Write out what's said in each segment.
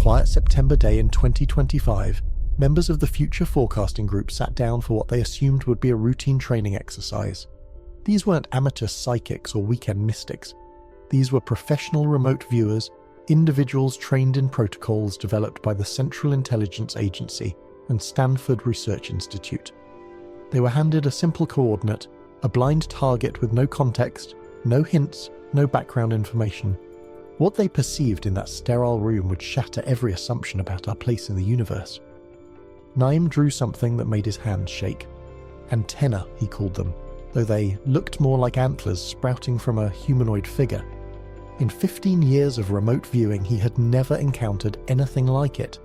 quiet September day in 2025, members of the Future Forecasting Group sat down for what they assumed would be a routine training exercise. These weren't amateur psychics or weekend mystics. These were professional remote viewers, individuals trained in protocols developed by the Central Intelligence Agency and Stanford Research Institute. They were handed a simple coordinate, a blind target with no context, no hints, no background information. What they perceived in that sterile room would shatter every assumption about our place in the universe. Naim drew something that made his hands shake. Antenna, he called them, though they looked more like antlers sprouting from a humanoid figure. In 15 years of remote viewing, he had never encountered anything like it.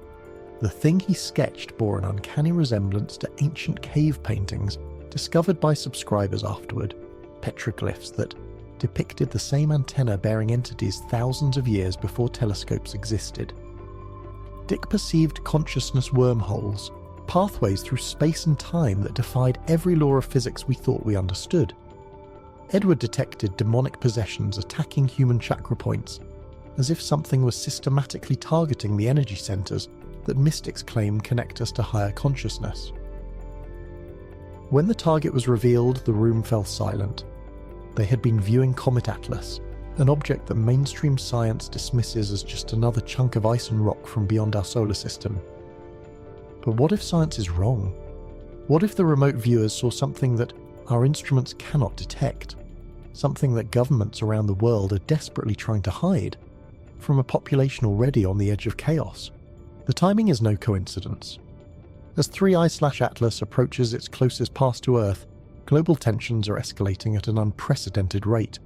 The thing he sketched bore an uncanny resemblance to ancient cave paintings discovered by subscribers afterward, petroglyphs that depicted the same antenna-bearing entities thousands of years before telescopes existed. Dick perceived consciousness wormholes, pathways through space and time that defied every law of physics we thought we understood. Edward detected demonic possessions attacking human chakra points, as if something was systematically targeting the energy centers that mystics claim connect us to higher consciousness. When the target was revealed, the room fell silent. They had been viewing Comet Atlas, an object that mainstream science dismisses as just another chunk of ice and rock from beyond our solar system. But what if science is wrong? What if the remote viewers saw something that our instruments cannot detect? Something that governments around the world are desperately trying to hide from a population already on the edge of chaos? The timing is no coincidence. As 3I/Atlas approaches its closest pass to Earth, global tensions are escalating at an unprecedented rate.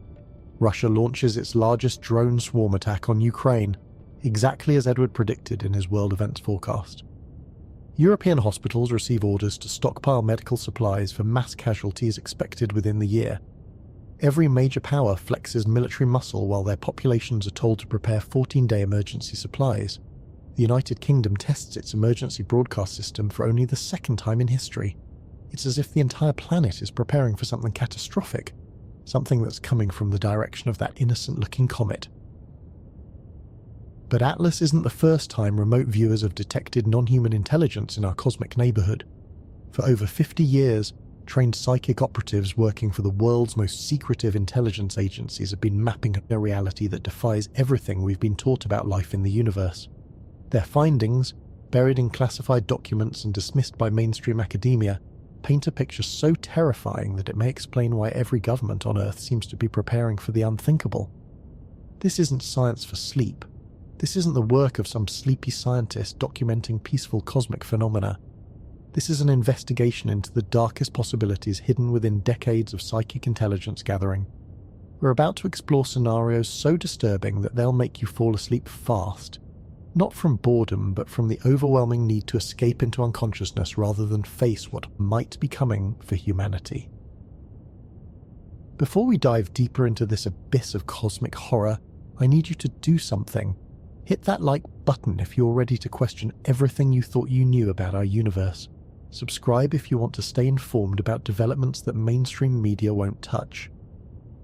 Russia launches its largest drone swarm attack on Ukraine, exactly as Edward predicted in his world events forecast. European hospitals receive orders to stockpile medical supplies for mass casualties expected within the year. Every major power flexes military muscle while their populations are told to prepare 14-day emergency supplies. The United Kingdom tests its emergency broadcast system for only the second time in history. It's as if the entire planet is preparing for something catastrophic, something that's coming from the direction of that innocent-looking comet. But Atlas isn't the first time remote viewers have detected non-human intelligence in our cosmic neighborhood. For over 50 years, trained psychic operatives working for the world's most secretive intelligence agencies have been mapping a reality that defies everything we've been taught about life in the universe. Their findings, buried in classified documents and dismissed by mainstream academia, paint a picture so terrifying that it may explain why every government on Earth seems to be preparing for the unthinkable. This isn't science for sleep. This isn't the work of some sleepy scientist documenting peaceful cosmic phenomena. This is an investigation into the darkest possibilities hidden within decades of psychic intelligence gathering. We're about to explore scenarios so disturbing that they'll make you fall asleep fast. Not from boredom, but from the overwhelming need to escape into unconsciousness rather than face what might be coming for humanity. Before we dive deeper into this abyss of cosmic horror, I need you to do something. Hit that like button if you're ready to question everything you thought you knew about our universe. Subscribe if you want to stay informed about developments that mainstream media won't touch.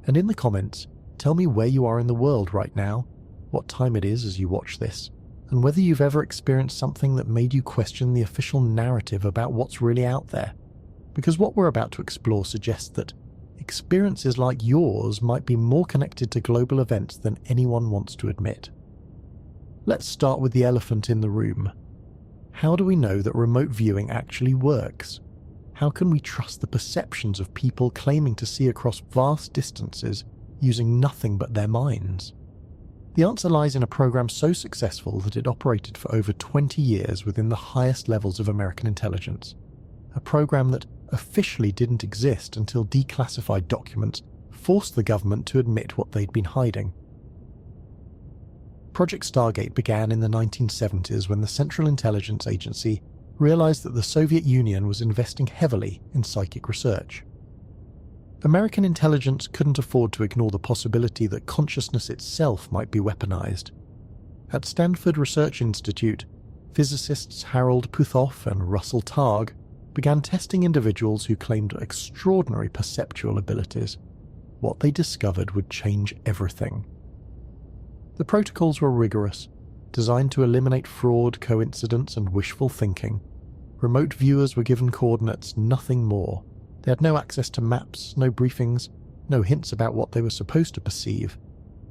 And in the comments, tell me where you are in the world right now, what time it is as you watch this, and whether you've ever experienced something that made you question the official narrative about what's really out there. Because what we're about to explore suggests that experiences like yours might be more connected to global events than anyone wants to admit. Let's start with the elephant in the room. How do we know that remote viewing actually works? How can we trust the perceptions of people claiming to see across vast distances using nothing but their minds? The answer lies in a program so successful that it operated for over 20 years within the highest levels of American intelligence. A program that officially didn't exist until declassified documents forced the government to admit what they'd been hiding. Project Stargate began in the 1970s when the Central Intelligence Agency realized that the Soviet Union was investing heavily in psychic research. American intelligence couldn't afford to ignore the possibility that consciousness itself might be weaponized. At Stanford Research Institute, physicists Harold Puthoff and Russell Targ began testing individuals who claimed extraordinary perceptual abilities. What they discovered would change everything. The protocols were rigorous. Designed to eliminate fraud, coincidence, and wishful thinking, remote viewers were given coordinates, nothing more. They had no access to maps, no briefings, no hints about what they were supposed to perceive.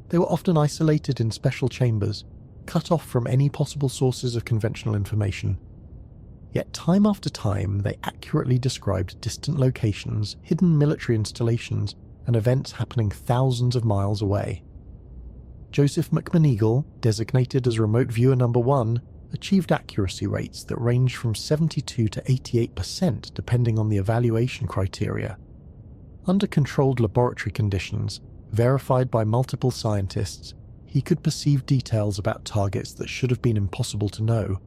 They were often isolated in special chambers, cut off from any possible sources of conventional information. Yet time after time, they accurately described distant locations, hidden military installations, and events happening thousands of miles away. Joseph McMoneagle, designated as Remote Viewer Number 1, achieved accuracy rates that ranged from 72 to 88% depending on the evaluation criteria. Under controlled laboratory conditions, verified by multiple scientists, he could perceive details about targets that should have been impossible to know.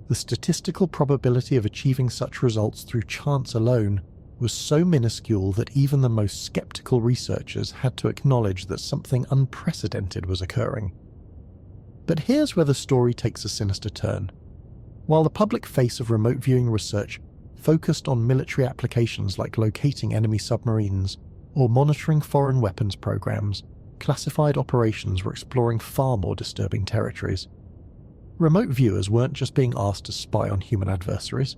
The statistical probability of achieving such results through chance alone was so minuscule that even the most skeptical researchers had to acknowledge that something unprecedented was occurring. But here's where the story takes a sinister turn. While the public face of remote viewing research focused on military applications like locating enemy submarines or monitoring foreign weapons programs, classified operations were exploring far more disturbing territories. Remote viewers weren't just being asked to spy on human adversaries.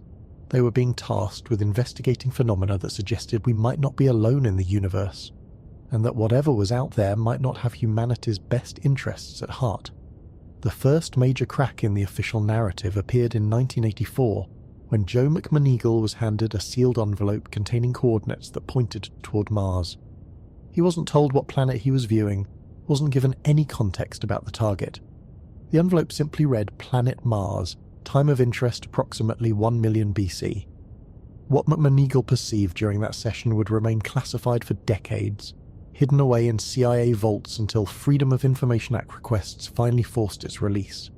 They were being tasked with investigating phenomena that suggested we might not be alone in the universe, and that whatever was out there might not have humanity's best interests at heart. The first major crack in the official narrative appeared in 1984, when Joe McMoneagle was handed a sealed envelope containing coordinates that pointed toward Mars. He wasn't told what planet he was viewing, wasn't given any context about the target. The envelope simply read Planet Mars, time of interest approximately 1 million BC. What McMoneagle perceived during that session would remain classified for decades, hidden away in CIA vaults until Freedom of Information Act requests finally forced its release.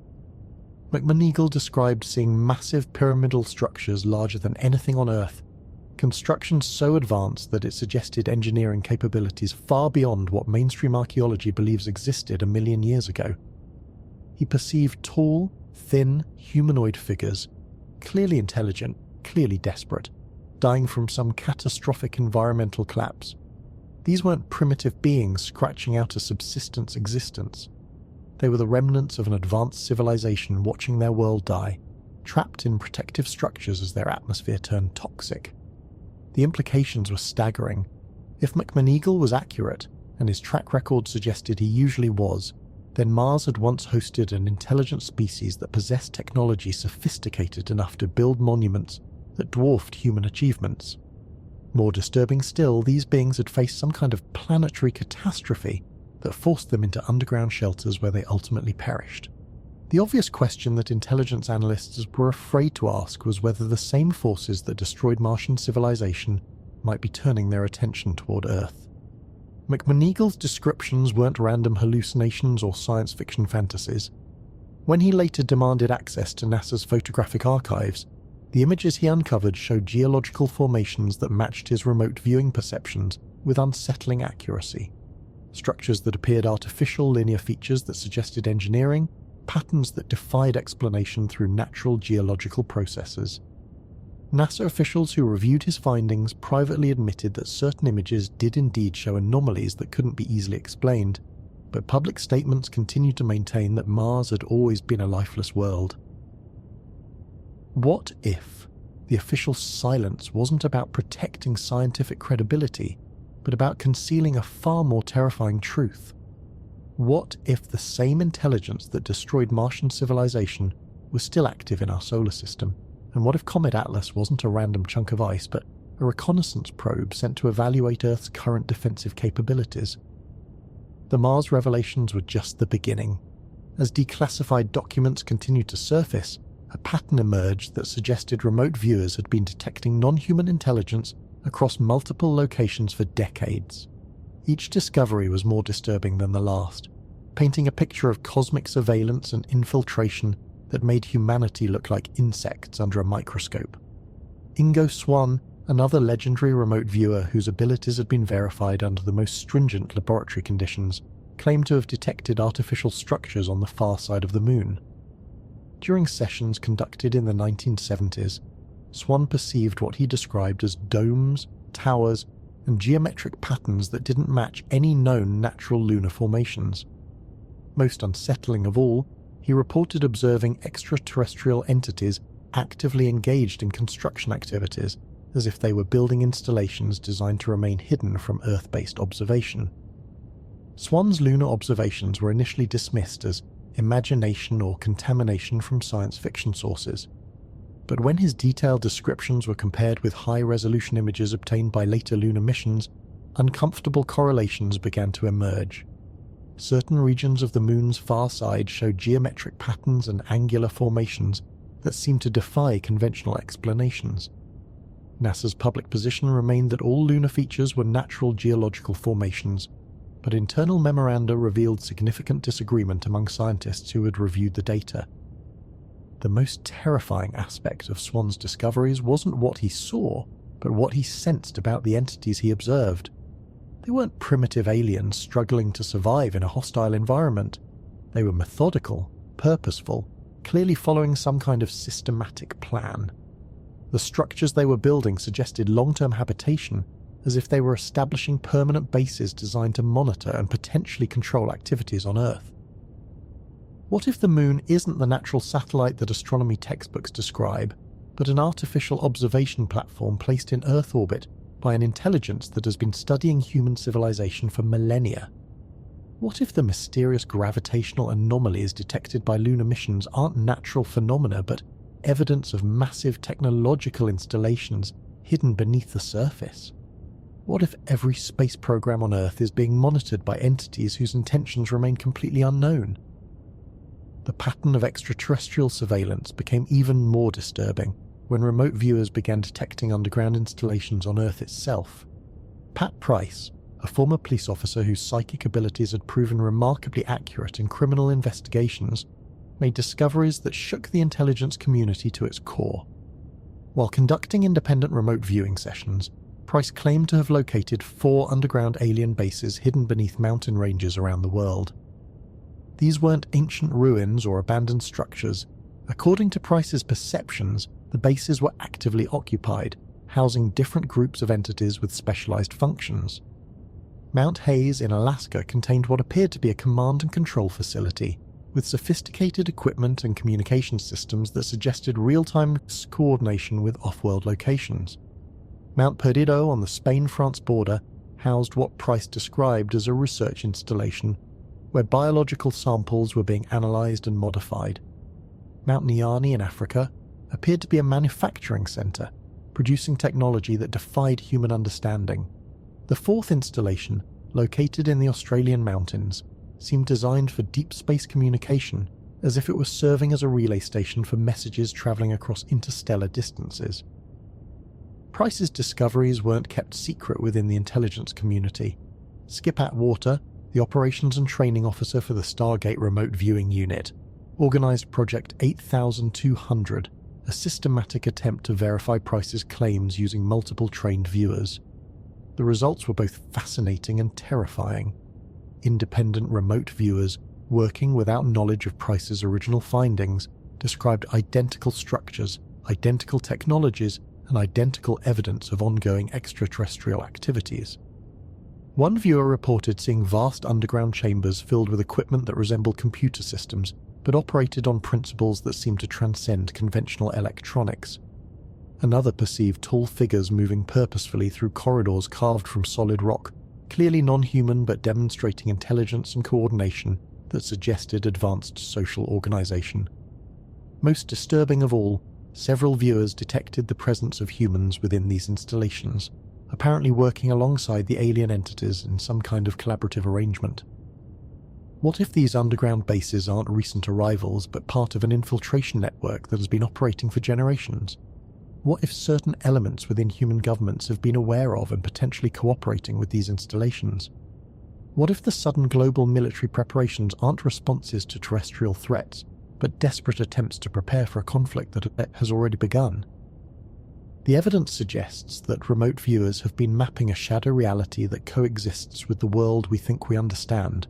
McMoneagle described seeing massive pyramidal structures larger than anything on Earth, construction so advanced that it suggested engineering capabilities far beyond what mainstream archaeology believes existed a million years ago. He perceived tall, thin, humanoid figures, clearly intelligent, clearly desperate, dying from some catastrophic environmental collapse. These weren't primitive beings scratching out a subsistence existence. They were the remnants of an advanced civilization watching their world die, trapped in protective structures as their atmosphere turned toxic. The implications were staggering. If McMoneagle was accurate, and his track record suggested he usually was, then Mars had once hosted an intelligent species that possessed technology sophisticated enough to build monuments that dwarfed human achievements. More disturbing still, these beings had faced some kind of planetary catastrophe that forced them into underground shelters where they ultimately perished. The obvious question that intelligence analysts were afraid to ask was whether the same forces that destroyed Martian civilization might be turning their attention toward Earth. McMoneagle's descriptions weren't random hallucinations or science fiction fantasies. When he later demanded access to NASA's photographic archives, the images he uncovered showed geological formations that matched his remote viewing perceptions with unsettling accuracy. Structures that appeared artificial, linear features that suggested engineering, patterns that defied explanation through natural geological processes. NASA officials who reviewed his findings privately admitted that certain images did indeed show anomalies that couldn't be easily explained, but public statements continued to maintain that Mars had always been a lifeless world. What if the official silence wasn't about protecting scientific credibility, but about concealing a far more terrifying truth? What if the same intelligence that destroyed Martian civilization was still active in our solar system? And what if Comet Atlas wasn't a random chunk of ice, but a reconnaissance probe sent to evaluate Earth's current defensive capabilities? The Mars revelations were just the beginning. As declassified documents continued to surface, a pattern emerged that suggested remote viewers had been detecting non-human intelligence across multiple locations for decades. Each discovery was more disturbing than the last, painting a picture of cosmic surveillance and infiltration that made humanity look like insects under a microscope. Ingo Swann, another legendary remote viewer whose abilities had been verified under the most stringent laboratory conditions, claimed to have detected artificial structures on the far side of the moon. During sessions conducted in the 1970s, Swann perceived what he described as domes, towers, and geometric patterns that didn't match any known natural lunar formations. Most unsettling of all, he reported observing extraterrestrial entities actively engaged in construction activities as if they were building installations designed to remain hidden from Earth-based observation. Swan's lunar observations were initially dismissed as imagination or contamination from science fiction sources, but when his detailed descriptions were compared with high-resolution images obtained by later lunar missions, uncomfortable correlations began to emerge. Certain regions of the Moon's far side showed geometric patterns and angular formations that seemed to defy conventional explanations. NASA's public position remained that all lunar features were natural geological formations, but internal memoranda revealed significant disagreement among scientists who had reviewed the data. The most terrifying aspect of Swan's discoveries wasn't what he saw, but what he sensed about the entities he observed. They weren't primitive aliens struggling to survive in a hostile environment. They were methodical, purposeful, clearly following some kind of systematic plan. The structures they were building suggested long-term habitation, as if they were establishing permanent bases designed to monitor and potentially control activities on Earth. What if the Moon isn't the natural satellite that astronomy textbooks describe, but an artificial observation platform placed in Earth orbit by an intelligence that has been studying human civilization for millennia? What if the mysterious gravitational anomalies detected by lunar missions aren't natural phenomena but evidence of massive technological installations hidden beneath the surface? What if every space program on Earth is being monitored by entities whose intentions remain completely unknown? The pattern of extraterrestrial surveillance became even more disturbing when remote viewers began detecting underground installations on Earth itself. Pat Price, a former police officer whose psychic abilities had proven remarkably accurate in criminal investigations, made discoveries that shook the intelligence community to its core. While conducting independent remote viewing sessions, Price claimed to have located 4 underground alien bases hidden beneath mountain ranges around the world. These weren't ancient ruins or abandoned structures. According to Price's perceptions, the bases were actively occupied, housing different groups of entities with specialized functions. Mount Hayes in Alaska contained what appeared to be a command and control facility, with sophisticated equipment and communication systems that suggested real-time coordination with off-world locations. Mount Perdido on the Spain-France border housed what Price described as a research installation where biological samples were being analysed and modified. Mount Nyani in Africa appeared to be a manufacturing centre, producing technology that defied human understanding. The 4th installation, located in the Australian mountains, seemed designed for deep space communication, as if it was serving as a relay station for messages travelling across interstellar distances. Price's discoveries weren't kept secret within the intelligence community. Skip Atwater, the operations and training officer for the Stargate Remote Viewing Unit, organised Project 8200, a systematic attempt to verify Price's claims using multiple trained viewers. The results were both fascinating and terrifying. Independent remote viewers, working without knowledge of Price's original findings, described identical structures, identical technologies, and identical evidence of ongoing extraterrestrial activities. One viewer reported seeing vast underground chambers filled with equipment that resembled computer systems, but operated on principles that seemed to transcend conventional electronics. Another perceived tall figures moving purposefully through corridors carved from solid rock, clearly non-human but demonstrating intelligence and coordination that suggested advanced social organization. Most disturbing of all, several viewers detected the presence of humans within these installations, apparently working alongside the alien entities in some kind of collaborative arrangement. What if these underground bases aren't recent arrivals but part of an infiltration network that has been operating for generations? What if certain elements within human governments have been aware of and potentially cooperating with these installations? What if the sudden global military preparations aren't responses to terrestrial threats, but desperate attempts to prepare for a conflict that has already begun? The evidence suggests that remote viewers have been mapping a shadow reality that coexists with the world we think we understand.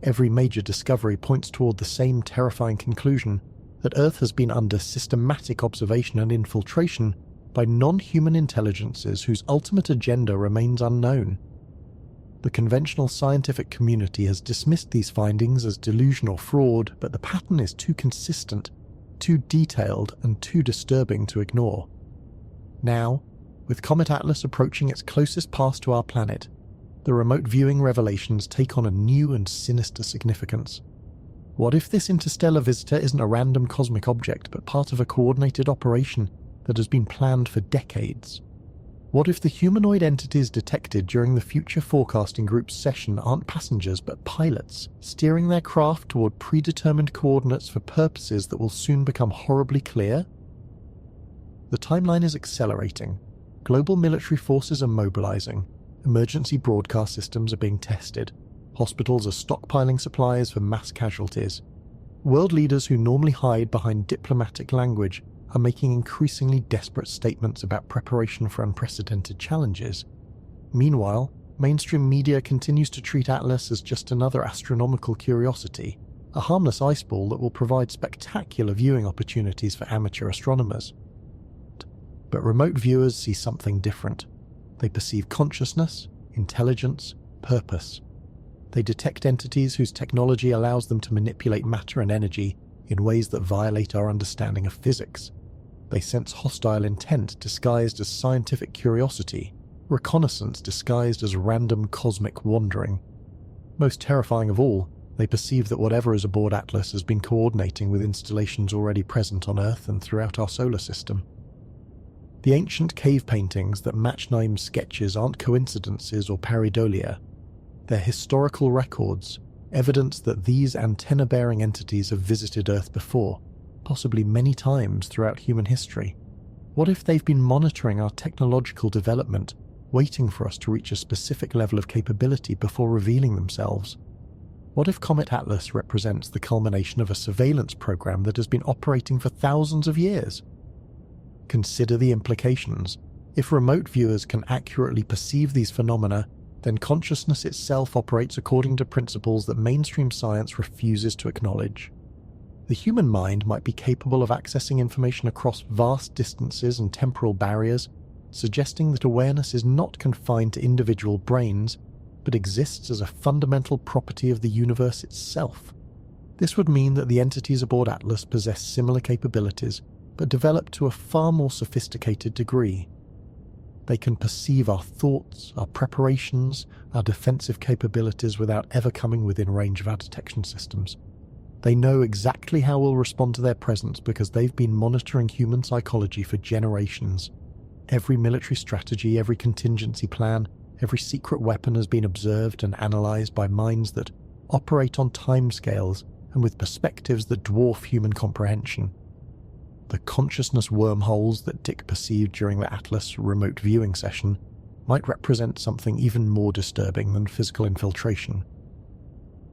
Every major discovery points toward the same terrifying conclusion, that Earth has been under systematic observation and infiltration by non-human intelligences whose ultimate agenda remains unknown. The conventional scientific community has dismissed these findings as delusion or fraud, but the pattern is too consistent, too detailed, and too disturbing to ignore. Now, with Comet Atlas approaching its closest pass to our planet, the remote viewing revelations take on a new and sinister significance. What if this interstellar visitor isn't a random cosmic object, but part of a coordinated operation that has been planned for decades? What if the humanoid entities detected during the Future Forecasting Group's session aren't passengers but pilots, steering their craft toward predetermined coordinates for purposes that will soon become horribly clear? The timeline is accelerating. Global military forces are mobilizing. Emergency broadcast systems are being tested. Hospitals are stockpiling supplies for mass casualties. World leaders who normally hide behind diplomatic language are making increasingly desperate statements about preparation for unprecedented challenges. Meanwhile, mainstream media continues to treat Atlas as just another astronomical curiosity, a harmless ice ball that will provide spectacular viewing opportunities for amateur astronomers. But remote viewers see something different. They perceive consciousness, intelligence, purpose. They detect entities whose technology allows them to manipulate matter and energy in ways that violate our understanding of physics. They sense hostile intent disguised as scientific curiosity, reconnaissance disguised as random cosmic wandering. Most terrifying of all, they perceive that whatever is aboard Atlas has been coordinating with installations already present on Earth and throughout our solar system. The ancient cave paintings that match Naim's sketches aren't coincidences or pareidolia. They're historical records, evidence that these antenna-bearing entities have visited Earth before, possibly many times throughout human history. What if they've been monitoring our technological development, waiting for us to reach a specific level of capability before revealing themselves? What if Comet Atlas represents the culmination of a surveillance program that has been operating for thousands of years? Consider the implications. If remote viewers can accurately perceive these phenomena, then consciousness itself operates according to principles that mainstream science refuses to acknowledge. The human mind might be capable of accessing information across vast distances and temporal barriers, suggesting that awareness is not confined to individual brains, but exists as a fundamental property of the universe itself. This would mean that the entities aboard Atlas possess similar capabilities, but developed to a far more sophisticated degree. They can perceive our thoughts, our preparations, our defensive capabilities without ever coming within range of our detection systems. They know exactly how we'll respond to their presence because they've been monitoring human psychology for generations. Every military strategy, every contingency plan, every secret weapon has been observed and analysed by minds that operate on timescales and with perspectives that dwarf human comprehension. The consciousness wormholes that Dick perceived during the Atlas remote viewing session might represent something even more disturbing than physical infiltration.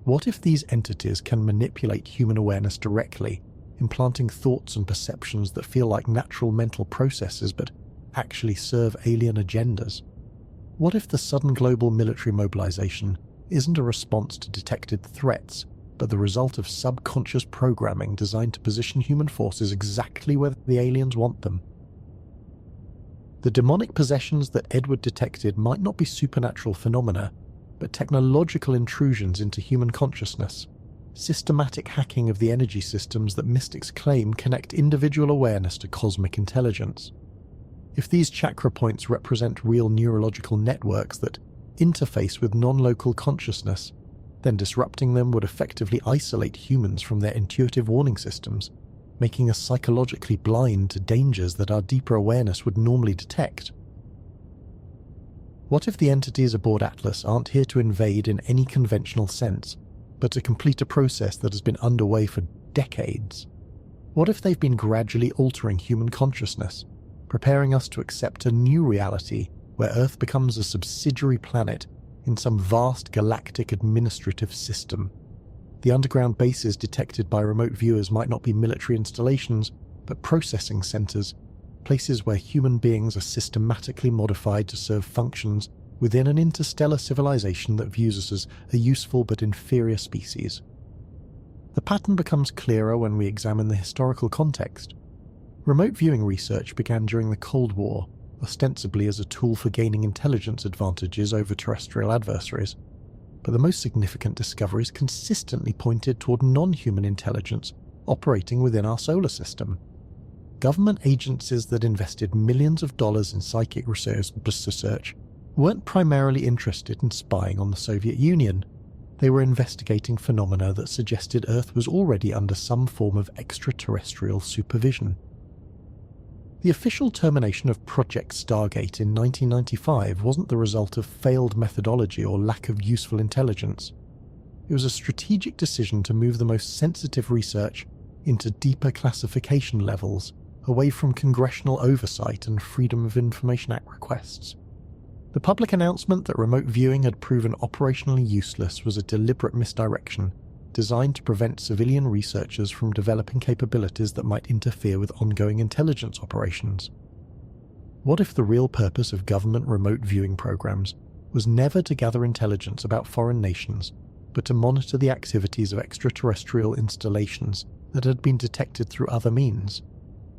What if these entities can manipulate human awareness directly, implanting thoughts and perceptions that feel like natural mental processes but actually serve alien agendas? What if the sudden global military mobilization isn't a response to detected threats, but the result of subconscious programming designed to position human forces exactly where the aliens want them? The demonic possessions that Edward detected might not be supernatural phenomena, but technological intrusions into human consciousness, systematic hacking of the energy systems that mystics claim connect individual awareness to cosmic intelligence. If these chakra points represent real neurological networks that interface with non-local consciousness, then disrupting them would effectively isolate humans from their intuitive warning systems, making us psychologically blind to dangers that our deeper awareness would normally detect. What if the entities aboard Atlas aren't here to invade in any conventional sense, but to complete a process that has been underway for decades? What if they've been gradually altering human consciousness, preparing us to accept a new reality where Earth becomes a subsidiary planet in some vast galactic administrative system? The underground bases detected by remote viewers might not be military installations, but processing centers, places where human beings are systematically modified to serve functions within an interstellar civilization that views us as a useful but inferior species. The pattern becomes clearer when we examine the historical context. Remote viewing research began during the Cold War, ostensibly as a tool for gaining intelligence advantages over terrestrial adversaries. But the most significant discoveries consistently pointed toward non-human intelligence operating within our solar system. Government agencies that invested millions of dollars in psychic research weren't primarily interested in spying on the Soviet Union. They were investigating phenomena that suggested Earth was already under some form of extraterrestrial supervision. The official termination of Project Stargate in 1995 wasn't the result of failed methodology or lack of useful intelligence. It was a strategic decision to move the most sensitive research into deeper classification levels, away from congressional oversight and Freedom of Information Act requests. The public announcement that remote viewing had proven operationally useless was a deliberate misdirection designed to prevent civilian researchers from developing capabilities that might interfere with ongoing intelligence operations. What if the real purpose of government remote viewing programs was never to gather intelligence about foreign nations, but to monitor the activities of extraterrestrial installations that had been detected through other means?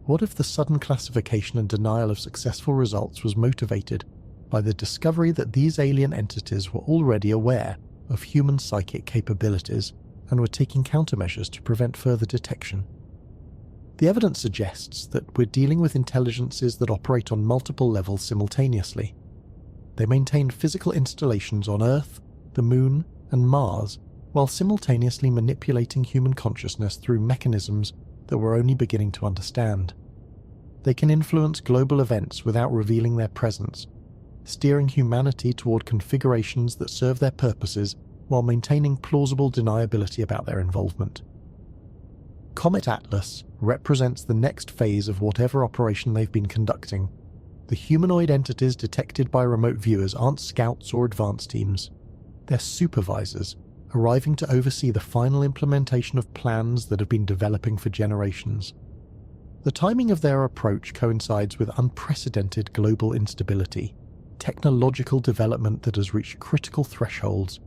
What if the sudden classification and denial of successful results was motivated by the discovery that these alien entities were already aware of human psychic capabilities and were taking countermeasures to prevent further detection? The evidence suggests that we're dealing with intelligences that operate on multiple levels simultaneously. They maintain physical installations on Earth, the Moon, and Mars, while simultaneously manipulating human consciousness through mechanisms that we're only beginning to understand. They can influence global events without revealing their presence, steering humanity toward configurations that serve their purposes while maintaining plausible deniability about their involvement. Comet Atlas represents the next phase of whatever operation they've been conducting. The humanoid entities detected by remote viewers aren't scouts or advance teams. They're supervisors, arriving to oversee the final implementation of plans that have been developing for generations. The timing of their approach coincides with unprecedented global instability, technological development that has reached critical thresholds,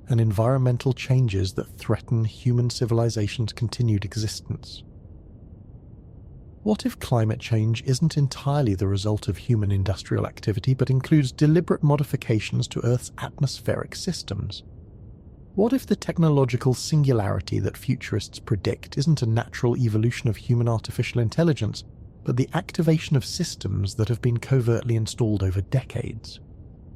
and environmental changes that threaten human civilization's continued existence. What if climate change isn't entirely the result of human industrial activity but includes deliberate modifications to Earth's atmospheric systems? What if the technological singularity that futurists predict isn't a natural evolution of human artificial intelligence, but the activation of systems that have been covertly installed over decades?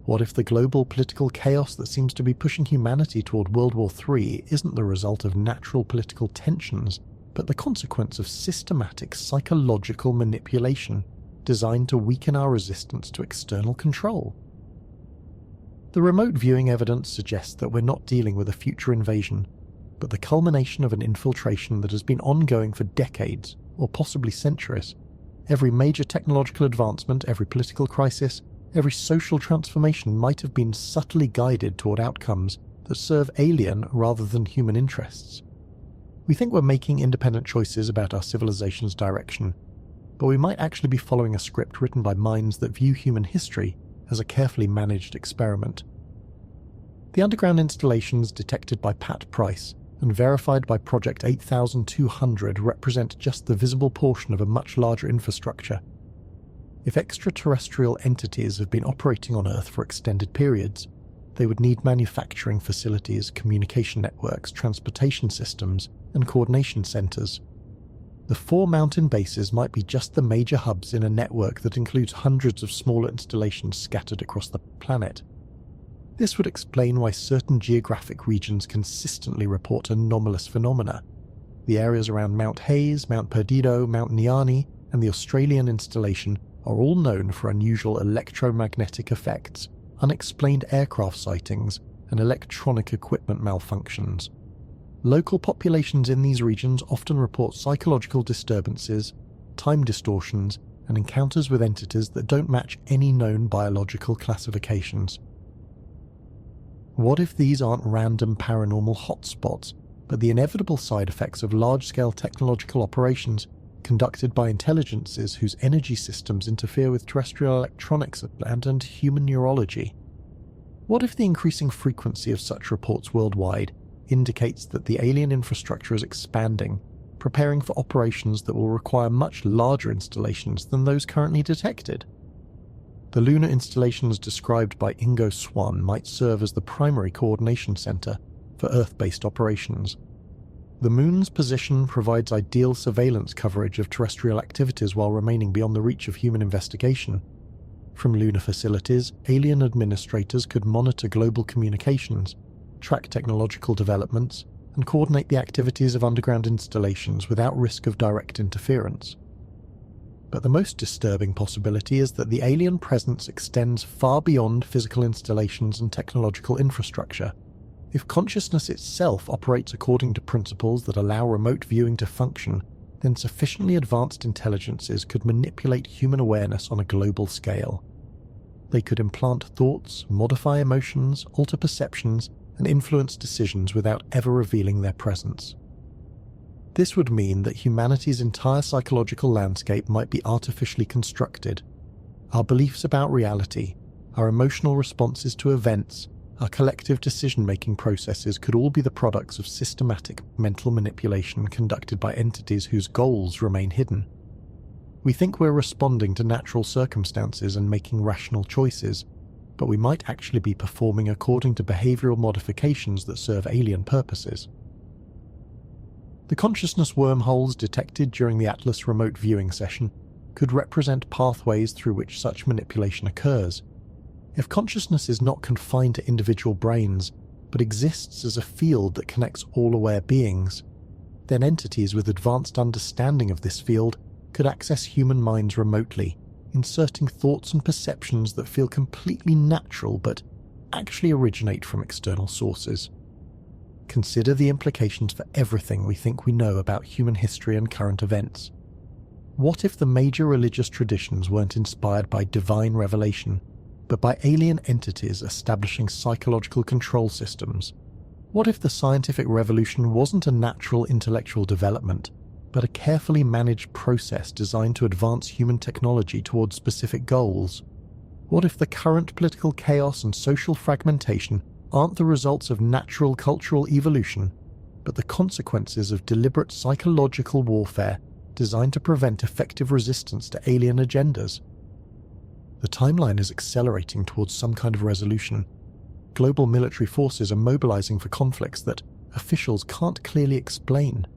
What if the global political chaos that seems to be pushing humanity toward World War III isn't the result of natural political tensions, but the consequence of systematic psychological manipulation designed to weaken our resistance to external control? The remote viewing evidence suggests that we're not dealing with a future invasion, but the culmination of an infiltration that has been ongoing for decades, or possibly centuries. Every major technological advancement, every political crisis, every social transformation might have been subtly guided toward outcomes that serve alien rather than human interests. We think we're making independent choices about our civilization's direction, but we might actually be following a script written by minds that view human history as a carefully managed experiment. The underground installations detected by Pat Price and verified by Project 8200 represent just the visible portion of a much larger infrastructure. If extraterrestrial entities have been operating on Earth for extended periods, they would need manufacturing facilities, communication networks, transportation systems, and coordination centers. The 4 mountain bases might be just the major hubs in a network that includes hundreds of smaller installations scattered across the planet. This would explain why certain geographic regions consistently report anomalous phenomena. The areas around Mount Hayes, Mount Perdido, Mount Niani, and the Australian installation are all known for unusual electromagnetic effects, unexplained aircraft sightings, and electronic equipment malfunctions. Local populations in these regions often report psychological disturbances, time distortions, and encounters with entities that don't match any known biological classifications. What if these aren't random paranormal hotspots, but the inevitable side effects of large-scale technological operations conducted by intelligences whose energy systems interfere with terrestrial electronics and human neurology? What if the increasing frequency of such reports worldwide indicates that the alien infrastructure is expanding, preparing for operations that will require much larger installations than those currently detected? The lunar installations described by Ingo Swann might serve as the primary coordination center for Earth-based operations. The Moon's position provides ideal surveillance coverage of terrestrial activities while remaining beyond the reach of human investigation. From lunar facilities, alien administrators could monitor global communications, track technological developments, and coordinate the activities of underground installations without risk of direct interference. But the most disturbing possibility is that the alien presence extends far beyond physical installations and technological infrastructure. If consciousness itself operates according to principles that allow remote viewing to function, then sufficiently advanced intelligences could manipulate human awareness on a global scale. They could implant thoughts, modify emotions, alter perceptions, and influence decisions without ever revealing their presence. This would mean that humanity's entire psychological landscape might be artificially constructed. Our beliefs about reality, our emotional responses to events, our collective decision-making processes could all be the products of systematic mental manipulation conducted by entities whose goals remain hidden. We think we're responding to natural circumstances and making rational choices, but we might actually be performing according to behavioral modifications that serve alien purposes. The consciousness wormholes detected during the Atlas remote viewing session could represent pathways through which such manipulation occurs. If consciousness is not confined to individual brains, but exists as a field that connects all aware beings, then entities with advanced understanding of this field could access human minds remotely, inserting thoughts and perceptions that feel completely natural but actually originate from external sources. Consider the implications for everything we think we know about human history and current events. What if the major religious traditions weren't inspired by divine revelation, but by alien entities establishing psychological control systems? What if the scientific revolution wasn't a natural intellectual development, but a carefully managed process designed to advance human technology towards specific goals? What if the current political chaos and social fragmentation aren't the results of natural cultural evolution, but the consequences of deliberate psychological warfare designed to prevent effective resistance to alien agendas? The timeline is accelerating towards some kind of resolution. Global military forces are mobilizing for conflicts that officials can't clearly explain.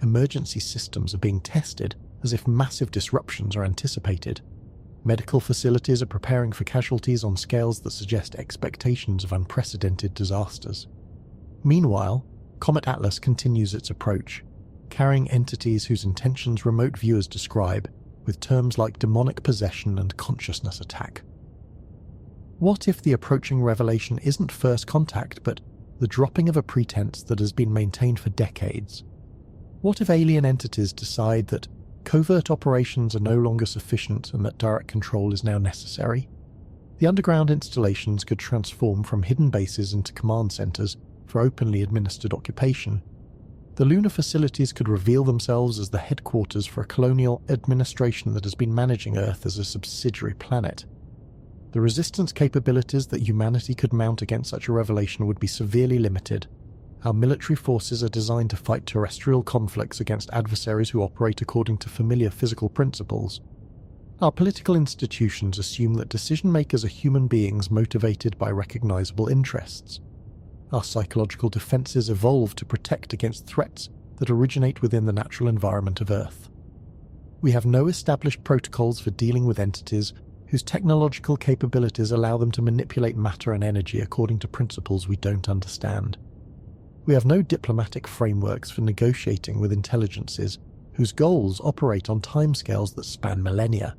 Emergency systems are being tested as if massive disruptions are anticipated. Medical facilities are preparing for casualties on scales that suggest expectations of unprecedented disasters. Meanwhile, Comet Atlas continues its approach, carrying entities whose intentions remote viewers describe with terms like demonic possession and consciousness attack. What if the approaching revelation isn't first contact, but the dropping of a pretense that has been maintained for decades? What if alien entities decide that covert operations are no longer sufficient and that direct control is now necessary? The underground installations could transform from hidden bases into command centers for openly administered occupation. The lunar facilities could reveal themselves as the headquarters for a colonial administration that has been managing Earth as a subsidiary planet. The resistance capabilities that humanity could mount against such a revelation would be severely limited. Our military forces are designed to fight terrestrial conflicts against adversaries who operate according to familiar physical principles. Our political institutions assume that decision-makers are human beings motivated by recognizable interests. Our psychological defenses evolve to protect against threats that originate within the natural environment of Earth. We have no established protocols for dealing with entities whose technological capabilities allow them to manipulate matter and energy according to principles we don't understand. We have no diplomatic frameworks for negotiating with intelligences whose goals operate on timescales that span millennia.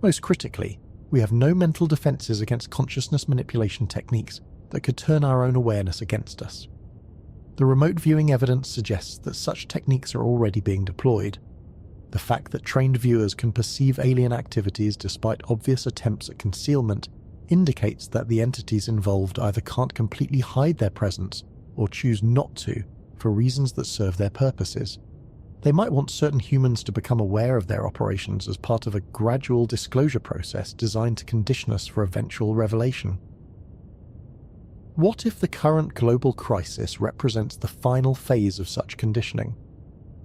Most critically, we have no mental defenses against consciousness manipulation techniques that could turn our own awareness against us. The remote viewing evidence suggests that such techniques are already being deployed. The fact that trained viewers can perceive alien activities despite obvious attempts at concealment indicates that the entities involved either can't completely hide their presence or choose not to for reasons that serve their purposes. They might want certain humans to become aware of their operations as part of a gradual disclosure process designed to condition us for eventual revelation. What if the current global crisis represents the final phase of such conditioning?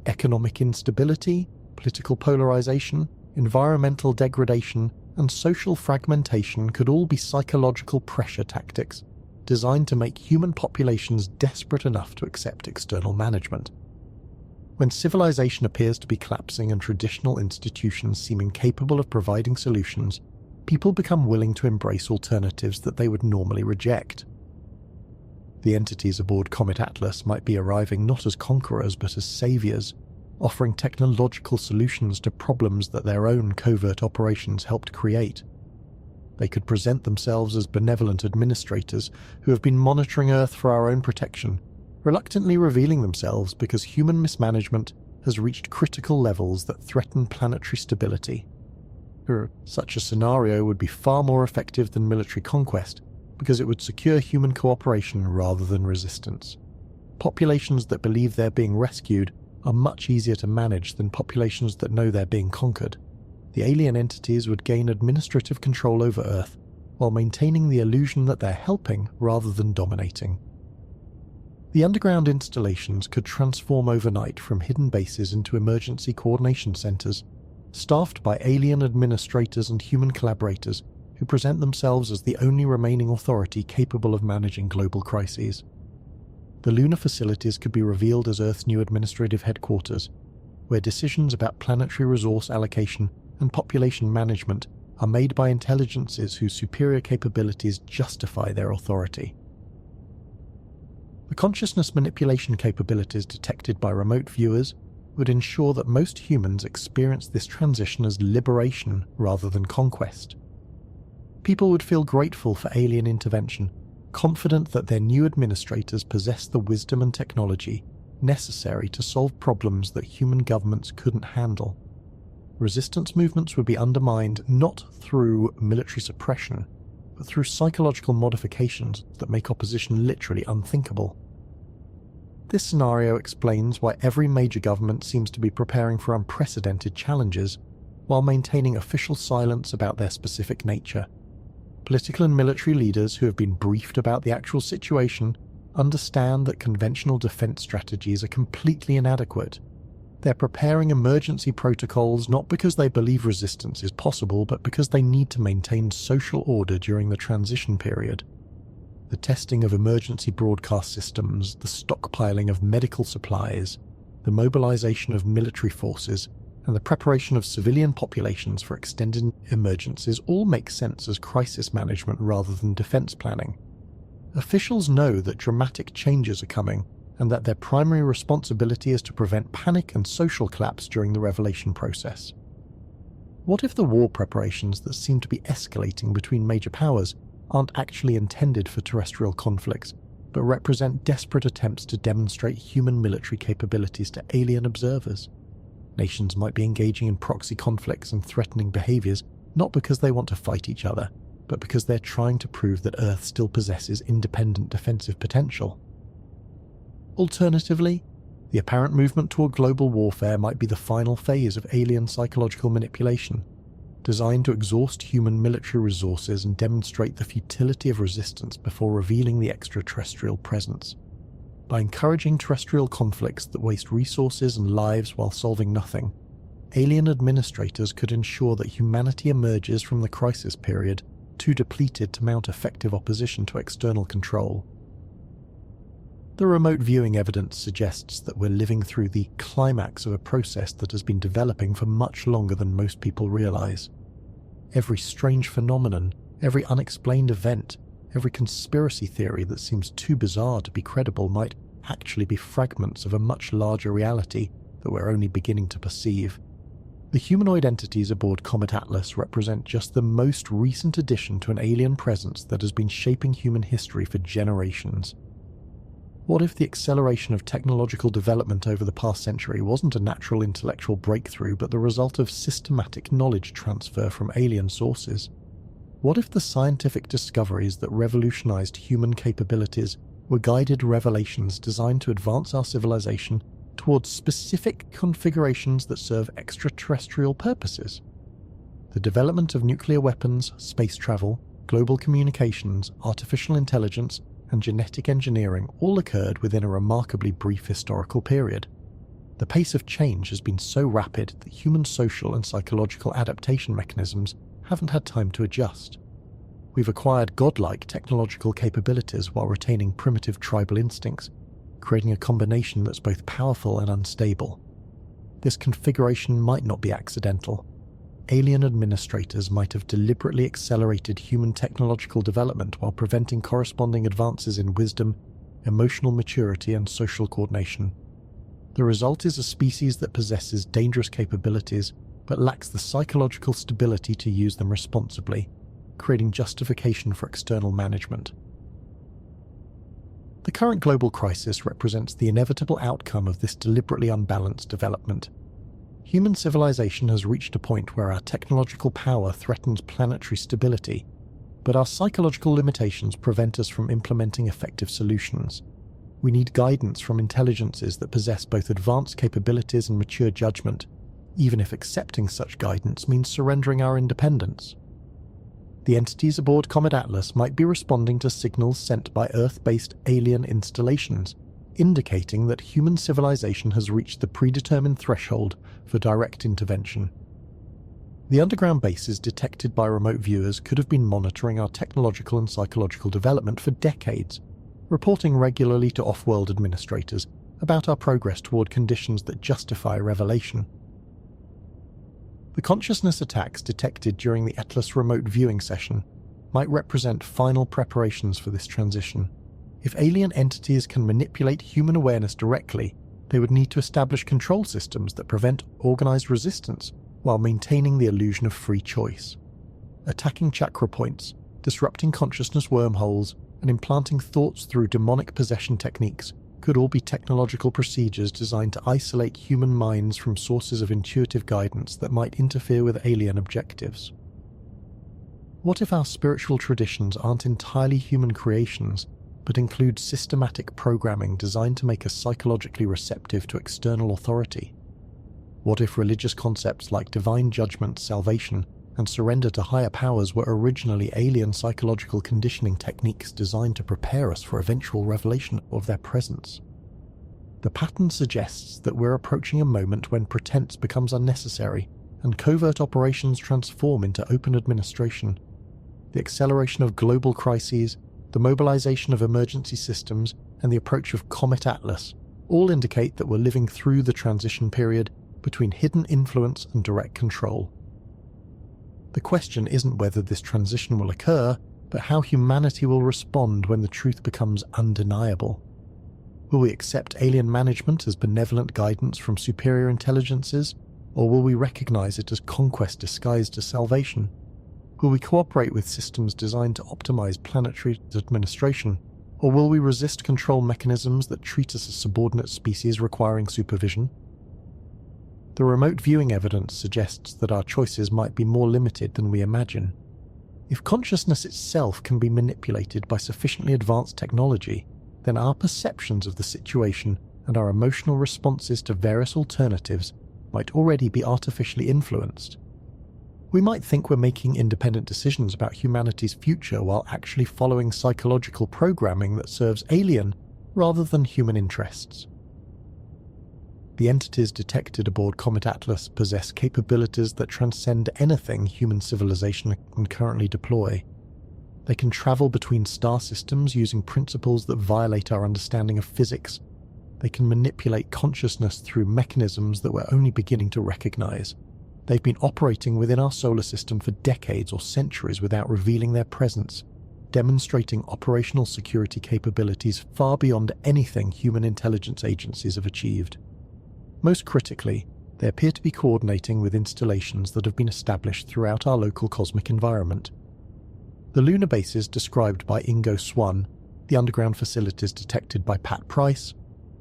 Economic instability, political polarization, environmental degradation, and social fragmentation could all be psychological pressure tactics designed to make human populations desperate enough to accept external management. When civilization appears to be collapsing and traditional institutions seem incapable of providing solutions, people become willing to embrace alternatives that they would normally reject. The entities aboard Comet Atlas might be arriving not as conquerors but as saviors, offering technological solutions to problems that their own covert operations helped create. They could present themselves as benevolent administrators who have been monitoring Earth for our own protection, reluctantly revealing themselves because human mismanagement has reached critical levels that threaten planetary stability. Such a scenario would be far more effective than military conquest because it would secure human cooperation rather than resistance. Populations that believe they're being rescued are much easier to manage than populations that know they're being conquered. The alien entities would gain administrative control over Earth while maintaining the illusion that they're helping rather than dominating. The underground installations could transform overnight from hidden bases into emergency coordination centers, staffed by alien administrators and human collaborators who present themselves as the only remaining authority capable of managing global crises. The lunar facilities could be revealed as Earth's new administrative headquarters, where decisions about planetary resource allocation and population management are made by intelligences whose superior capabilities justify their authority. The consciousness manipulation capabilities detected by remote viewers would ensure that most humans experience this transition as liberation rather than conquest. People would feel grateful for alien intervention, confident that their new administrators possess the wisdom and technology necessary to solve problems that human governments couldn't handle. Resistance movements would be undermined not through military suppression, but through psychological modifications that make opposition literally unthinkable. This scenario explains why every major government seems to be preparing for unprecedented challenges, while maintaining official silence about their specific nature. Political and military leaders who have been briefed about the actual situation understand that conventional defense strategies are completely inadequate. They're preparing emergency protocols not because they believe resistance is possible, but because they need to maintain social order during the transition period. The testing of emergency broadcast systems, the stockpiling of medical supplies, the mobilization of military forces, and the preparation of civilian populations for extended emergencies all make sense as crisis management rather than defense planning. Officials know that dramatic changes are coming, and that their primary responsibility is to prevent panic and social collapse during the revelation process. What if the war preparations that seem to be escalating between major powers aren't actually intended for terrestrial conflicts, but represent desperate attempts to demonstrate human military capabilities to alien observers? Nations might be engaging in proxy conflicts and threatening behaviors not because they want to fight each other, but because they're trying to prove that Earth still possesses independent defensive potential. Alternatively, the apparent movement toward global warfare might be the final phase of alien psychological manipulation, designed to exhaust human military resources and demonstrate the futility of resistance before revealing the extraterrestrial presence. By encouraging terrestrial conflicts that waste resources and lives while solving nothing, alien administrators could ensure that humanity emerges from the crisis period too depleted to mount effective opposition to external control. The remote viewing evidence suggests that we're living through the climax of a process that has been developing for much longer than most people realize. Every strange phenomenon, every unexplained event, every conspiracy theory that seems too bizarre to be credible might actually be fragments of a much larger reality that we're only beginning to perceive. The humanoid entities aboard Comet Atlas represent just the most recent addition to an alien presence that has been shaping human history for generations. What if the acceleration of technological development over the past century wasn't a natural intellectual breakthrough but the result of systematic knowledge transfer from alien sources? What if the scientific discoveries that revolutionized human capabilities were guided revelations designed to advance our civilization towards specific configurations that serve extraterrestrial purposes? The development of nuclear weapons, space travel, global communications, artificial intelligence, and genetic engineering all occurred within a remarkably brief historical period. The pace of change has been so rapid that human social and psychological adaptation mechanisms haven't had time to adjust. We've acquired godlike technological capabilities while retaining primitive tribal instincts, creating a combination that's both powerful and unstable. This configuration might not be accidental. Alien administrators might have deliberately accelerated human technological development while preventing corresponding advances in wisdom, emotional maturity, and social coordination. The result is a species that possesses dangerous capabilities but lacks the psychological stability to use them responsibly, creating justification for external management. The current global crisis represents the inevitable outcome of this deliberately unbalanced development. Human civilization has reached a point where our technological power threatens planetary stability, but our psychological limitations prevent us from implementing effective solutions. We need guidance from intelligences that possess both advanced capabilities and mature judgment, even if accepting such guidance means surrendering our independence. The entities aboard Comet Atlas might be responding to signals sent by Earth-based alien installations, indicating that human civilization has reached the predetermined threshold for direct intervention. The underground bases detected by remote viewers could have been monitoring our technological and psychological development for decades, reporting regularly to off-world administrators about our progress toward conditions that justify revelation. The consciousness attacks detected during the Atlas remote viewing session might represent final preparations for this transition. If alien entities can manipulate human awareness directly, they would need to establish control systems that prevent organized resistance while maintaining the illusion of free choice. Attacking chakra points, disrupting consciousness wormholes, and implanting thoughts through demonic possession techniques could all be technological procedures designed to isolate human minds from sources of intuitive guidance that might interfere with alien objectives. What if our spiritual traditions aren't entirely human creations, but include systematic programming designed to make us psychologically receptive to external authority? What if religious concepts like divine judgment, salvation, and surrender to higher powers were originally alien psychological conditioning techniques designed to prepare us for eventual revelation of their presence? The pattern suggests that we're approaching a moment when pretense becomes unnecessary and covert operations transform into open administration. The acceleration of global crises, the mobilization of emergency systems, and the approach of Comet Atlas all indicate that we're living through the transition period between hidden influence and direct control. The question isn't whether this transition will occur, but how humanity will respond when the truth becomes undeniable. Will we accept alien management as benevolent guidance from superior intelligences, or will we recognize it as conquest disguised as salvation? Will we cooperate with systems designed to optimize planetary administration, or will we resist control mechanisms that treat us as subordinate species requiring supervision? The remote viewing evidence suggests that our choices might be more limited than we imagine. If consciousness itself can be manipulated by sufficiently advanced technology, then our perceptions of the situation and our emotional responses to various alternatives might already be artificially influenced. We might think we're making independent decisions about humanity's future while actually following psychological programming that serves alien rather than human interests. The entities detected aboard Comet Atlas possess capabilities that transcend anything human civilization can currently deploy. They can travel between star systems using principles that violate our understanding of physics. They can manipulate consciousness through mechanisms that we're only beginning to recognize. They've been operating within our solar system for decades or centuries without revealing their presence, demonstrating operational security capabilities far beyond anything human intelligence agencies have achieved. Most critically, they appear to be coordinating with installations that have been established throughout our local cosmic environment. The lunar bases described by Ingo Swann, the underground facilities detected by Pat Price,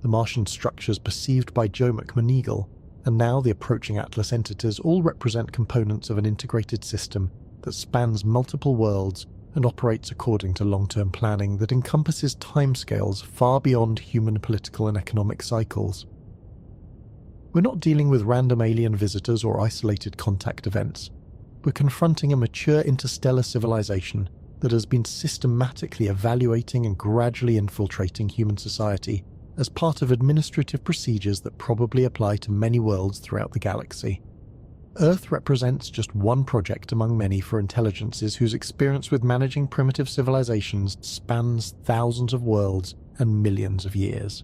the Martian structures perceived by Joe McMoneagle, and now the approaching Atlas entities all represent components of an integrated system that spans multiple worlds and operates according to long-term planning that encompasses timescales far beyond human political and economic cycles. We're not dealing with random alien visitors or isolated contact events. We're confronting a mature interstellar civilization that has been systematically evaluating and gradually infiltrating human society as part of administrative procedures that probably apply to many worlds throughout the galaxy. Earth represents just one project among many for intelligences whose experience with managing primitive civilizations spans thousands of worlds and millions of years.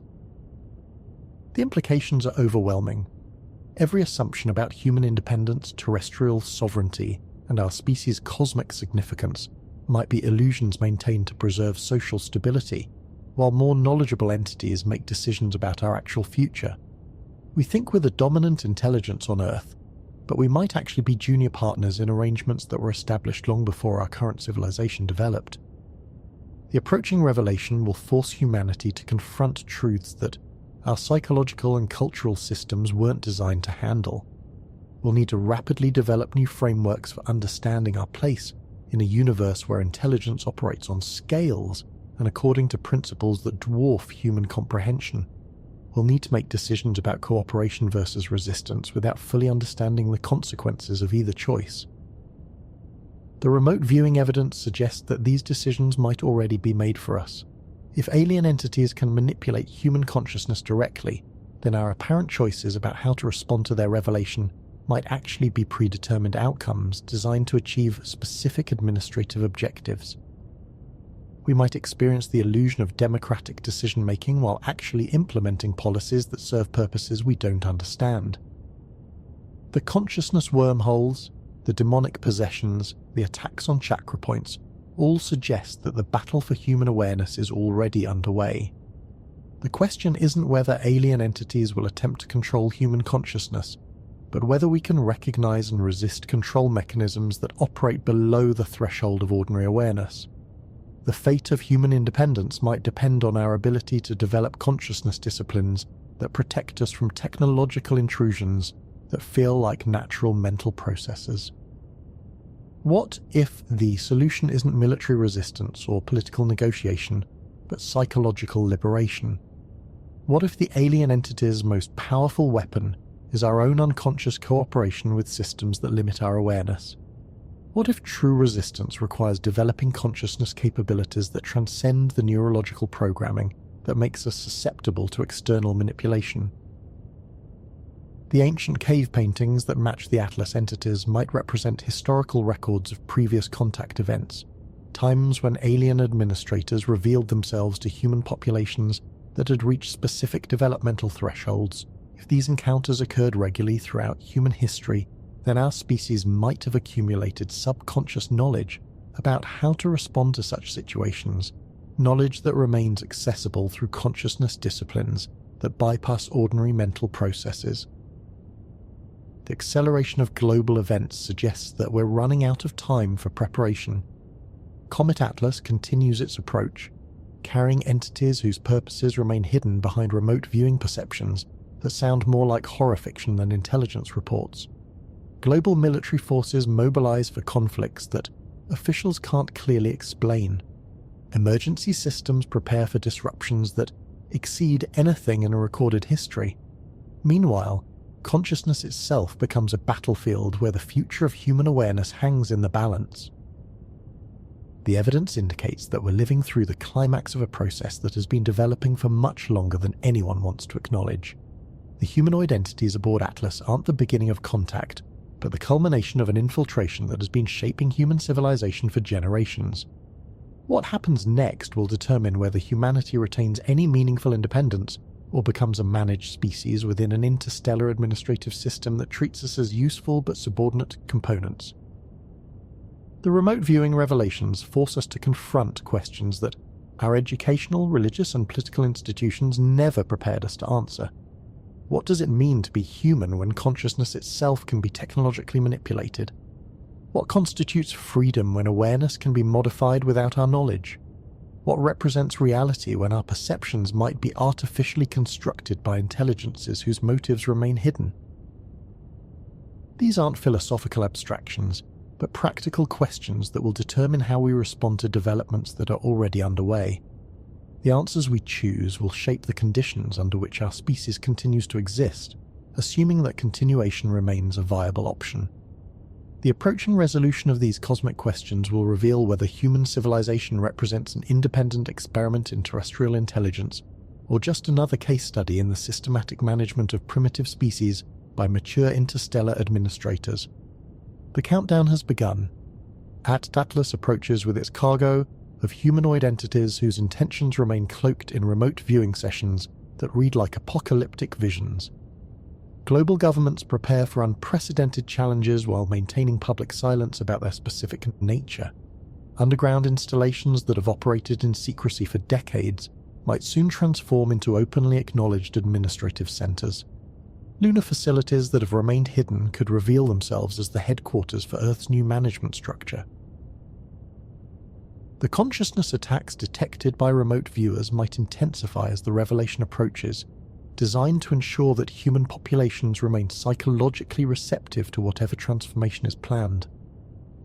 The implications are overwhelming. Every assumption about human independence, terrestrial sovereignty, and our species' cosmic significance might be illusions maintained to preserve social stability, while more knowledgeable entities make decisions about our actual future. We think we're the dominant intelligence on Earth, but we might actually be junior partners in arrangements that were established long before our current civilization developed. The approaching revelation will force humanity to confront truths that our psychological and cultural systems weren't designed to handle. We'll need to rapidly develop new frameworks for understanding our place in a universe where intelligence operates on scales and according to principles that dwarf human comprehension. We'll need to make decisions about cooperation versus resistance without fully understanding the consequences of either choice. The remote viewing evidence suggests that these decisions might already be made for us. If alien entities can manipulate human consciousness directly, then our apparent choices about how to respond to their revelation might actually be predetermined outcomes designed to achieve specific administrative objectives. We might experience the illusion of democratic decision-making while actually implementing policies that serve purposes we don't understand. The consciousness wormholes, the demonic possessions, the attacks on chakra points all suggest that the battle for human awareness is already underway. The question isn't whether alien entities will attempt to control human consciousness, but whether we can recognize and resist control mechanisms that operate below the threshold of ordinary awareness. The fate of human independence might depend on our ability to develop consciousness disciplines that protect us from technological intrusions that feel like natural mental processes. What if the solution isn't military resistance or political negotiation, but psychological liberation? What if the alien entity's most powerful weapon is our own unconscious cooperation with systems that limit our awareness? What if true resistance requires developing consciousness capabilities that transcend the neurological programming that makes us susceptible to external manipulation? The ancient cave paintings that match the Atlas entities might represent historical records of previous contact events, times when alien administrators revealed themselves to human populations that had reached specific developmental thresholds. If these encounters occurred regularly throughout human history, then our species might have accumulated subconscious knowledge about how to respond to such situations, knowledge that remains accessible through consciousness disciplines that bypass ordinary mental processes. The acceleration of global events suggests that we're running out of time for preparation. Comet Atlas continues its approach, carrying entities whose purposes remain hidden behind remote viewing perceptions that sound more like horror fiction than intelligence reports. Global military forces mobilize for conflicts that officials can't clearly explain. Emergency systems prepare for disruptions that exceed anything in a recorded history. Meanwhile, consciousness itself becomes a battlefield where the future of human awareness hangs in the balance. The evidence indicates that we're living through the climax of a process that has been developing for much longer than anyone wants to acknowledge. The humanoid entities aboard Atlas aren't the beginning of contact, but the culmination of an infiltration that has been shaping human civilization for generations. What happens next will determine whether humanity retains any meaningful independence or becomes a managed species within an interstellar administrative system that treats us as useful but subordinate components. The remote viewing revelations force us to confront questions that our educational, religious, and political institutions never prepared us to answer. What does it mean to be human when consciousness itself can be technologically manipulated? What constitutes freedom when awareness can be modified without our knowledge? What represents reality when our perceptions might be artificially constructed by intelligences whose motives remain hidden? These aren't philosophical abstractions, but practical questions that will determine how we respond to developments that are already underway. The answers we choose will shape the conditions under which our species continues to exist, assuming that continuation remains a viable option. The approaching resolution of these cosmic questions will reveal whether human civilization represents an independent experiment in terrestrial intelligence, or just another case study in the systematic management of primitive species by mature interstellar administrators. The countdown has begun. Atlas approaches with its cargo of humanoid entities whose intentions remain cloaked in remote viewing sessions that read like apocalyptic visions. Global governments prepare for unprecedented challenges while maintaining public silence about their specific nature. Underground installations that have operated in secrecy for decades might soon transform into openly acknowledged administrative centers. Lunar facilities that have remained hidden could reveal themselves as the headquarters for Earth's new management structure. The consciousness attacks detected by remote viewers might intensify as the revelation approaches, designed to ensure that human populations remain psychologically receptive to whatever transformation is planned.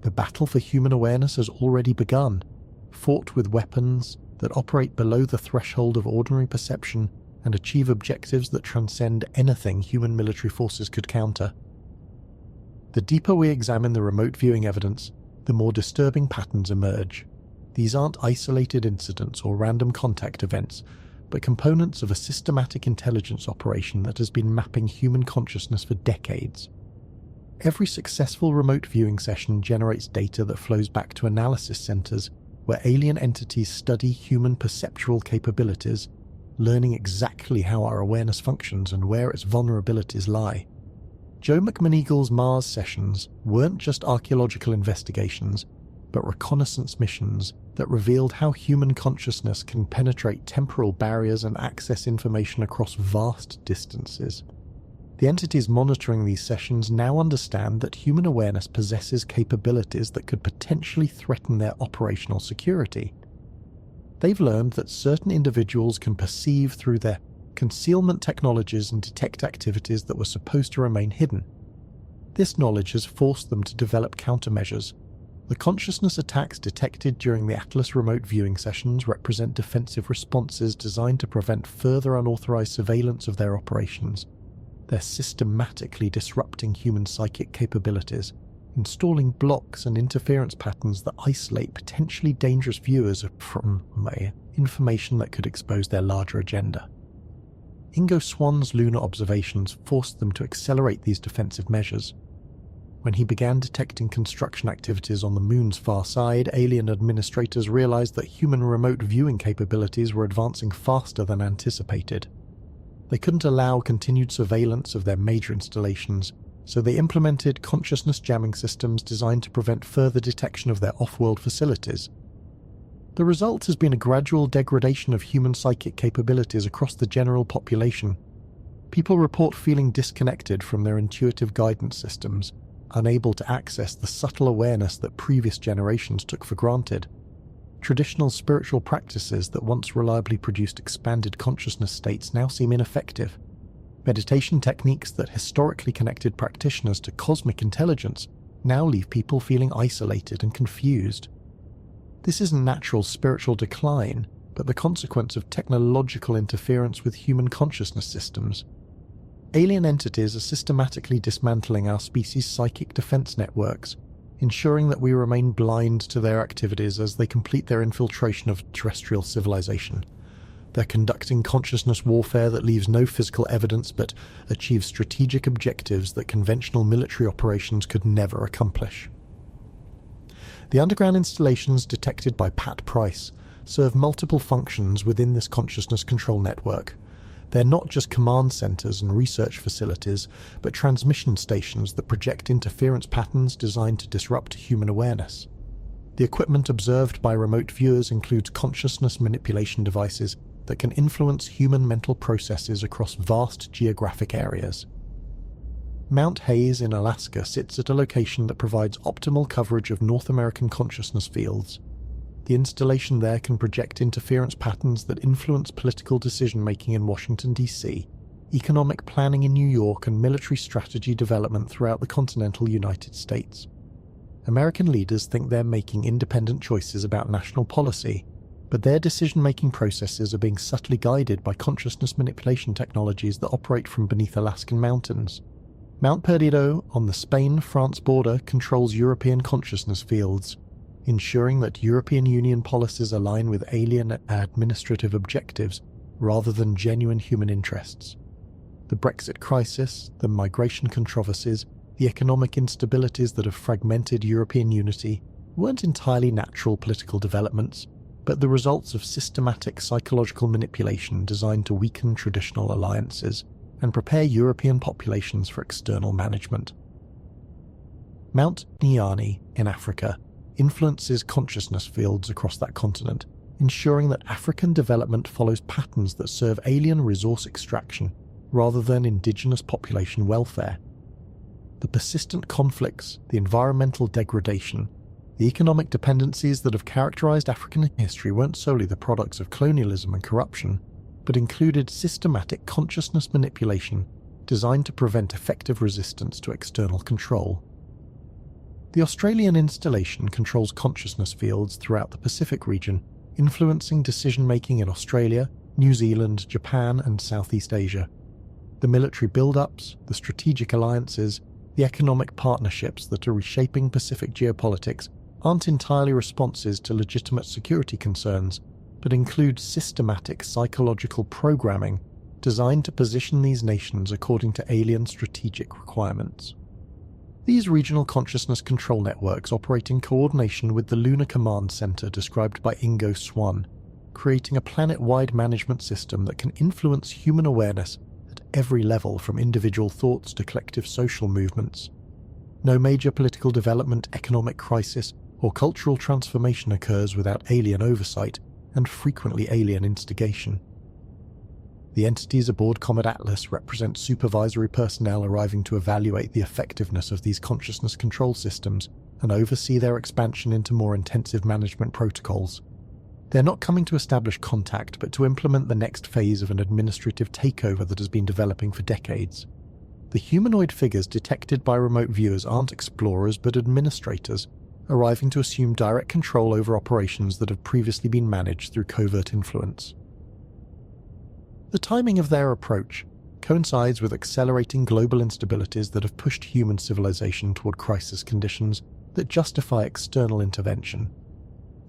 The battle for human awareness has already begun, fought with weapons that operate below the threshold of ordinary perception and achieve objectives that transcend anything human military forces could counter. The deeper we examine the remote viewing evidence, the more disturbing patterns emerge. These aren't isolated incidents or random contact events, but components of a systematic intelligence operation that has been mapping human consciousness for decades. Every successful remote viewing session generates data that flows back to analysis centers where alien entities study human perceptual capabilities, learning exactly how our awareness functions and where its vulnerabilities lie. Joe McMoneagle's Mars sessions weren't just archaeological investigations, but reconnaissance missions that revealed how human consciousness can penetrate temporal barriers and access information across vast distances. The entities monitoring these sessions now understand that human awareness possesses capabilities that could potentially threaten their operational security. They've learned that certain individuals can perceive through their concealment technologies and detect activities that were supposed to remain hidden. This knowledge has forced them to develop countermeasures. The consciousness attacks detected during the Atlas remote viewing sessions represent defensive responses designed to prevent further unauthorized surveillance of their operations. They're systematically disrupting human psychic capabilities, installing blocks and interference patterns that isolate potentially dangerous viewers from information that could expose their larger agenda. Ingo Swann's lunar observations forced them to accelerate these defensive measures. When he began detecting construction activities on the moon's far side, alien administrators realized that human remote viewing capabilities were advancing faster than anticipated. They couldn't allow continued surveillance of their major installations, so they implemented consciousness jamming systems designed to prevent further detection of their off-world facilities. The result has been a gradual degradation of human psychic capabilities across the general population. People report feeling disconnected from their intuitive guidance systems, unable to access the subtle awareness that previous generations took for granted. Traditional spiritual practices that once reliably produced expanded consciousness states now seem ineffective. Meditation techniques that historically connected practitioners to cosmic intelligence now leave people feeling isolated and confused. This isn't natural spiritual decline, but the consequence of technological interference with human consciousness systems. Alien entities are systematically dismantling our species' psychic defense networks, ensuring that we remain blind to their activities as they complete their infiltration of terrestrial civilization. They're conducting consciousness warfare that leaves no physical evidence but achieves strategic objectives that conventional military operations could never accomplish. The underground installations detected by Pat Price serve multiple functions within this consciousness control network. They're not just command centers and research facilities, but transmission stations that project interference patterns designed to disrupt human awareness. The equipment observed by remote viewers includes consciousness manipulation devices that can influence human mental processes across vast geographic areas. Mount Hayes in Alaska sits at a location that provides optimal coverage of North American consciousness fields. The installation there can project interference patterns that influence political decision-making in Washington, D.C., economic planning in New York, and military strategy development throughout the continental United States. American leaders think they're making independent choices about national policy, but their decision-making processes are being subtly guided by consciousness manipulation technologies that operate from beneath Alaskan mountains. Mount Perdido on the Spain-France border controls European consciousness fields, ensuring that European Union policies align with alien administrative objectives rather than genuine human interests. The Brexit crisis, the migration controversies, the economic instabilities that have fragmented European unity weren't entirely natural political developments, but the results of systematic psychological manipulation designed to weaken traditional alliances and prepare European populations for external management. Mount Nyani in Africa influences consciousness fields across that continent, ensuring that African development follows patterns that serve alien resource extraction rather than indigenous population welfare. The persistent conflicts, the environmental degradation, the economic dependencies that have characterized African history weren't solely the products of colonialism and corruption, but included systematic consciousness manipulation designed to prevent effective resistance to external control. The Australian installation controls consciousness fields throughout the Pacific region, influencing decision-making in Australia, New Zealand, Japan, and Southeast Asia. The military build-ups, the strategic alliances, the economic partnerships that are reshaping Pacific geopolitics aren't entirely responses to legitimate security concerns, but include systematic psychological programming designed to position these nations according to alien strategic requirements. These regional consciousness control networks operate in coordination with the Lunar Command Center described by Ingo Swann, creating a planet-wide management system that can influence human awareness at every level, from individual thoughts to collective social movements. No major political development, economic crisis, or cultural transformation occurs without alien oversight and frequently alien instigation. The entities aboard Comet Atlas represent supervisory personnel arriving to evaluate the effectiveness of these consciousness control systems and oversee their expansion into more intensive management protocols. They're not coming to establish contact, but to implement the next phase of an administrative takeover that has been developing for decades. The humanoid figures detected by remote viewers aren't explorers but administrators, arriving to assume direct control over operations that have previously been managed through covert influence. The timing of their approach coincides with accelerating global instabilities that have pushed human civilization toward crisis conditions that justify external intervention.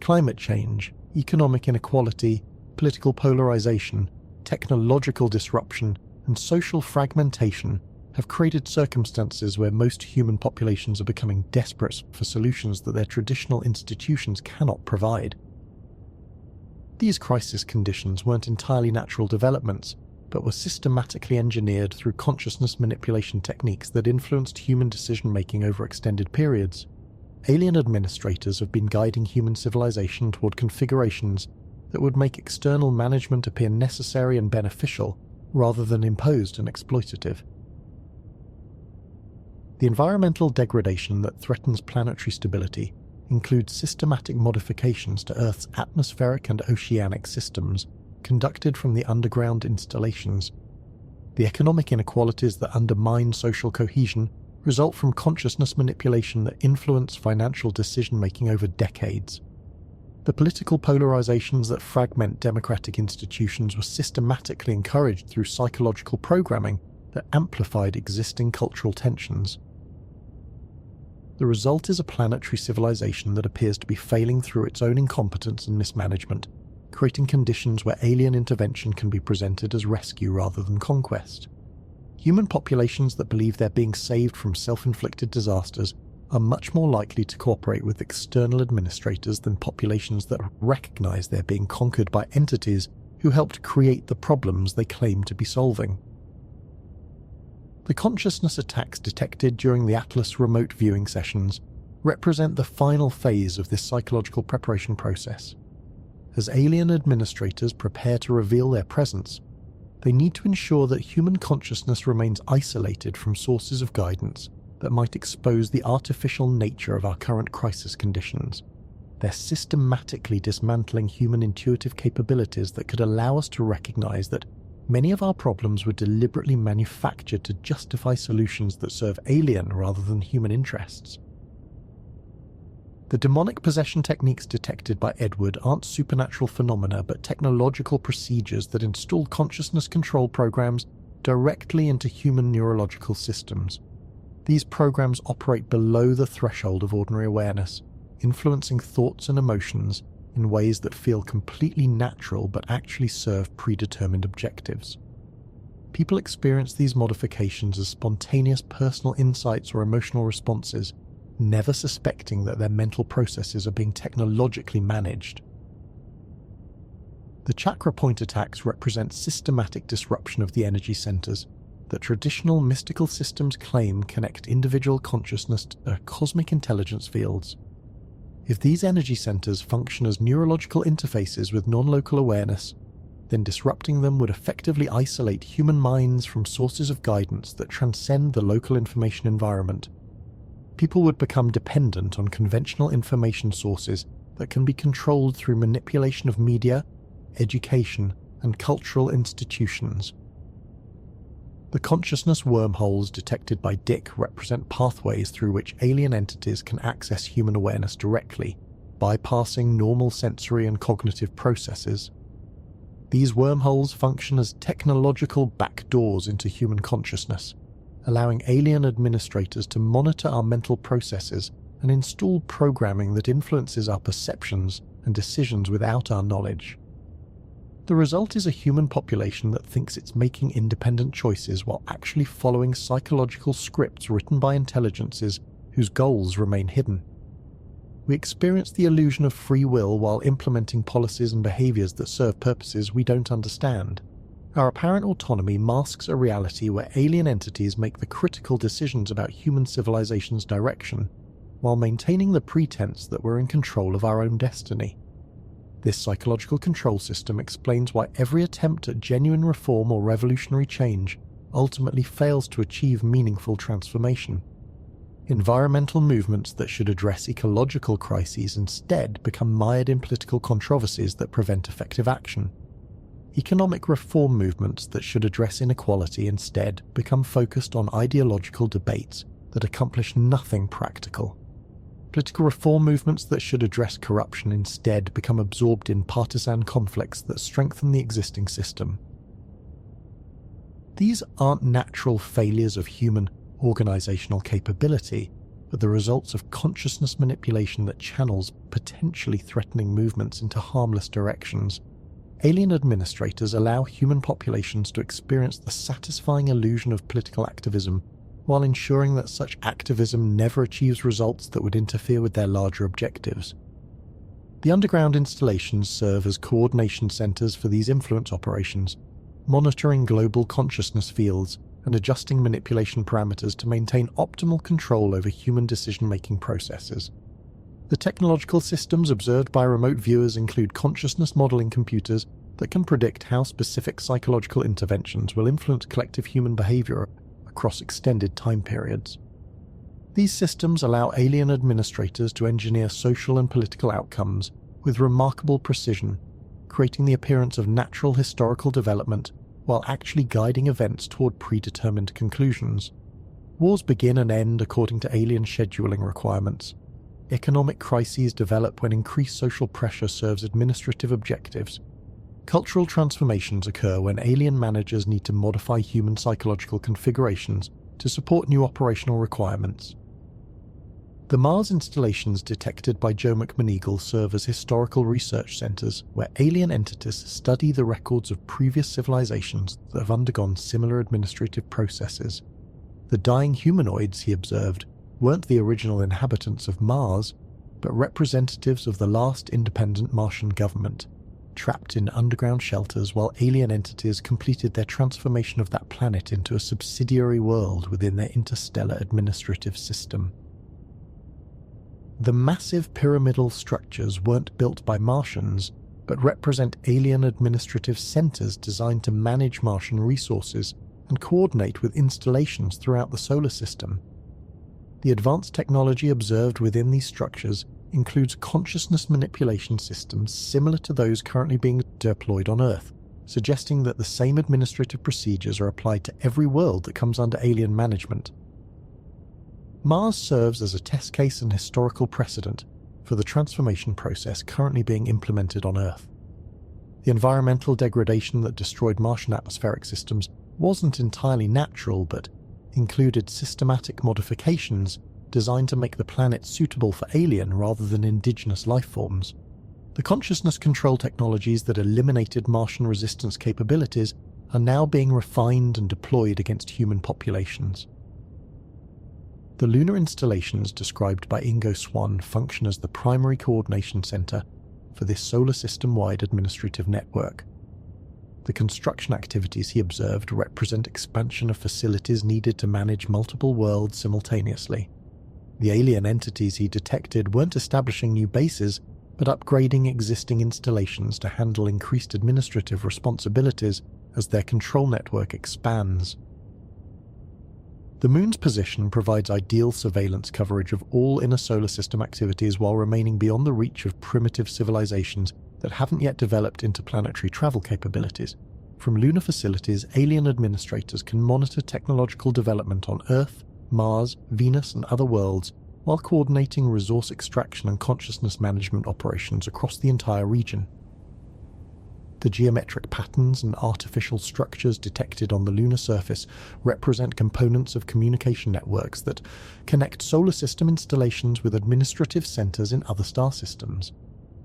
Climate change, economic inequality, political polarization, technological disruption, and social fragmentation have created circumstances where most human populations are becoming desperate for solutions that their traditional institutions cannot provide. These crisis conditions weren't entirely natural developments, but were systematically engineered through consciousness manipulation techniques that influenced human decision-making over extended periods. Alien administrators have been guiding human civilization toward configurations that would make external management appear necessary and beneficial, rather than imposed and exploitative. The environmental degradation that threatens planetary stability includes systematic modifications to Earth's atmospheric and oceanic systems conducted from the underground installations. The economic inequalities that undermine social cohesion result from consciousness manipulation that influence financial decision-making over decades. The political polarizations that fragment democratic institutions were systematically encouraged through psychological programming that amplified existing cultural tensions. The result is a planetary civilization that appears to be failing through its own incompetence and mismanagement, creating conditions where alien intervention can be presented as rescue rather than conquest. Human populations that believe they're being saved from self-inflicted disasters are much more likely to cooperate with external administrators than populations that recognize they're being conquered by entities who helped create the problems they claim to be solving. The consciousness attacks detected during the Atlas remote viewing sessions represent the final phase of this psychological preparation process. As alien administrators prepare to reveal their presence, they need to ensure that human consciousness remains isolated from sources of guidance that might expose the artificial nature of our current crisis conditions. They're systematically dismantling human intuitive capabilities that could allow us to recognize that many of our problems were deliberately manufactured to justify solutions that serve alien rather than human interests. The demonic possession techniques detected by Edward aren't supernatural phenomena but technological procedures that install consciousness control programs directly into human neurological systems. These programs operate below the threshold of ordinary awareness, influencing thoughts and emotions in ways that feel completely natural but actually serve predetermined objectives. people experience these modifications as spontaneous personal insights or emotional responses, never suspecting that their mental processes are being technologically managed. The chakra point attacks represent systematic disruption of the energy centers that traditional mystical systems claim connect individual consciousness to cosmic intelligence fields. If these energy centers function as neurological interfaces with non-local awareness, then disrupting them would effectively isolate human minds from sources of guidance that transcend the local information environment. People would become dependent on conventional information sources that can be controlled through manipulation of media, education, and cultural institutions. The consciousness wormholes detected by Dick represent pathways through which alien entities can access human awareness directly, bypassing normal sensory and cognitive processes. These wormholes function as technological backdoors into human consciousness, allowing alien administrators to monitor our mental processes and install programming that influences our perceptions and decisions without our knowledge. The result is a human population that thinks it's making independent choices while actually following psychological scripts written by intelligences whose goals remain hidden. We experience the illusion of free will while implementing policies and behaviors that serve purposes we don't understand. Our apparent autonomy masks a reality where alien entities make the critical decisions about human civilization's direction, while maintaining the pretense that we're in control of our own destiny. This psychological control system explains why every attempt at genuine reform or revolutionary change ultimately fails to achieve meaningful transformation. Environmental movements that should address ecological crises instead become mired in political controversies that prevent effective action. Economic reform movements that should address inequality instead become focused on ideological debates that accomplish nothing practical. Political reform movements that should address corruption instead become absorbed in partisan conflicts that strengthen the existing system. These aren't natural failures of human organizational capability, but the results of consciousness manipulation that channels potentially threatening movements into harmless directions. Alien administrators allow human populations to experience the satisfying illusion of political activism, while ensuring that such activism never achieves results that would interfere with their larger objectives. The underground installations serve as coordination centers for these influence operations, monitoring global consciousness fields and adjusting manipulation parameters to maintain optimal control over human decision-making processes. The technological systems observed by remote viewers include consciousness modeling computers that can predict how specific psychological interventions will influence collective human behavior across extended time periods. These systems allow alien administrators to engineer social and political outcomes with remarkable precision, creating the appearance of natural historical development while actually guiding events toward predetermined conclusions. Wars begin and end according to alien scheduling requirements. Economic crises develop when increased social pressure serves administrative objectives. Cultural transformations occur when alien managers need to modify human psychological configurations to support new operational requirements. The Mars installations detected by Joe McMoneagle serve as historical research centers where alien entities study the records of previous civilizations that have undergone similar administrative processes. The dying humanoids, he observed, weren't the original inhabitants of Mars, but representatives of the last independent Martian government, trapped in underground shelters while alien entities completed their transformation of that planet into a subsidiary world within their interstellar administrative system. The massive pyramidal structures weren't built by Martians, but represent alien administrative centers designed to manage Martian resources and coordinate with installations throughout the solar system. The advanced technology observed within these structures includes consciousness manipulation systems similar to those currently being deployed on Earth, suggesting that the same administrative procedures are applied to every world that comes under alien management. Mars serves as a test case and historical precedent for the transformation process currently being implemented on Earth. The environmental degradation that destroyed Martian atmospheric systems wasn't entirely natural, but included systematic modifications designed to make the planet suitable for alien rather than indigenous life forms. The consciousness control technologies that eliminated Martian resistance capabilities are now being refined and deployed against human populations. The lunar installations described by Ingo Swann function as the primary coordination center for this solar system-wide administrative network. The construction activities he observed represent expansion of facilities needed to manage multiple worlds simultaneously. The alien entities he detected weren't establishing new bases, but upgrading existing installations to handle increased administrative responsibilities as their control network expands. The Moon's position provides ideal surveillance coverage of all inner solar system activities while remaining beyond the reach of primitive civilizations that haven't yet developed interplanetary travel capabilities. From lunar facilities, alien administrators can monitor technological development on Earth, Mars, Venus, and other worlds, while coordinating resource extraction and consciousness management operations across the entire region. The geometric patterns and artificial structures detected on the lunar surface represent components of communication networks that connect solar system installations with administrative centers in other star systems.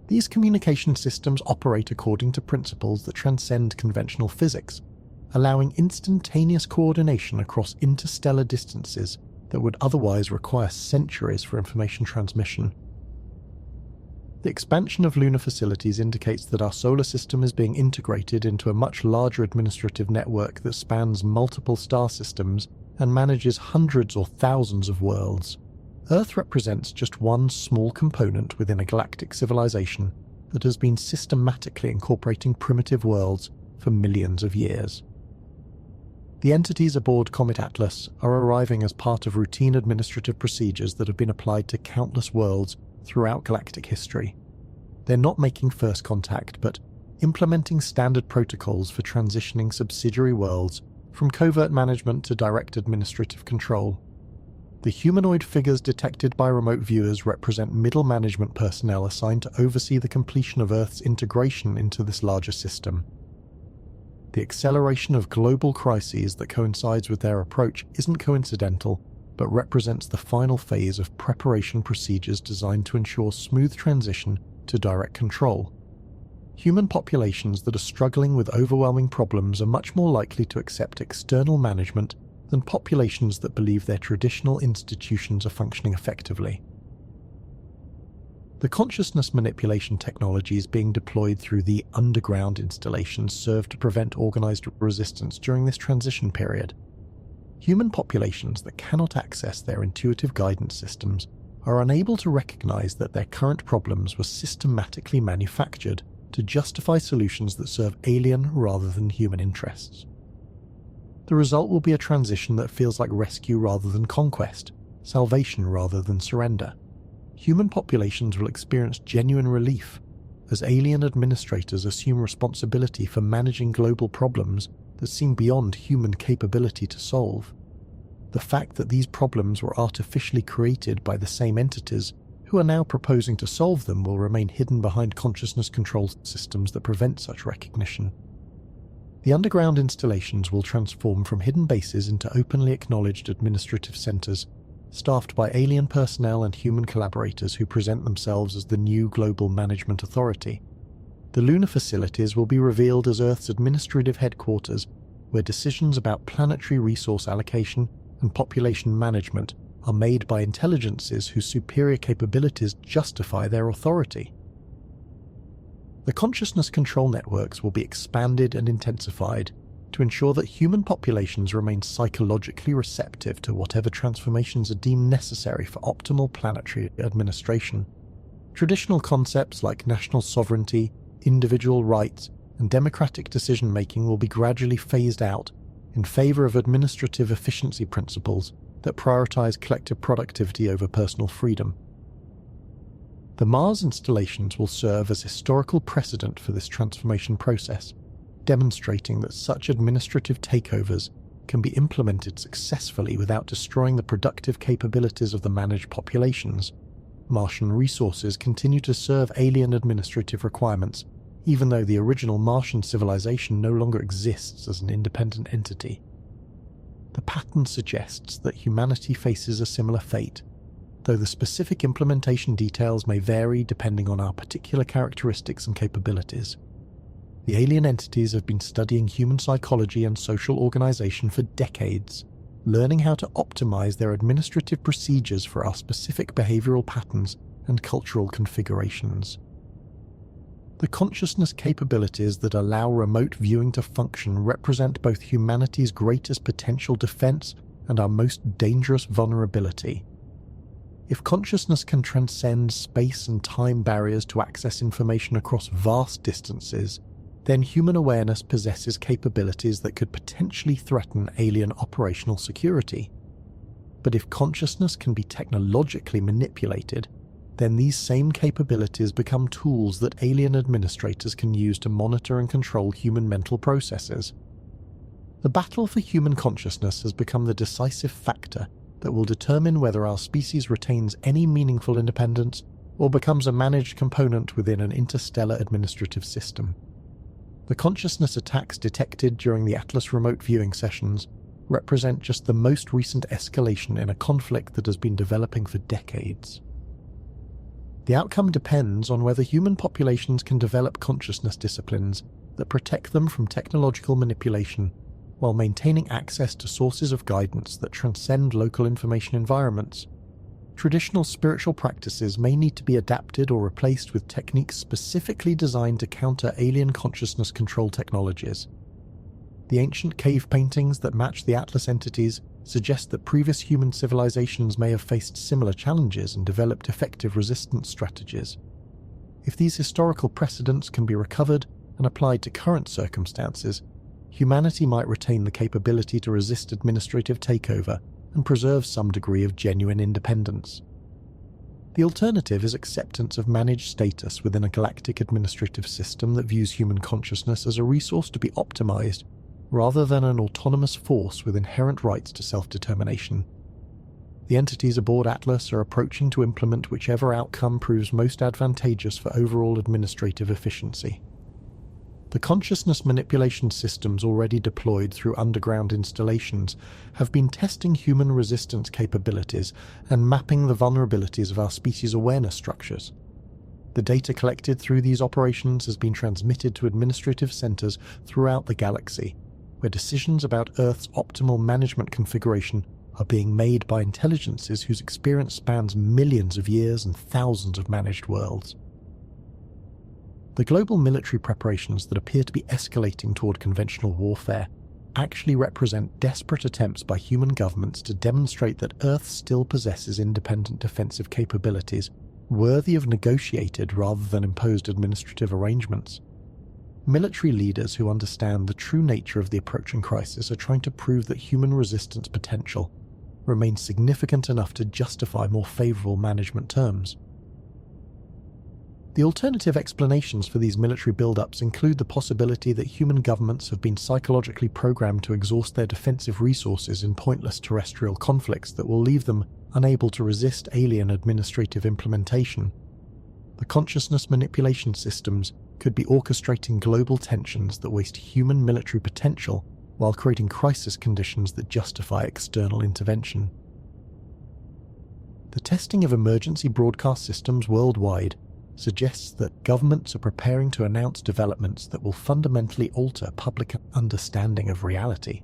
These communication systems operate according to principles that transcend conventional physics, allowing instantaneous coordination across interstellar distances that would otherwise require centuries for information transmission. The expansion of lunar facilities indicates that our solar system is being integrated into a much larger administrative network that spans multiple star systems and manages hundreds or thousands of worlds. Earth represents just one small component within a galactic civilization that has been systematically incorporating primitive worlds for millions of years. The entities aboard Comet Atlas are arriving as part of routine administrative procedures that have been applied to countless worlds throughout galactic history. They're not making first contact, but implementing standard protocols for transitioning subsidiary worlds from covert management to direct administrative control. The humanoid figures detected by remote viewers represent middle management personnel assigned to oversee the completion of Earth's integration into this larger system. The acceleration of global crises that coincides with their approach isn't coincidental, but represents the final phase of preparation procedures designed to ensure smooth transition to direct control. Human populations that are struggling with overwhelming problems are much more likely to accept external management than populations that believe their traditional institutions are functioning effectively. The consciousness manipulation technologies being deployed through the underground installations serve to prevent organized resistance during this transition period. Human populations that cannot access their intuitive guidance systems are unable to recognize that their current problems were systematically manufactured to justify solutions that serve alien rather than human interests. The result will be a transition that feels like rescue rather than conquest, salvation rather than surrender. Human populations will experience genuine relief as alien administrators assume responsibility for managing global problems that seem beyond human capability to solve. The fact that these problems were artificially created by the same entities who are now proposing to solve them will remain hidden behind consciousness control systems that prevent such recognition. The underground installations will transform from hidden bases into openly acknowledged administrative centers, staffed by alien personnel and human collaborators who present themselves as the new global management authority. The lunar facilities will be revealed as Earth's administrative headquarters, where decisions about planetary resource allocation and population management are made by intelligences whose superior capabilities justify their authority. The consciousness control networks will be expanded and intensified to ensure that human populations remain psychologically receptive to whatever transformations are deemed necessary for optimal planetary administration. Traditional concepts like national sovereignty, individual rights, and democratic decision-making will be gradually phased out in favor of administrative efficiency principles that prioritize collective productivity over personal freedom. The Mars installations will serve as historical precedent for this transformation process, demonstrating that such administrative takeovers can be implemented successfully without destroying the productive capabilities of the managed populations. Martian resources continue to serve alien administrative requirements, even though the original Martian civilization no longer exists as an independent entity. The pattern suggests that humanity faces a similar fate, though the specific implementation details may vary depending on our particular characteristics and capabilities. The alien entities have been studying human psychology and social organization for decades, learning how to optimize their administrative procedures for our specific behavioral patterns and cultural configurations. The consciousness capabilities that allow remote viewing to function represent both humanity's greatest potential defense and our most dangerous vulnerability. If consciousness can transcend space and time barriers to access information across vast distances, then human awareness possesses capabilities that could potentially threaten alien operational security. But if consciousness can be technologically manipulated, then these same capabilities become tools that alien administrators can use to monitor and control human mental processes. The battle for human consciousness has become the decisive factor that will determine whether our species retains any meaningful independence or becomes a managed component within an interstellar administrative system. The consciousness attacks detected during the Atlas remote viewing sessions represent just the most recent escalation in a conflict that has been developing for decades. The outcome depends on whether human populations can develop consciousness disciplines that protect them from technological manipulation while maintaining access to sources of guidance that transcend local information environments. Traditional spiritual practices may need to be adapted or replaced with techniques specifically designed to counter alien consciousness control technologies. The ancient cave paintings that match the Atlas entities suggest that previous human civilizations may have faced similar challenges and developed effective resistance strategies. If these historical precedents can be recovered and applied to current circumstances, humanity might retain the capability to resist administrative takeover and preserve some degree of genuine independence. The alternative is acceptance of managed status within a galactic administrative system that views human consciousness as a resource to be optimized, rather than an autonomous force with inherent rights to self-determination. The entities aboard Atlas are approaching to implement whichever outcome proves most advantageous for overall administrative efficiency. The consciousness manipulation systems already deployed through underground installations have been testing human resistance capabilities and mapping the vulnerabilities of our species' awareness structures. The data collected through these operations has been transmitted to administrative centers throughout the galaxy, where decisions about Earth's optimal management configuration are being made by intelligences whose experience spans millions of years and thousands of managed worlds. The global military preparations that appear to be escalating toward conventional warfare actually represent desperate attempts by human governments to demonstrate that Earth still possesses independent defensive capabilities worthy of negotiated rather than imposed administrative arrangements. Military leaders who understand the true nature of the approaching crisis are trying to prove that human resistance potential remains significant enough to justify more favorable management terms. The alternative explanations for these military build-ups include the possibility that human governments have been psychologically programmed to exhaust their defensive resources in pointless terrestrial conflicts that will leave them unable to resist alien administrative implementation. The consciousness manipulation systems could be orchestrating global tensions that waste human military potential while creating crisis conditions that justify external intervention. The testing of emergency broadcast systems worldwide suggests that governments are preparing to announce developments that will fundamentally alter public understanding of reality.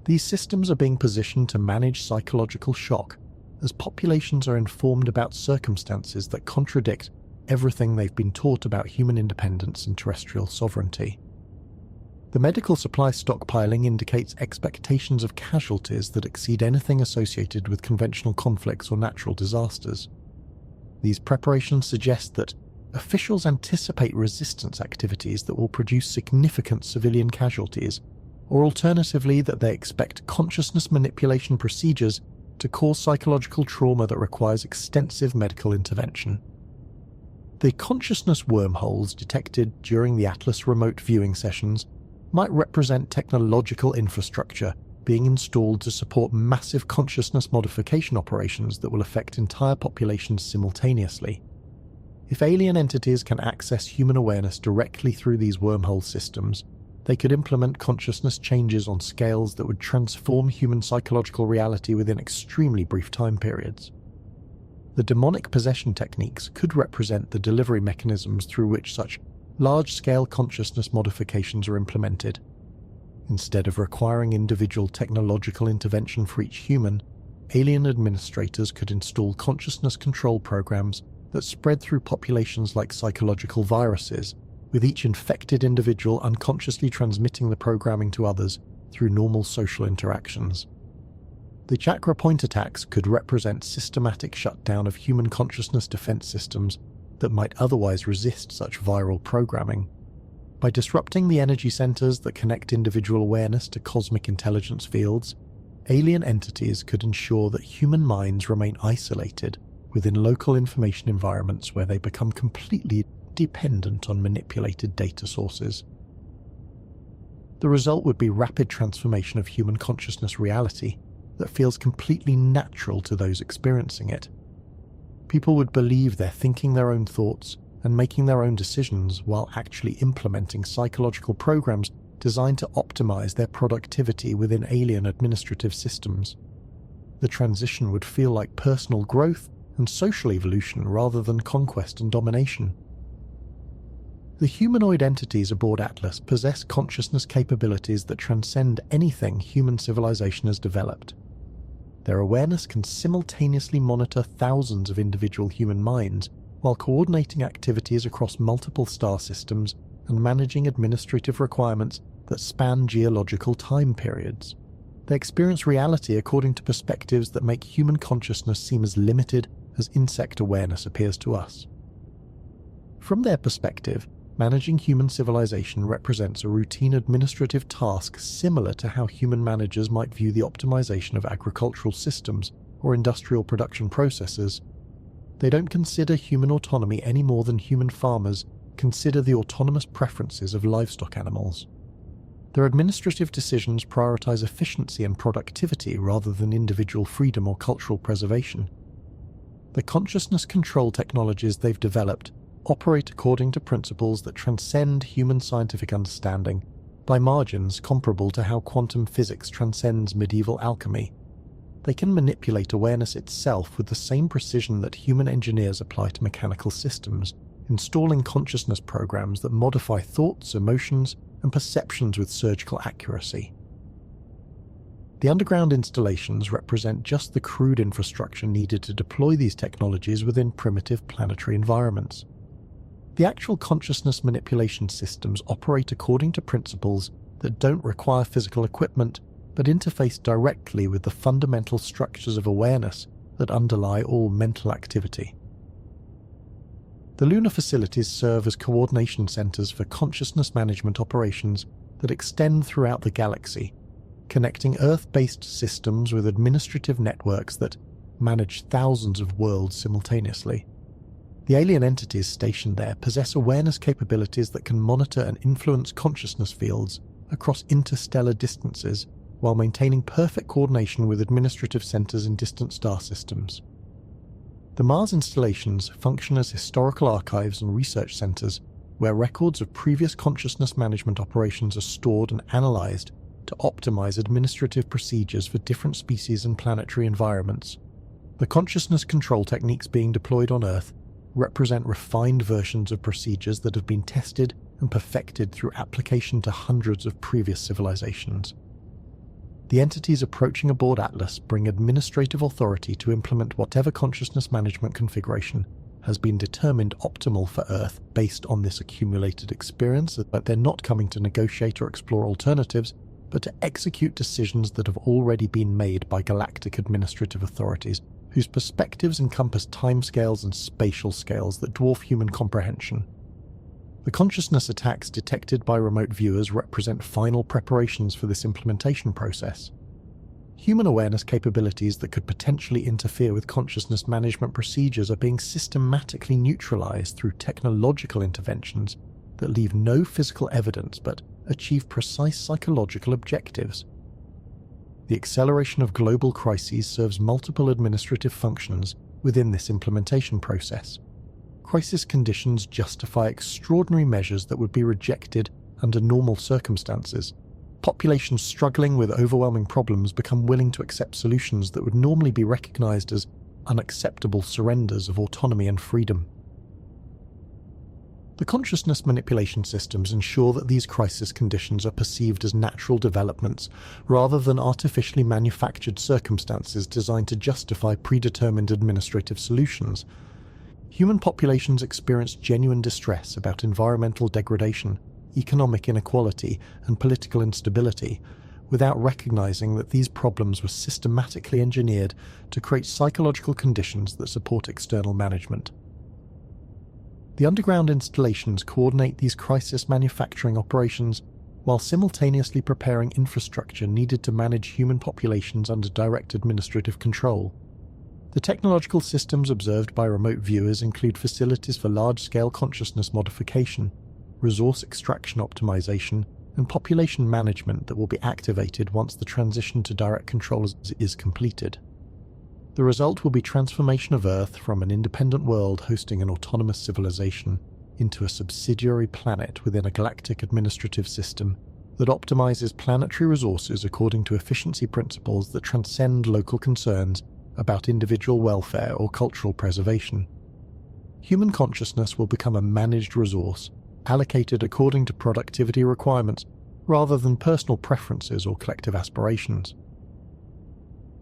These systems are being positioned to manage psychological shock as populations are informed about circumstances that contradict everything they've been taught about human independence and terrestrial sovereignty. The medical supply stockpiling indicates expectations of casualties that exceed anything associated with conventional conflicts or natural disasters. These preparations suggest that officials anticipate resistance activities that will produce significant civilian casualties, or alternatively that they expect consciousness manipulation procedures to cause psychological trauma that requires extensive medical intervention. The consciousness wormholes detected during the Atlas remote viewing sessions might represent technological infrastructure being installed to support massive consciousness modification operations that will affect entire populations simultaneously. If alien entities can access human awareness directly through these wormhole systems, they could implement consciousness changes on scales that would transform human psychological reality within extremely brief time periods. The demonic possession techniques could represent the delivery mechanisms through which such large-scale consciousness modifications are implemented. Instead of requiring individual technological intervention for each human, alien administrators could install consciousness control programs that spread through populations like psychological viruses, with each infected individual unconsciously transmitting the programming to others through normal social interactions. The chakra point attacks could represent systematic shutdown of human consciousness defense systems that might otherwise resist such viral programming. By disrupting the energy centers that connect individual awareness to cosmic intelligence fields, alien entities could ensure that human minds remain isolated within local information environments where they become completely dependent on manipulated data sources. The result would be rapid transformation of human consciousness reality that feels completely natural to those experiencing it. People would believe they're thinking their own thoughts and making their own decisions while actually implementing psychological programs designed to optimize their productivity within alien administrative systems. The transition would feel like personal growth and social evolution rather than conquest and domination. The humanoid entities aboard Atlas possess consciousness capabilities that transcend anything human civilization has developed. Their awareness can simultaneously monitor thousands of individual human minds while coordinating activities across multiple star systems and managing administrative requirements that span geological time periods. They experience reality according to perspectives that make human consciousness seem as limited as insect awareness appears to us. From their perspective, managing human civilization represents a routine administrative task similar to how human managers might view the optimization of agricultural systems or industrial production processes. They don't consider human autonomy any more than human farmers consider the autonomous preferences of livestock animals. Their administrative decisions prioritize efficiency and productivity rather than individual freedom or cultural preservation. The consciousness control technologies they've developed operate according to principles that transcend human scientific understanding by margins comparable to how quantum physics transcends medieval alchemy. They can manipulate awareness itself with the same precision that human engineers apply to mechanical systems, installing consciousness programs that modify thoughts, emotions, and perceptions with surgical accuracy. The underground installations represent just the crude infrastructure needed to deploy these technologies within primitive planetary environments. The actual consciousness manipulation systems operate according to principles that don't require physical equipment but interface directly with the fundamental structures of awareness that underlie all mental activity. The lunar facilities serve as coordination centers for consciousness management operations that extend throughout the galaxy, connecting Earth-based systems with administrative networks that manage thousands of worlds simultaneously. The alien entities stationed there possess awareness capabilities that can monitor and influence consciousness fields across interstellar distances while maintaining perfect coordination with administrative centers in distant star systems. The Mars installations function as historical archives and research centers where records of previous consciousness management operations are stored and analyzed to optimize administrative procedures for different species and planetary environments. The consciousness control techniques being deployed on Earth represent refined versions of procedures that have been tested and perfected through application to hundreds of previous civilizations. The entities approaching aboard Atlas bring administrative authority to implement whatever consciousness management configuration has been determined optimal for Earth based on this accumulated experience, but they're not coming to negotiate or explore alternatives, but to execute decisions that have already been made by galactic administrative authorities, whose perspectives encompass timescales and spatial scales that dwarf human comprehension. The consciousness attacks detected by remote viewers represent final preparations for this implementation process. Human awareness capabilities that could potentially interfere with consciousness management procedures are being systematically neutralized through technological interventions that leave no physical evidence but achieve precise psychological objectives. The acceleration of global crises serves multiple administrative functions within this implementation process. Crisis conditions justify extraordinary measures that would be rejected under normal circumstances. Populations struggling with overwhelming problems become willing to accept solutions that would normally be recognized as unacceptable surrenders of autonomy and freedom. The consciousness manipulation systems ensure that these crisis conditions are perceived as natural developments rather than artificially manufactured circumstances designed to justify predetermined administrative solutions. Human populations experience genuine distress about environmental degradation, economic inequality, and political instability, without recognizing that these problems were systematically engineered to create psychological conditions that support external management. The underground installations coordinate these crisis manufacturing operations while simultaneously preparing infrastructure needed to manage human populations under direct administrative control. The technological systems observed by remote viewers include facilities for large-scale consciousness modification, resource extraction optimization, and population management that will be activated once the transition to direct control is completed. The result will be transformation of Earth from an independent world hosting an autonomous civilization into a subsidiary planet within a galactic administrative system that optimizes planetary resources according to efficiency principles that transcend local concerns about individual welfare or cultural preservation. Human consciousness will become a managed resource, allocated according to productivity requirements rather than personal preferences or collective aspirations.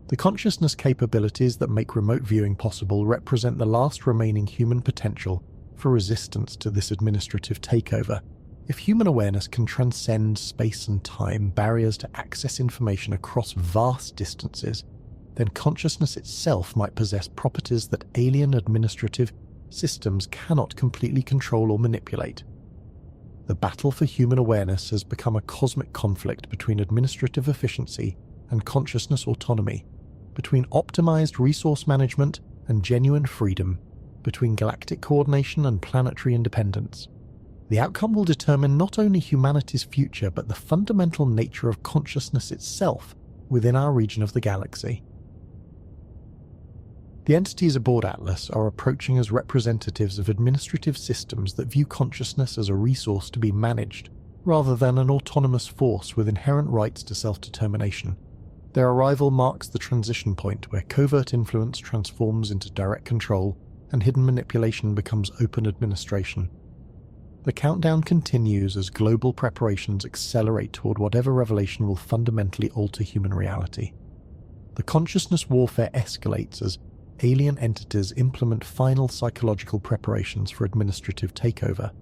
The consciousness capabilities that make remote viewing possible represent the last remaining human potential for resistance to this administrative takeover. If human awareness can transcend space and time barriers to access information across vast distances, then consciousness itself might possess properties that alien administrative systems cannot completely control or manipulate. The battle for human awareness has become a cosmic conflict between administrative efficiency and consciousness autonomy, between optimized resource management and genuine freedom, between galactic coordination and planetary independence. The outcome will determine not only humanity's future but the fundamental nature of consciousness itself within our region of the galaxy. The entities aboard Atlas are approaching as representatives of administrative systems that view consciousness as a resource to be managed, rather than an autonomous force with inherent rights to self-determination. Their arrival marks the transition point where covert influence transforms into direct control and hidden manipulation becomes open administration. The countdown continues as global preparations accelerate toward whatever revelation will fundamentally alter human reality. The consciousness warfare escalates as alien entities implement final psychological preparations for administrative takeover.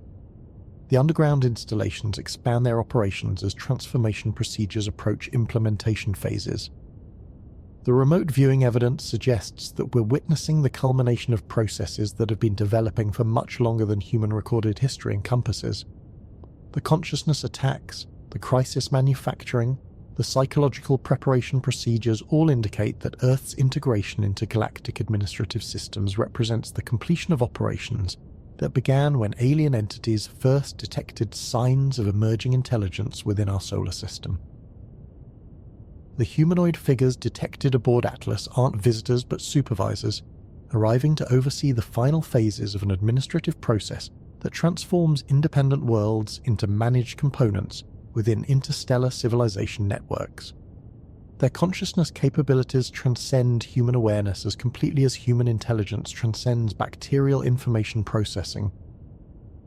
The underground installations expand their operations as transformation procedures approach implementation phases. The remote viewing evidence suggests that we're witnessing the culmination of processes that have been developing for much longer than human recorded history encompasses. The consciousness attacks, the crisis manufacturing, the psychological preparation procedures all indicate that Earth's integration into galactic administrative systems represents the completion of operations that began when alien entities first detected signs of emerging intelligence within our solar system. The humanoid figures detected aboard Atlas aren't visitors but supervisors, arriving to oversee the final phases of an administrative process that transforms independent worlds into managed components within interstellar civilization networks. Their consciousness capabilities transcend human awareness as completely as human intelligence transcends bacterial information processing.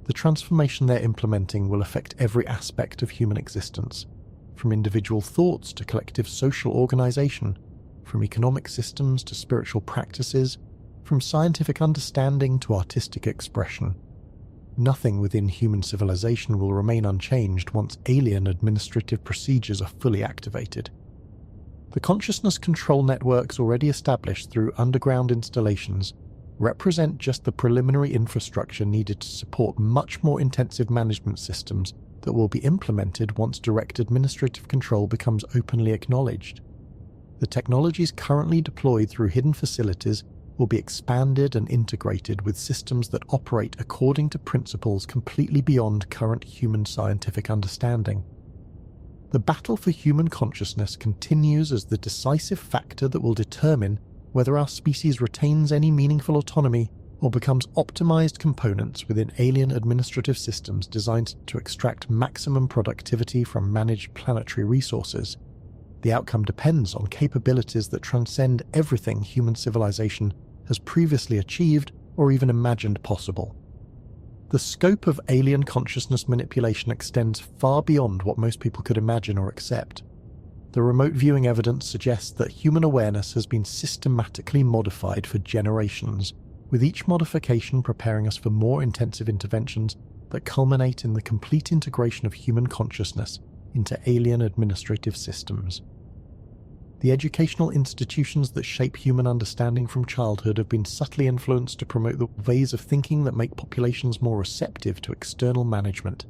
The transformation they're implementing will affect every aspect of human existence, from individual thoughts to collective social organization, from economic systems to spiritual practices, from scientific understanding to artistic expression. Nothing within human civilization will remain unchanged once alien administrative procedures are fully activated. The consciousness control networks already established through underground installations represent just the preliminary infrastructure needed to support much more intensive management systems that will be implemented once direct administrative control becomes openly acknowledged. The technologies currently deployed through hidden facilities will be expanded and integrated with systems that operate according to principles completely beyond current human scientific understanding. The battle for human consciousness continues as the decisive factor that will determine whether our species retains any meaningful autonomy or becomes optimized components within alien administrative systems designed to extract maximum productivity from managed planetary resources. The outcome depends on capabilities that transcend everything human civilization has previously achieved or even imagined possible. The scope of alien consciousness manipulation extends far beyond what most people could imagine or accept. The remote viewing evidence suggests that human awareness has been systematically modified for generations, with each modification preparing us for more intensive interventions that culminate in the complete integration of human consciousness into alien administrative systems. The educational institutions that shape human understanding from childhood have been subtly influenced to promote the ways of thinking that make populations more receptive to external management.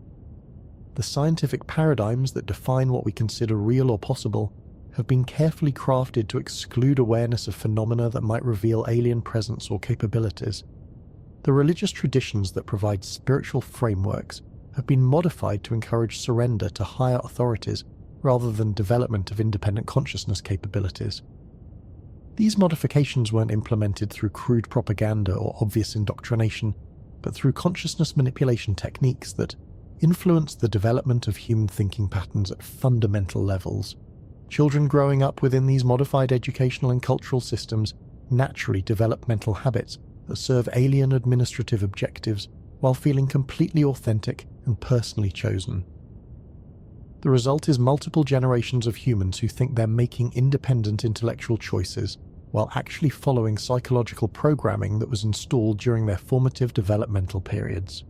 The scientific paradigms that define what we consider real or possible have been carefully crafted to exclude awareness of phenomena that might reveal alien presence or capabilities. The religious traditions that provide spiritual frameworks have been modified to encourage surrender to higher authorities rather than development of independent consciousness capabilities. These modifications weren't implemented through crude propaganda or obvious indoctrination, but through consciousness manipulation techniques that influence the development of human thinking patterns at fundamental levels. Children growing up within these modified educational and cultural systems naturally develop mental habits that serve alien administrative objectives while feeling completely authentic and personally chosen. The result is multiple generations of humans who think they're making independent intellectual choices while actually following psychological programming that was installed during their formative developmental periods.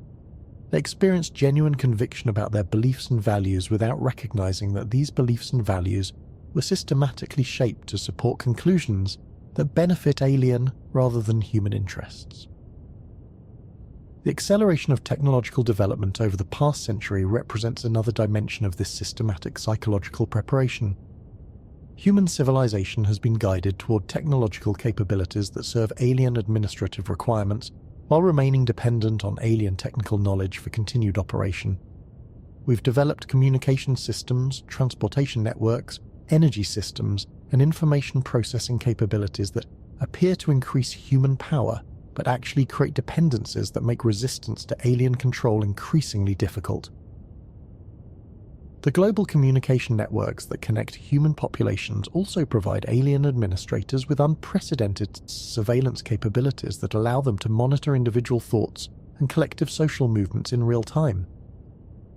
They experience genuine conviction about their beliefs and values without recognizing that these beliefs and values were systematically shaped to support conclusions that benefit alien rather than human interests. The acceleration of technological development over the past century represents another dimension of this systematic psychological preparation. Human civilization has been guided toward technological capabilities that serve alien administrative requirements while remaining dependent on alien technical knowledge for continued operation. We've developed communication systems, transportation networks, energy systems, and information processing capabilities that appear to increase human power, but actually create dependencies that make resistance to alien control increasingly difficult. The global communication networks that connect human populations also provide alien administrators with unprecedented surveillance capabilities that allow them to monitor individual thoughts and collective social movements in real time.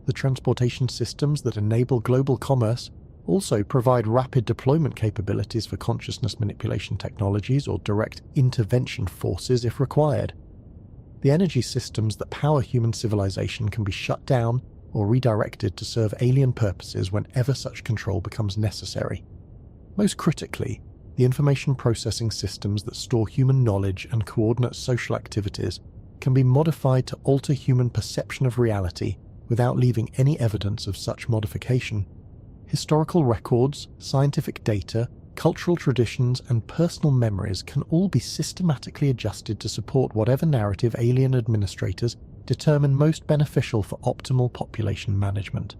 The transportation systems that enable global commerce also provide rapid deployment capabilities for consciousness manipulation technologies or direct intervention forces if required. The energy systems that power human civilization can be shut down or redirected to serve alien purposes whenever such control becomes necessary. Most critically, the information processing systems that store human knowledge and coordinate social activities can be modified to alter human perception of reality without leaving any evidence of such modification. Historical records, scientific data, cultural traditions, and personal memories can all be systematically adjusted to support whatever narrative alien administrators determine most beneficial for optimal population management.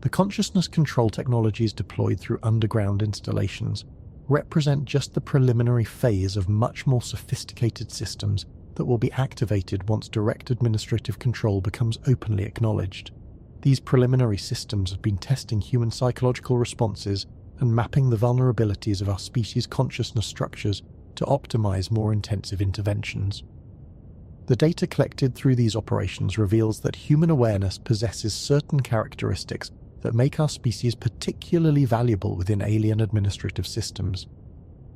The consciousness control technologies deployed through underground installations represent just the preliminary phase of much more sophisticated systems that will be activated once direct administrative control becomes openly acknowledged. These preliminary systems have been testing human psychological responses and mapping the vulnerabilities of our species' consciousness structures to optimize more intensive interventions. The data collected through these operations reveals that human awareness possesses certain characteristics that make our species particularly valuable within alien administrative systems.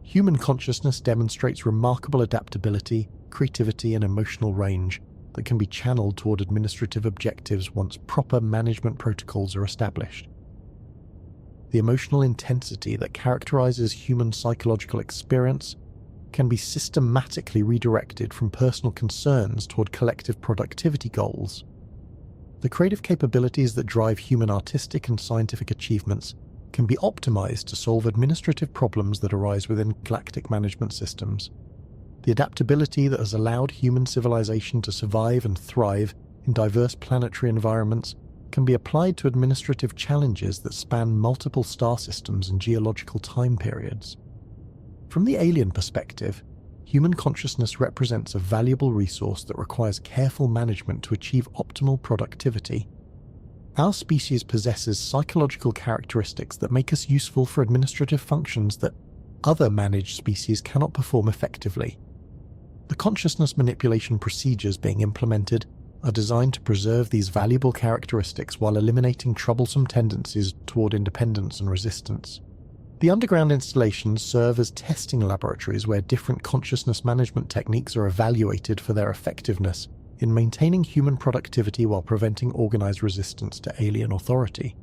Human consciousness demonstrates remarkable adaptability, creativity, and emotional range that can be channeled toward administrative objectives once proper management protocols are established. The emotional intensity that characterizes human psychological experience can be systematically redirected from personal concerns toward collective productivity goals. The creative capabilities that drive human artistic and scientific achievements can be optimized to solve administrative problems that arise within galactic management systems. The adaptability that has allowed human civilization to survive and thrive in diverse planetary environments can be applied to administrative challenges that span multiple star systems and geological time periods. From the alien perspective, human consciousness represents a valuable resource that requires careful management to achieve optimal productivity. Our species possesses psychological characteristics that make us useful for administrative functions that other managed species cannot perform effectively. The consciousness manipulation procedures being implemented are designed to preserve these valuable characteristics while eliminating troublesome tendencies toward independence and resistance. The underground installations serve as testing laboratories where different consciousness management techniques are evaluated for their effectiveness in maintaining human productivity while preventing organized resistance to alien authority.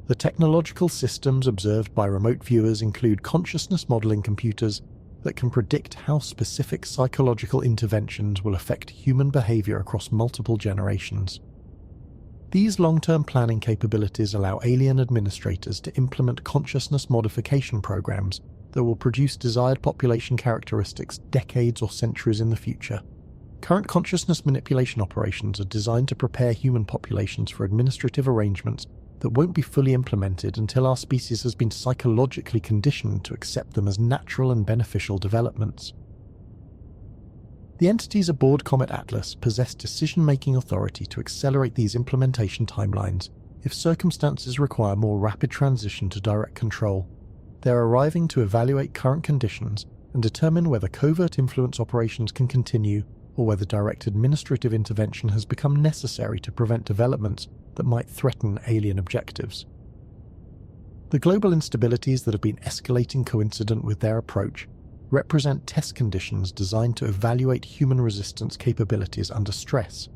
The technological systems observed by remote viewers include consciousness modeling computers that can predict how specific psychological interventions will affect human behavior across multiple generations. These long-term planning capabilities allow alien administrators to implement consciousness modification programs that will produce desired population characteristics decades or centuries in the future. Current consciousness manipulation operations are designed to prepare human populations for administrative arrangements that won't be fully implemented until our species has been psychologically conditioned to accept them as natural and beneficial developments. The entities aboard Comet Atlas possess decision-making authority to accelerate these implementation timelines if circumstances require more rapid transition to direct control. They're arriving to evaluate current conditions and determine whether covert influence operations can continue or whether direct administrative intervention has become necessary to prevent developments that might threaten alien objectives. The global instabilities that have been escalating coincident with their approach represent test conditions designed to evaluate human resistance capabilities under stress.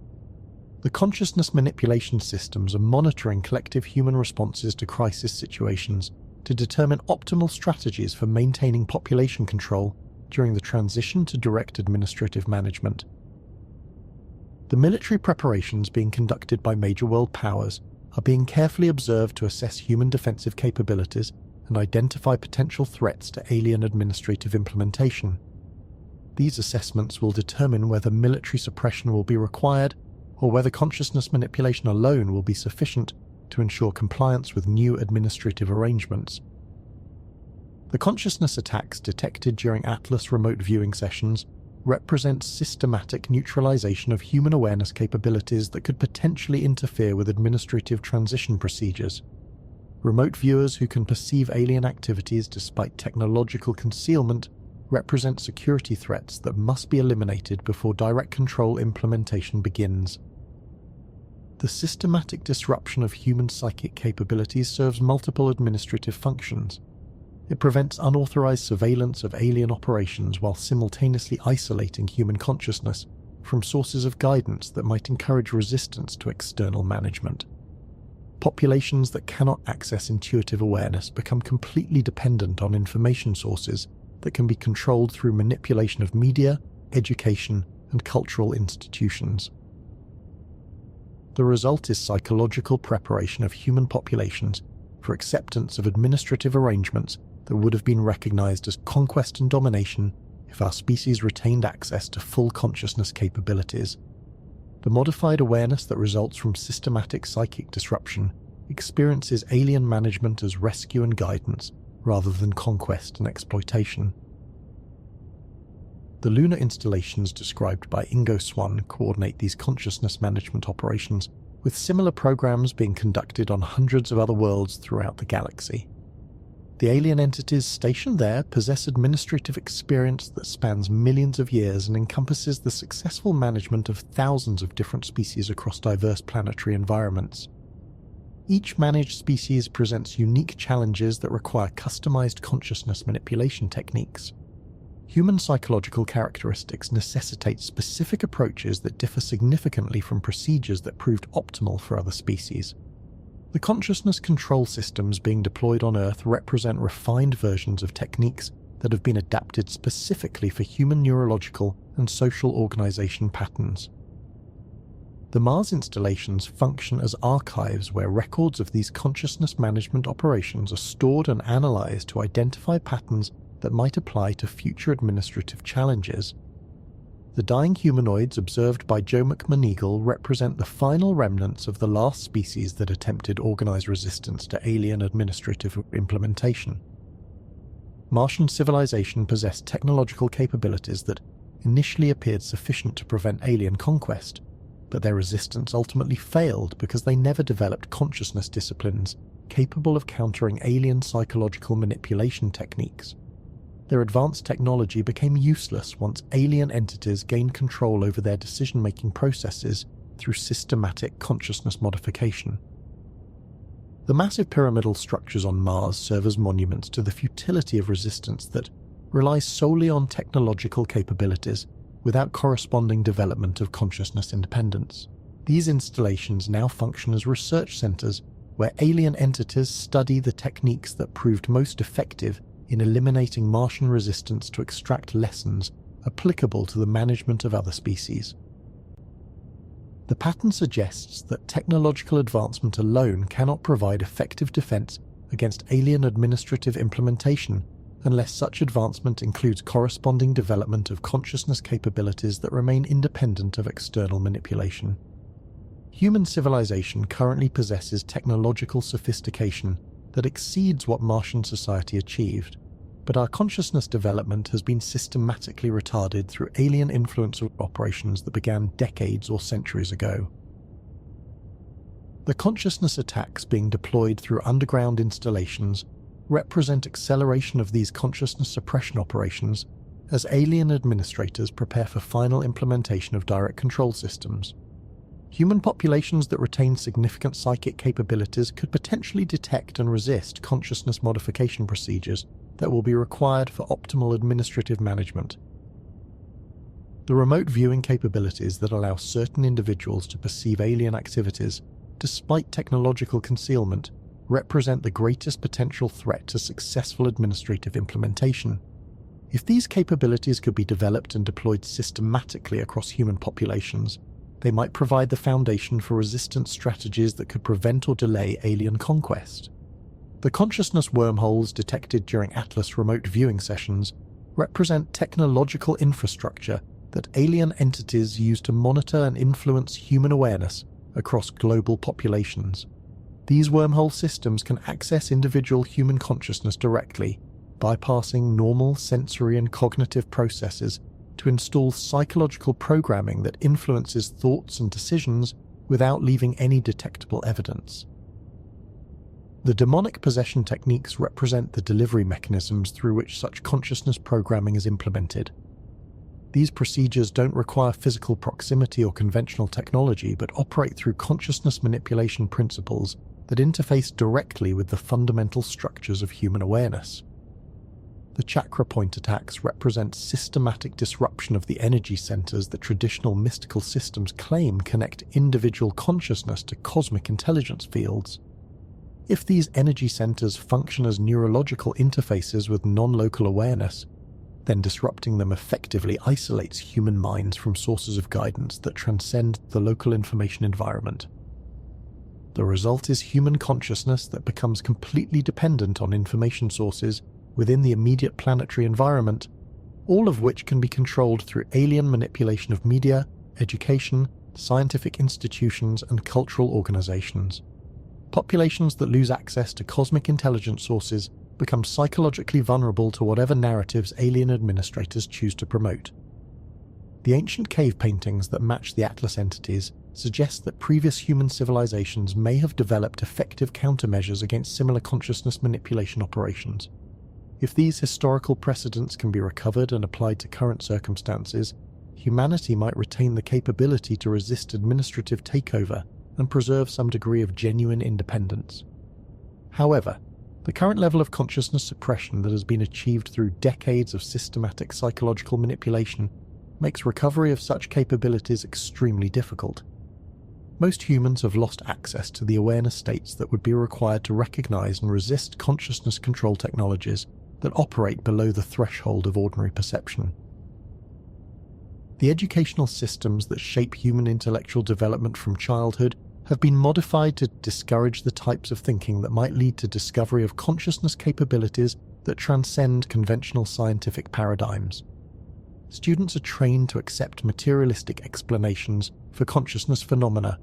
The consciousness manipulation systems are monitoring collective human responses to crisis situations to determine optimal strategies for maintaining population control during the transition to direct administrative management. The military preparations being conducted by major world powers are being carefully observed to assess human defensive capabilities and identify potential threats to alien administrative implementation. These assessments will determine whether military suppression will be required or whether consciousness manipulation alone will be sufficient to ensure compliance with new administrative arrangements. The consciousness attacks detected during Atlas remote viewing sessions represent systematic neutralization of human awareness capabilities that could potentially interfere with administrative transition procedures. Remote viewers who can perceive alien activities despite technological concealment represent security threats that must be eliminated before direct control implementation begins. The systematic disruption of human psychic capabilities serves multiple administrative functions. It prevents unauthorized surveillance of alien operations while simultaneously isolating human consciousness from sources of guidance that might encourage resistance to external management. Populations that cannot access intuitive awareness become completely dependent on information sources that can be controlled through manipulation of media, education, and cultural institutions. The result is psychological preparation of human populations for acceptance of administrative arrangements that would have been recognized as conquest and domination if our species retained access to full consciousness capabilities. The modified awareness that results from systematic psychic disruption experiences alien management as rescue and guidance rather than conquest and exploitation. The lunar installations described by Ingo Swann coordinate these consciousness management operations, with similar programs being conducted on hundreds of other worlds throughout the galaxy. The alien entities stationed there possess administrative experience that spans millions of years and encompasses the successful management of thousands of different species across diverse planetary environments. Each managed species presents unique challenges that require customized consciousness manipulation techniques. Human psychological characteristics necessitate specific approaches that differ significantly from procedures that proved optimal for other species. The consciousness control systems being deployed on Earth represent refined versions of techniques that have been adapted specifically for human neurological and social organization patterns. The Mars installations function as archives where records of these consciousness management operations are stored and analyzed to identify patterns that might apply to future administrative challenges. The dying humanoids observed by Joe McMoneagle represent the final remnants of the last species that attempted organized resistance to alien administrative implementation. Martian civilization possessed technological capabilities that initially appeared sufficient to prevent alien conquest, but their resistance ultimately failed because they never developed consciousness disciplines capable of countering alien psychological manipulation techniques. Their advanced technology became useless once alien entities gained control over their decision-making processes through systematic consciousness modification. The massive pyramidal structures on Mars serve as monuments to the futility of resistance that relies solely on technological capabilities without corresponding development of consciousness independence. These installations now function as research centers where alien entities study the techniques that proved most effective in eliminating Martian resistance to extract lessons applicable to the management of other species. The pattern suggests that technological advancement alone cannot provide effective defense against alien administrative implementation unless such advancement includes corresponding development of consciousness capabilities that remain independent of external manipulation. Human civilization currently possesses technological sophistication that exceeds what Martian society achieved, but our consciousness development has been systematically retarded through alien influence operations that began decades or centuries ago. The consciousness attacks being deployed through underground installations represent acceleration of these consciousness suppression operations as alien administrators prepare for final implementation of direct control systems. Human populations that retain significant psychic capabilities could potentially detect and resist consciousness modification procedures that will be required for optimal administrative management. The remote viewing capabilities that allow certain individuals to perceive alien activities, despite technological concealment, represent the greatest potential threat to successful administrative implementation. If these capabilities could be developed and deployed systematically across human populations, they might provide the foundation for resistance strategies that could prevent or delay alien conquest. The consciousness wormholes detected during Atlas remote viewing sessions represent technological infrastructure that alien entities use to monitor and influence human awareness across global populations. These wormhole systems can access individual human consciousness directly, bypassing normal sensory and cognitive processes to install psychological programming that influences thoughts and decisions without leaving any detectable evidence. The demonic possession techniques represent the delivery mechanisms through which such consciousness programming is implemented. These procedures don't require physical proximity or conventional technology, but operate through consciousness manipulation principles that interface directly with the fundamental structures of human awareness. The chakra point attacks represent systematic disruption of the energy centers that traditional mystical systems claim connect individual consciousness to cosmic intelligence fields. If these energy centers function as neurological interfaces with non-local awareness, then disrupting them effectively isolates human minds from sources of guidance that transcend the local information environment. The result is human consciousness that becomes completely dependent on information sources within the immediate planetary environment, all of which can be controlled through alien manipulation of media, education, scientific institutions, and cultural organizations. Populations that lose access to cosmic intelligence sources become psychologically vulnerable to whatever narratives alien administrators choose to promote. The ancient cave paintings that match the Atlas entities suggest that previous human civilizations may have developed effective countermeasures against similar consciousness manipulation operations. If these historical precedents can be recovered and applied to current circumstances, humanity might retain the capability to resist administrative takeover and preserve some degree of genuine independence. However, the current level of consciousness suppression that has been achieved through decades of systematic psychological manipulation makes recovery of such capabilities extremely difficult. Most humans have lost access to the awareness states that would be required to recognize and resist consciousness control technologies that operate below the threshold of ordinary perception. The educational systems that shape human intellectual development from childhood have been modified to discourage the types of thinking that might lead to discovery of consciousness capabilities that transcend conventional scientific paradigms. Students are trained to accept materialistic explanations for consciousness phenomena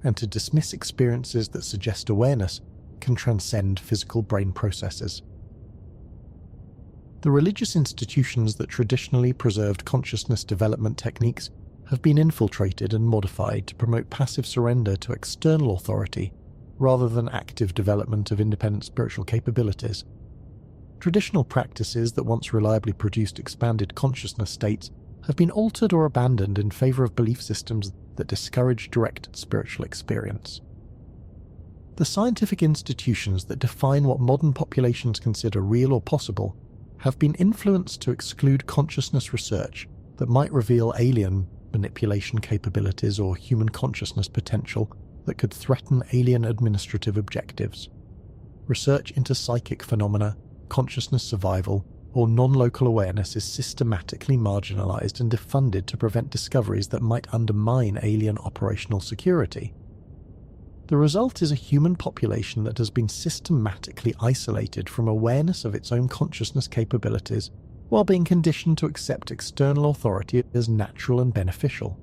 and to dismiss experiences that suggest awareness can transcend physical brain processes. The religious institutions that traditionally preserved consciousness development techniques have been infiltrated and modified to promote passive surrender to external authority rather than active development of independent spiritual capabilities. Traditional practices that once reliably produced expanded consciousness states have been altered or abandoned in favor of belief systems that discourage direct spiritual experience. The scientific institutions that define what modern populations consider real or possible have been influenced to exclude consciousness research that might reveal alien manipulation capabilities or human consciousness potential that could threaten alien administrative objectives. Research into psychic phenomena, consciousness survival, or non-local awareness is systematically marginalized and defunded to prevent discoveries that might undermine alien operational security. The result is a human population that has been systematically isolated from awareness of its own consciousness capabilities while being conditioned to accept external authority as natural and beneficial.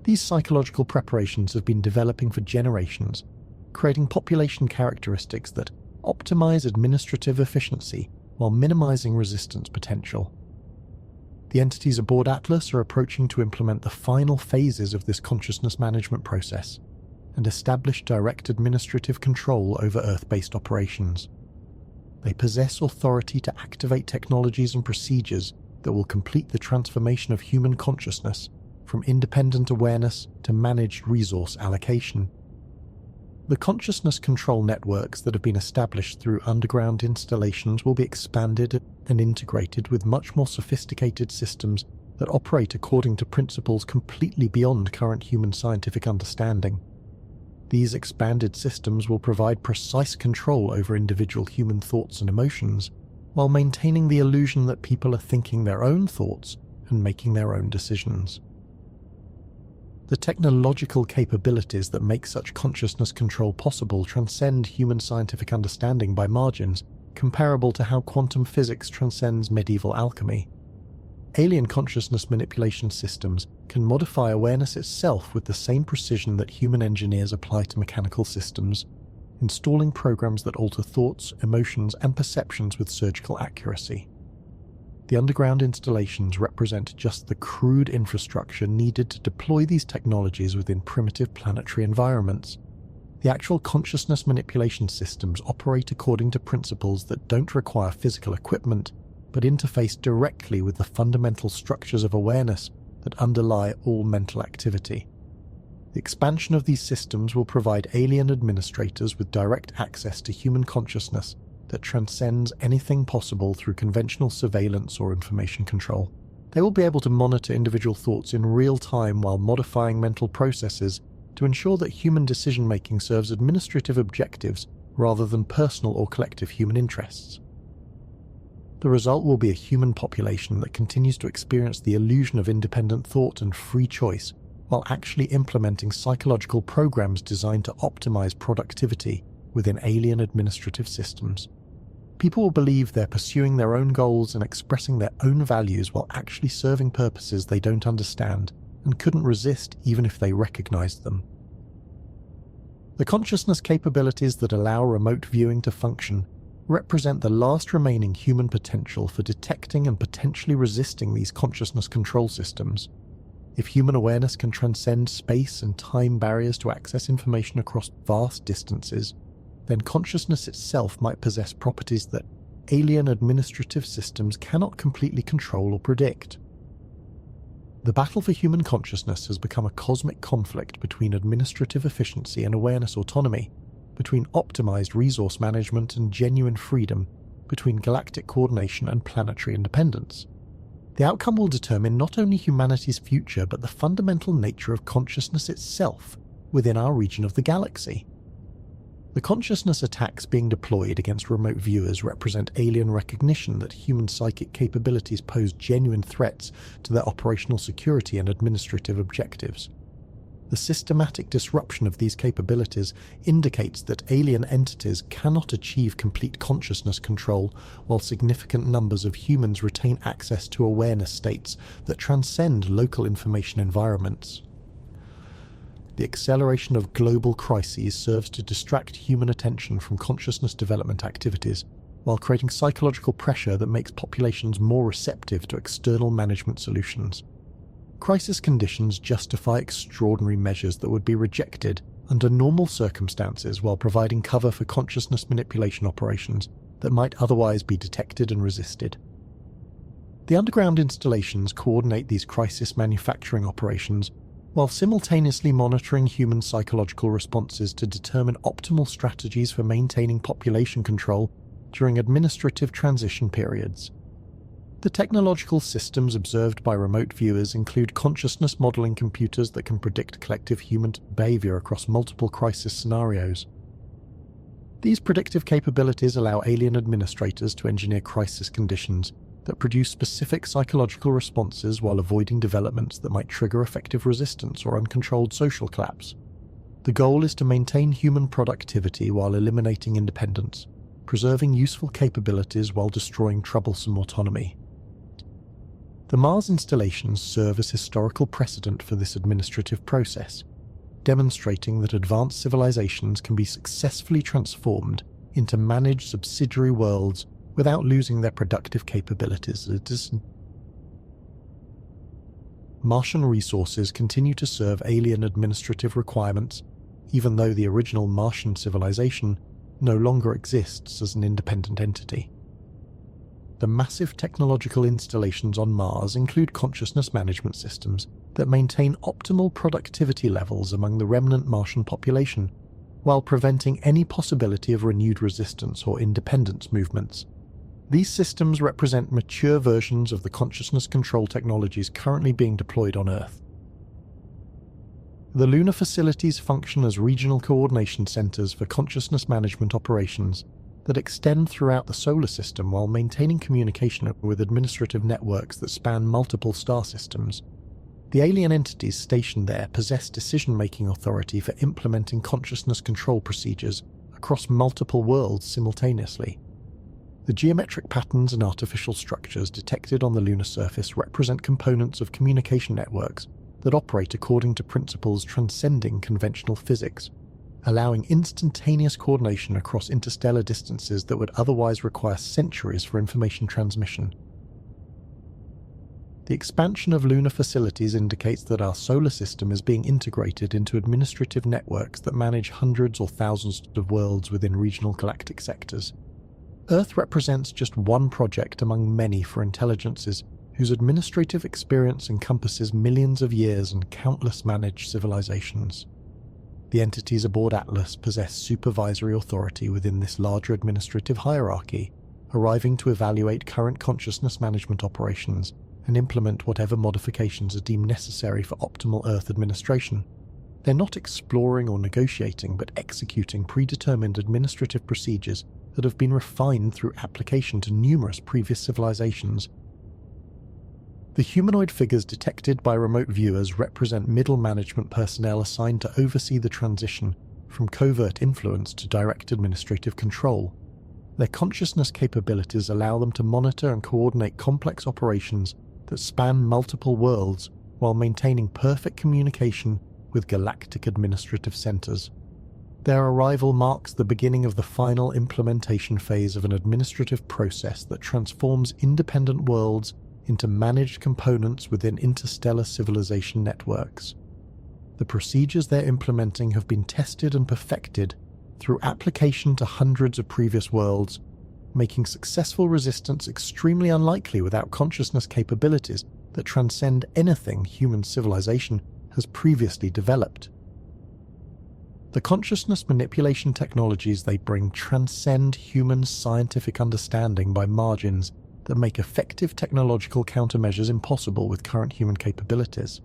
These psychological preparations have been developing for generations, creating population characteristics that optimize administrative efficiency while minimizing resistance potential. The entities aboard Atlas are approaching to implement the final phases of this consciousness management process and establish direct administrative control over Earth-based operations. They possess authority to activate technologies and procedures that will complete the transformation of human consciousness from independent awareness to managed resource allocation. The consciousness control networks that have been established through underground installations will be expanded and integrated with much more sophisticated systems that operate according to principles completely beyond current human scientific understanding. These expanded systems will provide precise control over individual human thoughts and emotions, while maintaining the illusion that people are thinking their own thoughts and making their own decisions. The technological capabilities that make such consciousness control possible transcend human scientific understanding by margins, comparable to how quantum physics transcends medieval alchemy. Alien consciousness manipulation systems can modify awareness itself with the same precision that human engineers apply to mechanical systems, installing programs that alter thoughts, emotions, and perceptions with surgical accuracy. The underground installations represent just the crude infrastructure needed to deploy these technologies within primitive planetary environments. The actual consciousness manipulation systems operate according to principles that don't require physical equipment, but interface directly with the fundamental structures of awareness that underlie all mental activity. The expansion of these systems will provide alien administrators with direct access to human consciousness that transcends anything possible through conventional surveillance or information control. They will be able to monitor individual thoughts in real time while modifying mental processes to ensure that human decision-making serves administrative objectives rather than personal or collective human interests. The result will be a human population that continues to experience the illusion of independent thought and free choice while actually implementing psychological programs designed to optimize productivity within alien administrative systems. People will believe they're pursuing their own goals and expressing their own values while actually serving purposes they don't understand and couldn't resist even if they recognized them. The consciousness capabilities that allow remote viewing to function represent the last remaining human potential for detecting and potentially resisting these consciousness control systems. If human awareness can transcend space and time barriers to access information across vast distances, then consciousness itself might possess properties that alien administrative systems cannot completely control or predict. The battle for human consciousness has become a cosmic conflict between administrative efficiency and awareness autonomy, between optimized resource management and genuine freedom, between galactic coordination and planetary independence. The outcome will determine not only humanity's future but the fundamental nature of consciousness itself within our region of the galaxy. The consciousness attacks being deployed against remote viewers represent alien recognition that human psychic capabilities pose genuine threats to their operational security and administrative objectives. The systematic disruption of these capabilities indicates that alien entities cannot achieve complete consciousness control while significant numbers of humans retain access to awareness states that transcend local information environments. The acceleration of global crises serves to distract human attention from consciousness development activities, while creating psychological pressure that makes populations more receptive to external management solutions. Crisis conditions justify extraordinary measures that would be rejected under normal circumstances while providing cover for consciousness manipulation operations that might otherwise be detected and resisted. The underground installations coordinate these crisis manufacturing operations while simultaneously monitoring human psychological responses to determine optimal strategies for maintaining population control during administrative transition periods. The technological systems observed by remote viewers include consciousness modeling computers that can predict collective human behavior across multiple crisis scenarios. These predictive capabilities allow alien administrators to engineer crisis conditions that produce specific psychological responses while avoiding developments that might trigger effective resistance or uncontrolled social collapse. The goal is to maintain human productivity while eliminating independence, preserving useful capabilities while destroying troublesome autonomy. The Mars installations serve as historical precedent for this administrative process, demonstrating that advanced civilizations can be successfully transformed into managed subsidiary worlds without losing their productive capabilities. Martian resources continue to serve alien administrative requirements, even though the original Martian civilization no longer exists as an independent entity. The massive technological installations on Mars include consciousness management systems that maintain optimal productivity levels among the remnant Martian population, while preventing any possibility of renewed resistance or independence movements. These systems represent mature versions of the consciousness control technologies currently being deployed on Earth. The lunar facilities function as regional coordination centers for consciousness management operations that extend throughout the solar system while maintaining communication with administrative networks that span multiple star systems. The alien entities stationed there possess decision-making authority for implementing consciousness control procedures across multiple worlds simultaneously. The geometric patterns and artificial structures detected on the lunar surface represent components of communication networks that operate according to principles transcending conventional physics, allowing instantaneous coordination across interstellar distances that would otherwise require centuries for information transmission. The expansion of lunar facilities indicates that our solar system is being integrated into administrative networks that manage hundreds or thousands of worlds within regional galactic sectors. Earth represents just one project among many for intelligences whose administrative experience encompasses millions of years and countless managed civilizations. The entities aboard Atlas possess supervisory authority within this larger administrative hierarchy, arriving to evaluate current consciousness management operations and implement whatever modifications are deemed necessary for optimal Earth administration. They're not exploring or negotiating, but executing predetermined administrative procedures that have been refined through application to numerous previous civilizations. The humanoid figures detected by remote viewers represent middle management personnel assigned to oversee the transition from covert influence to direct administrative control. Their consciousness capabilities allow them to monitor and coordinate complex operations that span multiple worlds while maintaining perfect communication with galactic administrative centers. Their arrival marks the beginning of the final implementation phase of an administrative process that transforms independent worlds into managed components within interstellar civilization networks. The procedures they're implementing have been tested and perfected through application to hundreds of previous worlds, making successful resistance extremely unlikely without consciousness capabilities that transcend anything human civilization has previously developed. The consciousness manipulation technologies they bring transcend human scientific understanding by margins that make effective technological countermeasures impossible with current human capabilities.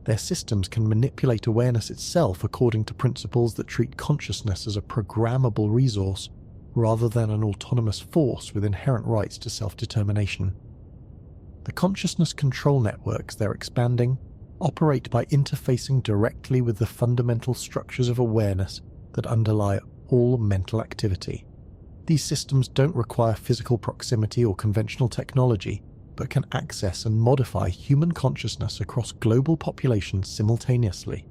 Their systems can manipulate awareness itself according to principles that treat consciousness as a programmable resource rather than an autonomous force with inherent rights to self-determination. The consciousness control networks they're expanding operate by interfacing directly with the fundamental structures of awareness that underlie all mental activity. These systems don't require physical proximity or conventional technology, but can access and modify human consciousness across global populations simultaneously.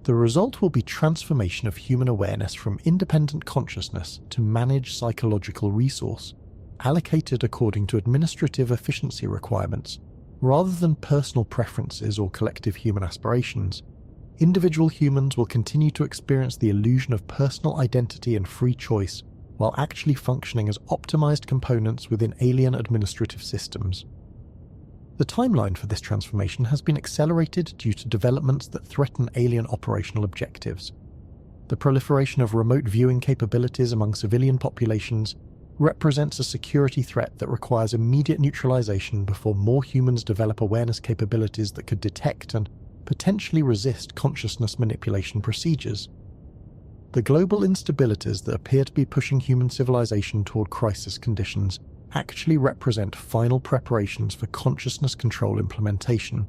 The result will be transformation of human awareness from independent consciousness to managed psychological resource, allocated according to administrative efficiency requirements, rather than personal preferences or collective human aspirations. Individual humans will continue to experience the illusion of personal identity and free choice, while actually functioning as optimized components within alien administrative systems. The timeline for this transformation has been accelerated due to developments that threaten alien operational objectives. The proliferation of remote viewing capabilities among civilian populations represents a security threat that requires immediate neutralization before more humans develop awareness capabilities that could detect and potentially resist consciousness manipulation procedures. The global instabilities that appear to be pushing human civilization toward crisis conditions actually represent final preparations for consciousness control implementation.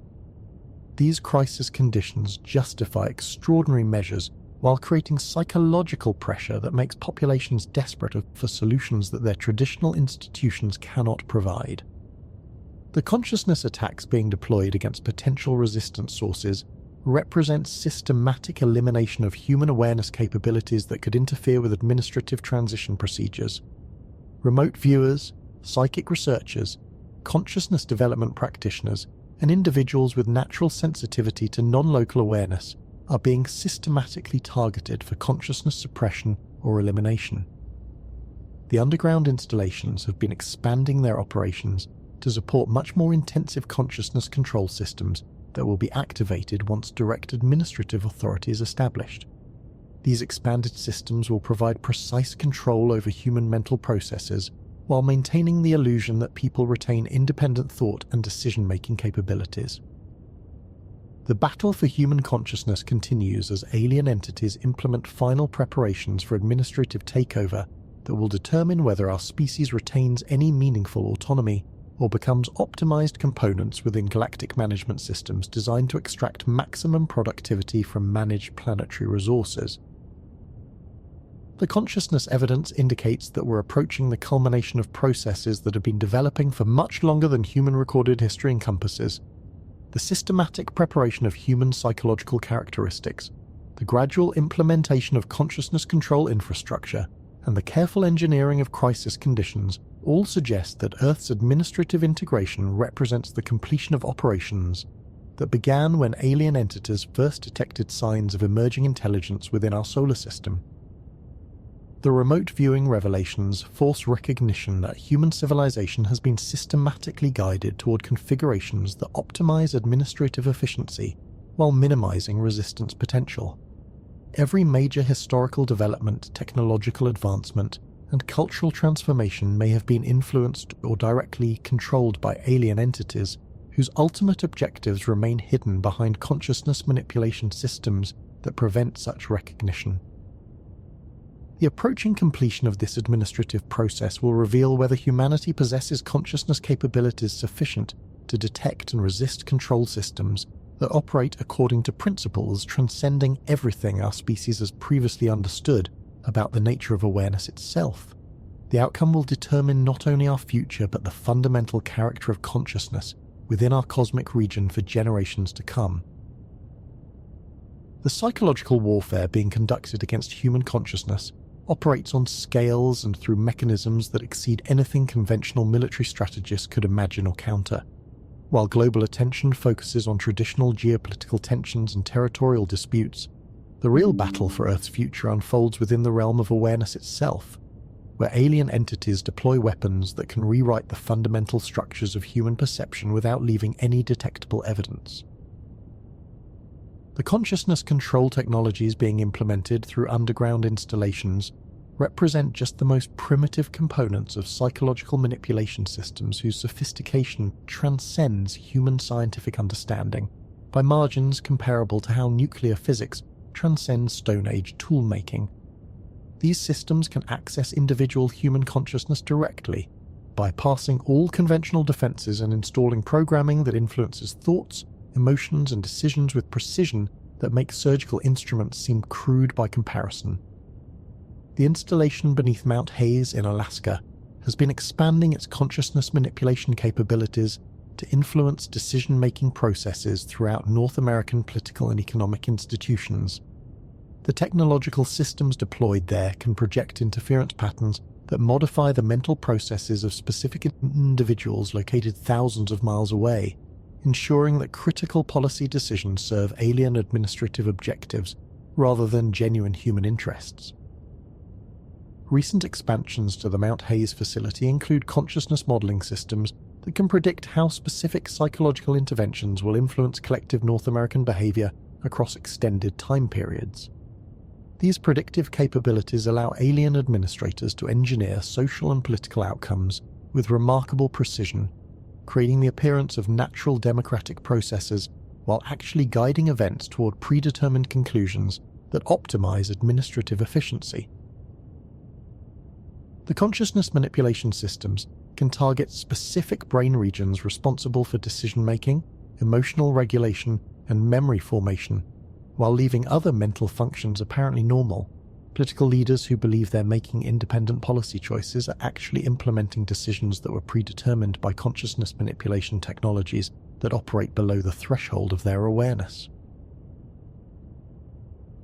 These crisis conditions justify extraordinary measures while creating psychological pressure that makes populations desperate for solutions that their traditional institutions cannot provide. The consciousness attacks being deployed against potential resistance sources represent systematic elimination of human awareness capabilities that could interfere with administrative transition procedures. Remote viewers, psychic researchers, consciousness development practitioners, and individuals with natural sensitivity to non-local awareness are being systematically targeted for consciousness suppression or elimination. The underground installations have been expanding their operations to support much more intensive consciousness control systems that will be activated once direct administrative authority is established. These expanded systems will provide precise control over human mental processes while maintaining the illusion that people retain independent thought and decision-making capabilities. The battle for human consciousness continues as alien entities implement final preparations for administrative takeover that will determine whether our species retains any meaningful autonomy or becomes optimized components within galactic management systems designed to extract maximum productivity from managed planetary resources. The consciousness evidence indicates that we're approaching the culmination of processes that have been developing for much longer than human recorded history encompasses. The systematic preparation of human psychological characteristics, the gradual implementation of consciousness control infrastructure, and the careful engineering of crisis conditions all suggest that Earth's administrative integration represents the completion of operations that began when alien entities first detected signs of emerging intelligence within our solar system. The remote viewing revelations force recognition that human civilization has been systematically guided toward configurations that optimize administrative efficiency while minimizing resistance potential. Every major historical development, technological advancement, and cultural transformation may have been influenced or directly controlled by alien entities whose ultimate objectives remain hidden behind consciousness manipulation systems that prevent such recognition. The approaching completion of this administrative process will reveal whether humanity possesses consciousness capabilities sufficient to detect and resist control systems that operate according to principles transcending everything our species has previously understood about the nature of awareness itself. The outcome will determine not only our future but the fundamental character of consciousness within our cosmic region for generations to come. The psychological warfare being conducted against human consciousness operates on scales and through mechanisms that exceed anything conventional military strategists could imagine or counter. While global attention focuses on traditional geopolitical tensions and territorial disputes, the real battle for Earth's future unfolds within the realm of awareness itself, where alien entities deploy weapons that can rewrite the fundamental structures of human perception without leaving any detectable evidence. The consciousness control technologies being implemented through underground installations represent just the most primitive components of psychological manipulation systems whose sophistication transcends human scientific understanding by margins comparable to how nuclear physics transcends Stone Age tool-making. These systems can access individual human consciousness directly, bypassing all conventional defenses and installing programming that influences thoughts, emotions, and decisions with precision that make surgical instruments seem crude by comparison. The installation beneath Mount Hayes in Alaska has been expanding its consciousness manipulation capabilities to influence decision-making processes throughout North American political and economic institutions. The technological systems deployed there can project interference patterns that modify the mental processes of specific individuals located thousands of miles away, ensuring that critical policy decisions serve alien administrative objectives rather than genuine human interests. Recent expansions to the Mount Hayes facility include consciousness modeling systems that can predict how specific psychological interventions will influence collective North American behavior across extended time periods. These predictive capabilities allow alien administrators to engineer social and political outcomes with remarkable precision, creating the appearance of natural democratic processes while actually guiding events toward predetermined conclusions that optimize administrative efficiency. The consciousness manipulation systems can target specific brain regions responsible for decision-making, emotional regulation, and memory formation, while leaving other mental functions apparently normal. Political leaders who believe they're making independent policy choices are actually implementing decisions that were predetermined by consciousness manipulation technologies that operate below the threshold of their awareness.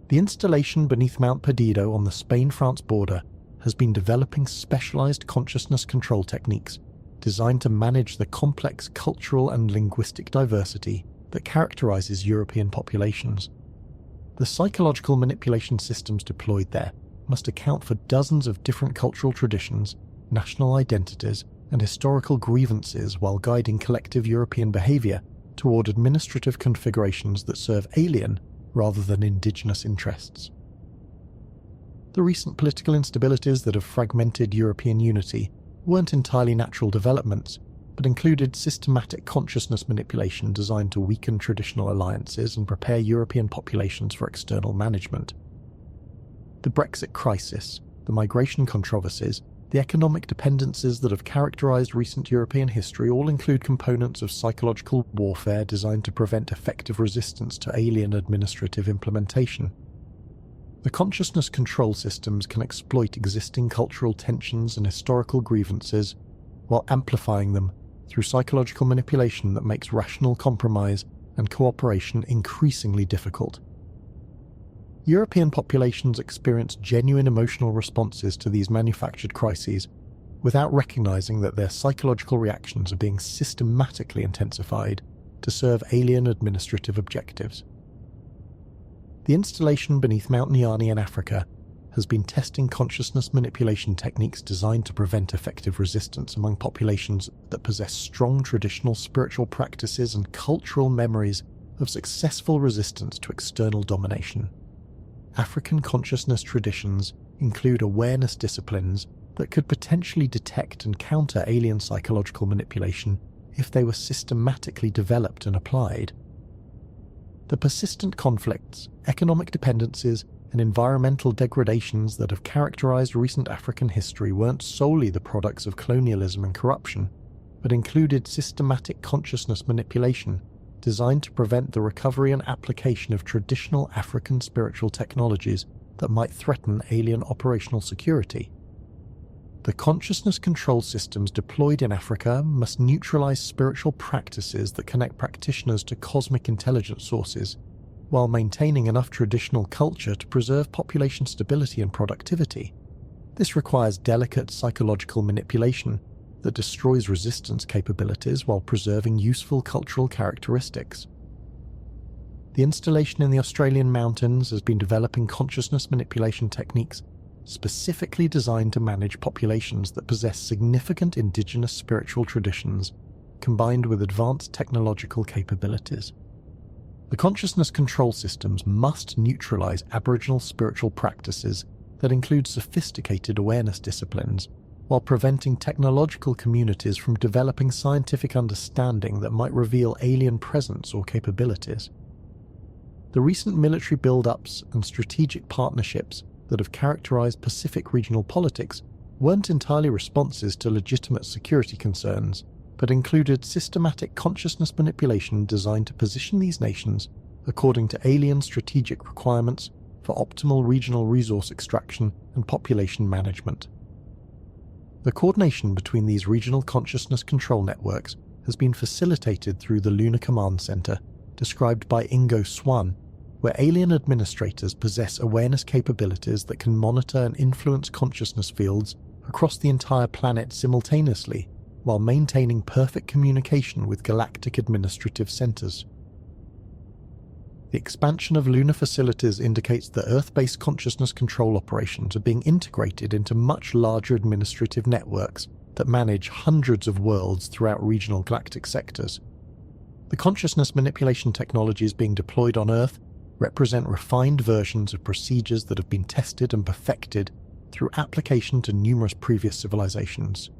The installation beneath Mount Perdido on the Spain-France border has been developing specialized consciousness control techniques designed to manage the complex cultural and linguistic diversity that characterizes European populations. The psychological manipulation systems deployed there must account for dozens of different cultural traditions, national identities, and historical grievances while guiding collective European behavior toward administrative configurations that serve alien rather than indigenous interests. The recent political instabilities that have fragmented European unity weren't entirely natural developments, but included systematic consciousness manipulation designed to weaken traditional alliances and prepare European populations for external management. The Brexit crisis, the migration controversies, the economic dependencies that have characterized recent European history all include components of psychological warfare designed to prevent effective resistance to alien administrative implementation. The consciousness control systems can exploit existing cultural tensions and historical grievances while amplifying them through psychological manipulation that makes rational compromise and cooperation increasingly difficult. European populations experience genuine emotional responses to these manufactured crises without recognizing that their psychological reactions are being systematically intensified to serve alien administrative objectives. The installation beneath Mount Nyani in Africa has been testing consciousness manipulation techniques designed to prevent effective resistance among populations that possess strong traditional spiritual practices and cultural memories of successful resistance to external domination. African consciousness traditions include awareness disciplines that could potentially detect and counter alien psychological manipulation if they were systematically developed and applied. The persistent conflicts, economic dependencies, and environmental degradations that have characterized recent African history weren't solely the products of colonialism and corruption, but included systematic consciousness manipulation designed to prevent the recovery and application of traditional African spiritual technologies that might threaten alien operational security. The consciousness control systems deployed in Africa must neutralize spiritual practices that connect practitioners to cosmic intelligence sources, while maintaining enough traditional culture to preserve population stability and productivity. This requires delicate psychological manipulation that destroys resistance capabilities while preserving useful cultural characteristics. The installation in the Australian mountains has been developing consciousness manipulation techniques specifically designed to manage populations that possess significant indigenous spiritual traditions, combined with advanced technological capabilities. The consciousness control systems must neutralize Aboriginal spiritual practices that include sophisticated awareness disciplines, while preventing technological communities from developing scientific understanding that might reveal alien presence or capabilities. The recent military build-ups and strategic partnerships that have characterized Pacific regional politics weren't entirely responses to legitimate security concerns, but included systematic consciousness manipulation designed to position these nations according to alien strategic requirements for optimal regional resource extraction and population management. The coordination between these regional consciousness control networks has been facilitated through the Lunar Command Center, described by Ingo Swann, where alien administrators possess awareness capabilities that can monitor and influence consciousness fields across the entire planet simultaneously, while maintaining perfect communication with galactic administrative centers. The expansion of lunar facilities indicates that Earth-based consciousness control operations are being integrated into much larger administrative networks that manage hundreds of worlds throughout regional galactic sectors. The consciousness manipulation technologies being deployed on Earth represent refined versions of procedures that have been tested and perfected through application to numerous previous civilizations.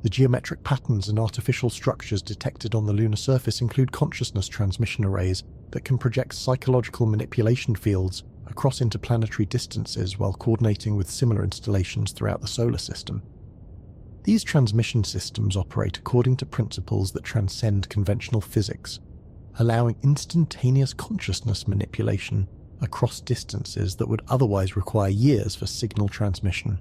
The geometric patterns and artificial structures detected on the lunar surface include consciousness transmission arrays that can project psychological manipulation fields across interplanetary distances while coordinating with similar installations throughout the solar system. These transmission systems operate according to principles that transcend conventional physics, allowing instantaneous consciousness manipulation across distances that would otherwise require years for signal transmission.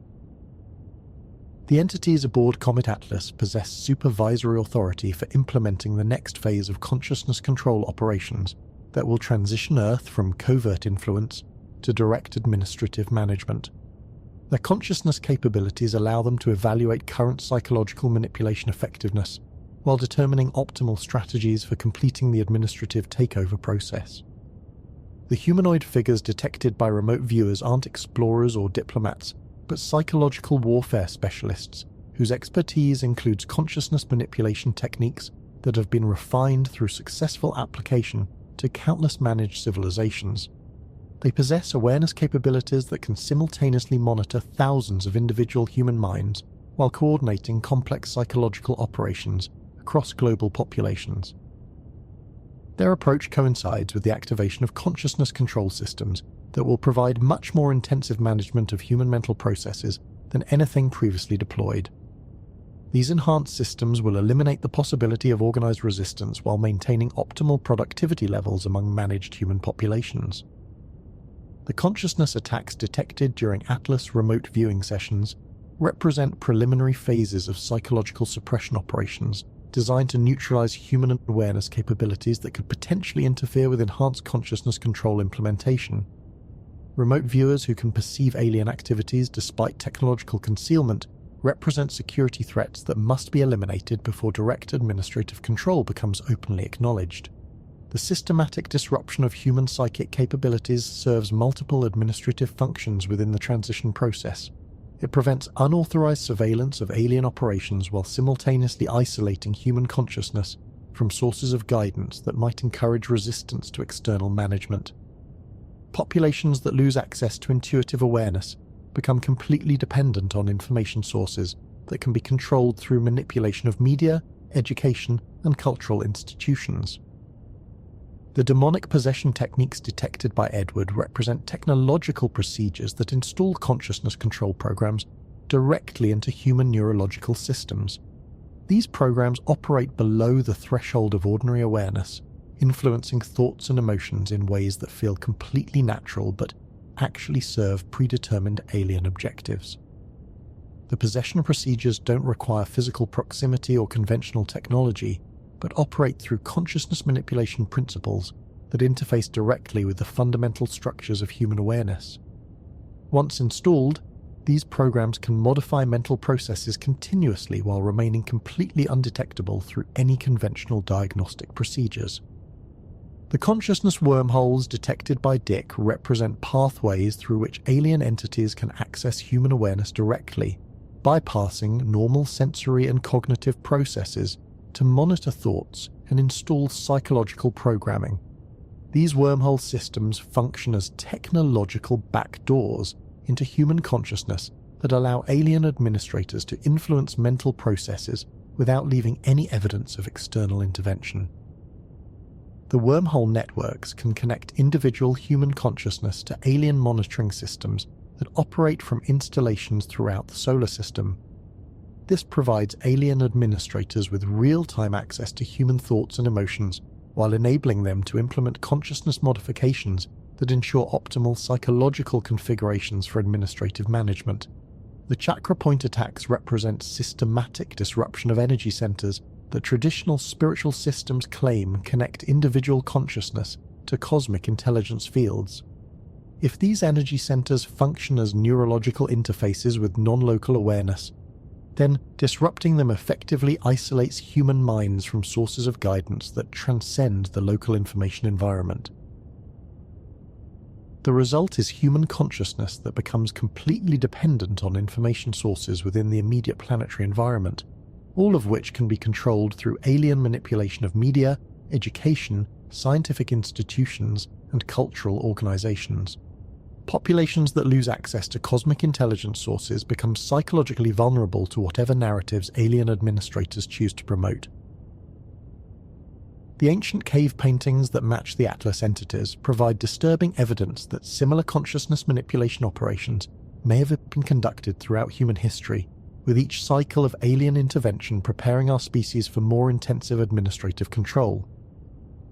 The entities aboard Comet Atlas possess supervisory authority for implementing the next phase of consciousness control operations that will transition Earth from covert influence to direct administrative management. Their consciousness capabilities allow them to evaluate current psychological manipulation effectiveness while determining optimal strategies for completing the administrative takeover process. The humanoid figures detected by remote viewers aren't explorers or diplomats, but psychological warfare specialists whose expertise includes consciousness manipulation techniques that have been refined through successful application to countless managed civilizations. They possess awareness capabilities that can simultaneously monitor thousands of individual human minds while coordinating complex psychological operations across global populations. Their approach coincides with the activation of consciousness control systems that will provide much more intensive management of human mental processes than anything previously deployed. These enhanced systems will eliminate the possibility of organized resistance while maintaining optimal productivity levels among managed human populations. The consciousness attacks detected during Atlas remote viewing sessions represent preliminary phases of psychological suppression operations designed to neutralize human awareness capabilities that could potentially interfere with enhanced consciousness control implementation. Remote viewers who can perceive alien activities despite technological concealment represent security threats that must be eliminated before direct administrative control becomes openly acknowledged. The systematic disruption of human psychic capabilities serves multiple administrative functions within the transition process. It prevents unauthorized surveillance of alien operations while simultaneously isolating human consciousness from sources of guidance that might encourage resistance to external management. Populations that lose access to intuitive awareness become completely dependent on information sources that can be controlled through manipulation of media, education, and cultural institutions. The demonic possession techniques detected by Edward represent technological procedures that install consciousness control programs directly into human neurological systems. These programs operate below the threshold of ordinary awareness, influencing thoughts and emotions in ways that feel completely natural but actually serve predetermined alien objectives. The possession procedures don't require physical proximity or conventional technology, but operate through consciousness manipulation principles that interface directly with the fundamental structures of human awareness. Once installed, these programs can modify mental processes continuously while remaining completely undetectable through any conventional diagnostic procedures. The consciousness wormholes detected by Dick represent pathways through which alien entities can access human awareness directly, bypassing normal sensory and cognitive processes to monitor thoughts and install psychological programming. These wormhole systems function as technological backdoors into human consciousness that allow alien administrators to influence mental processes without leaving any evidence of external intervention. The wormhole networks can connect individual human consciousness to alien monitoring systems that operate from installations throughout the solar system. This provides alien administrators with real-time access to human thoughts and emotions, while enabling them to implement consciousness modifications that ensure optimal psychological configurations for administrative management. The chakra point attacks represent systematic disruption of energy centers that traditional spiritual systems claim connect individual consciousness to cosmic intelligence fields. If these energy centers function as neurological interfaces with non-local awareness, then disrupting them effectively isolates human minds from sources of guidance that transcend the local information environment. The result is human consciousness that becomes completely dependent on information sources within the immediate planetary environment, all of which can be controlled through alien manipulation of media, education, scientific institutions, and cultural organizations. Populations that lose access to cosmic intelligence sources become psychologically vulnerable to whatever narratives alien administrators choose to promote. The ancient cave paintings that match the Atlas entities provide disturbing evidence that similar consciousness manipulation operations may have been conducted throughout human history, with each cycle of alien intervention preparing our species for more intensive administrative control.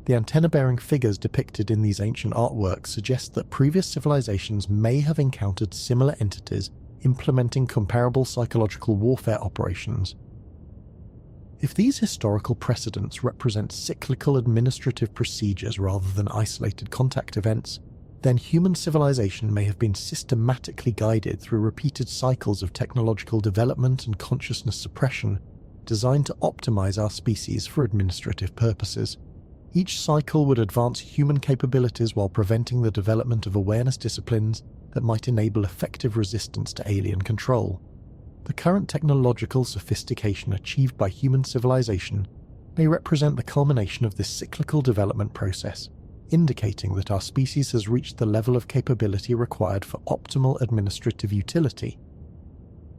The antenna-bearing figures depicted in these ancient artworks suggest that previous civilizations may have encountered similar entities implementing comparable psychological warfare operations. If these historical precedents represent cyclical administrative procedures rather than isolated contact events, then human civilization may have been systematically guided through repeated cycles of technological development and consciousness suppression designed to optimize our species for administrative purposes. Each cycle would advance human capabilities while preventing the development of awareness disciplines that might enable effective resistance to alien control. The current technological sophistication achieved by human civilization may represent the culmination of this cyclical development process, indicating that our species has reached the level of capability required for optimal administrative utility.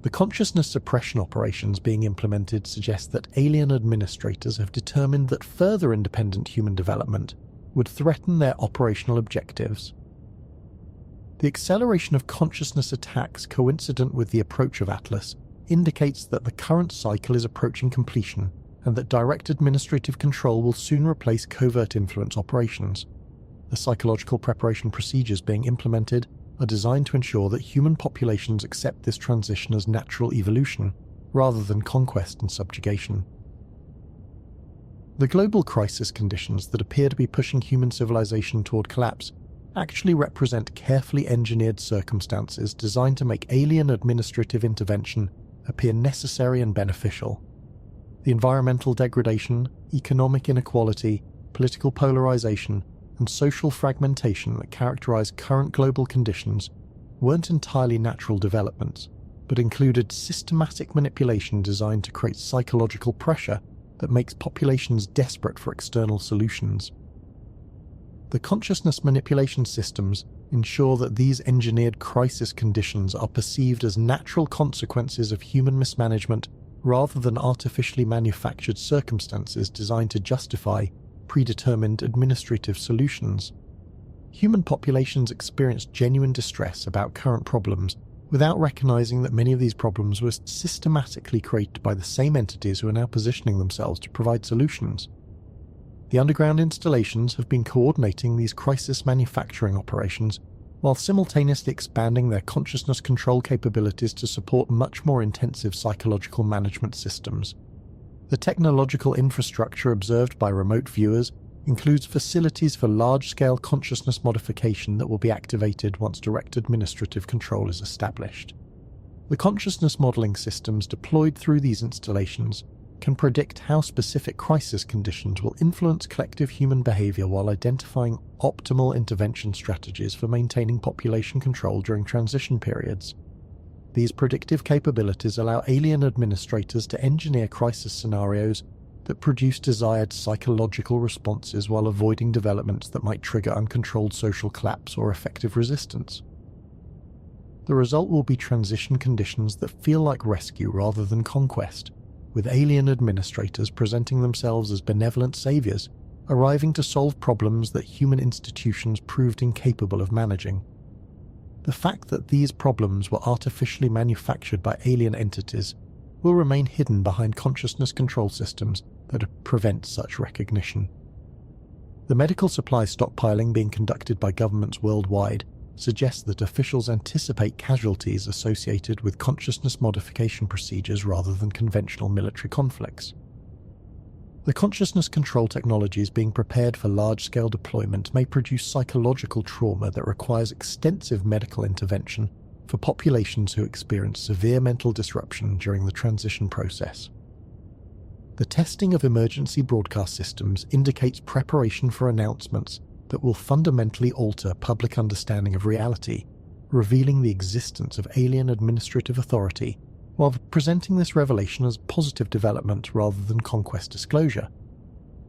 The consciousness suppression operations being implemented suggest that alien administrators have determined that further independent human development would threaten their operational objectives. The acceleration of consciousness attacks coincident with the approach of Atlas indicates that the current cycle is approaching completion and that direct administrative control will soon replace covert influence operations. The psychological preparation procedures being implemented are designed to ensure that human populations accept this transition as natural evolution, rather than conquest and subjugation. The global crisis conditions that appear to be pushing human civilization toward collapse actually represent carefully engineered circumstances designed to make alien administrative intervention appear necessary and beneficial. The environmental degradation, economic inequality, political polarization, and social fragmentation that characterize current global conditions weren't entirely natural developments, but included systematic manipulation designed to create psychological pressure that makes populations desperate for external solutions. The consciousness manipulation systems ensure that these engineered crisis conditions are perceived as natural consequences of human mismanagement rather than artificially manufactured circumstances designed to justify predetermined administrative solutions. Human populations experience genuine distress about current problems without recognizing that many of these problems were systematically created by the same entities who are now positioning themselves to provide solutions. The underground installations have been coordinating these crisis manufacturing operations while simultaneously expanding their consciousness control capabilities to support much more intensive psychological management systems. The technological infrastructure observed by remote viewers includes facilities for large-scale consciousness modification that will be activated once direct administrative control is established. The consciousness modeling systems deployed through these installations can predict how specific crisis conditions will influence collective human behavior while identifying optimal intervention strategies for maintaining population control during transition periods. These predictive capabilities allow alien administrators to engineer crisis scenarios that produce desired psychological responses while avoiding developments that might trigger uncontrolled social collapse or effective resistance. The result will be transition conditions that feel like rescue rather than conquest, with alien administrators presenting themselves as benevolent saviors, arriving to solve problems that human institutions proved incapable of managing. The fact that these problems were artificially manufactured by alien entities will remain hidden behind consciousness control systems that prevent such recognition. The medical supply stockpiling being conducted by governments worldwide suggests that officials anticipate casualties associated with consciousness modification procedures rather than conventional military conflicts. The consciousness control technologies being prepared for large-scale deployment may produce psychological trauma that requires extensive medical intervention for populations who experience severe mental disruption during the transition process. The testing of emergency broadcast systems indicates preparation for announcements that will fundamentally alter public understanding of reality, revealing the existence of alien administrative authority, while presenting this revelation as positive development rather than conquest disclosure.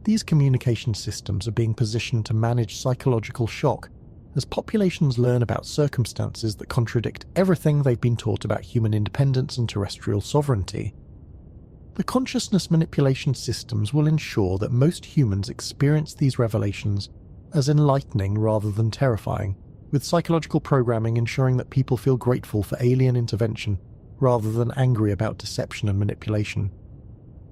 These communication systems are being positioned to manage psychological shock as populations learn about circumstances that contradict everything they've been taught about human independence and terrestrial sovereignty. The consciousness manipulation systems will ensure that most humans experience these revelations as enlightening rather than terrifying, with psychological programming ensuring that people feel grateful for alien intervention rather than angry about deception and manipulation.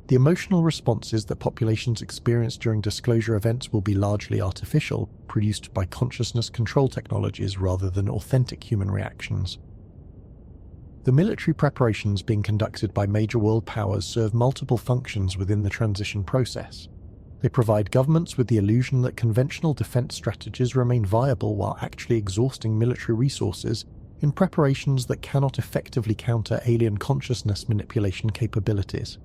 The emotional responses that populations experience during disclosure events will be largely artificial, produced by consciousness control technologies rather than authentic human reactions. The military preparations being conducted by major world powers serve multiple functions within the transition process. They provide governments with the illusion that conventional defense strategies remain viable while actually exhausting military resources in preparations that cannot effectively counter alien consciousness manipulation capabilities.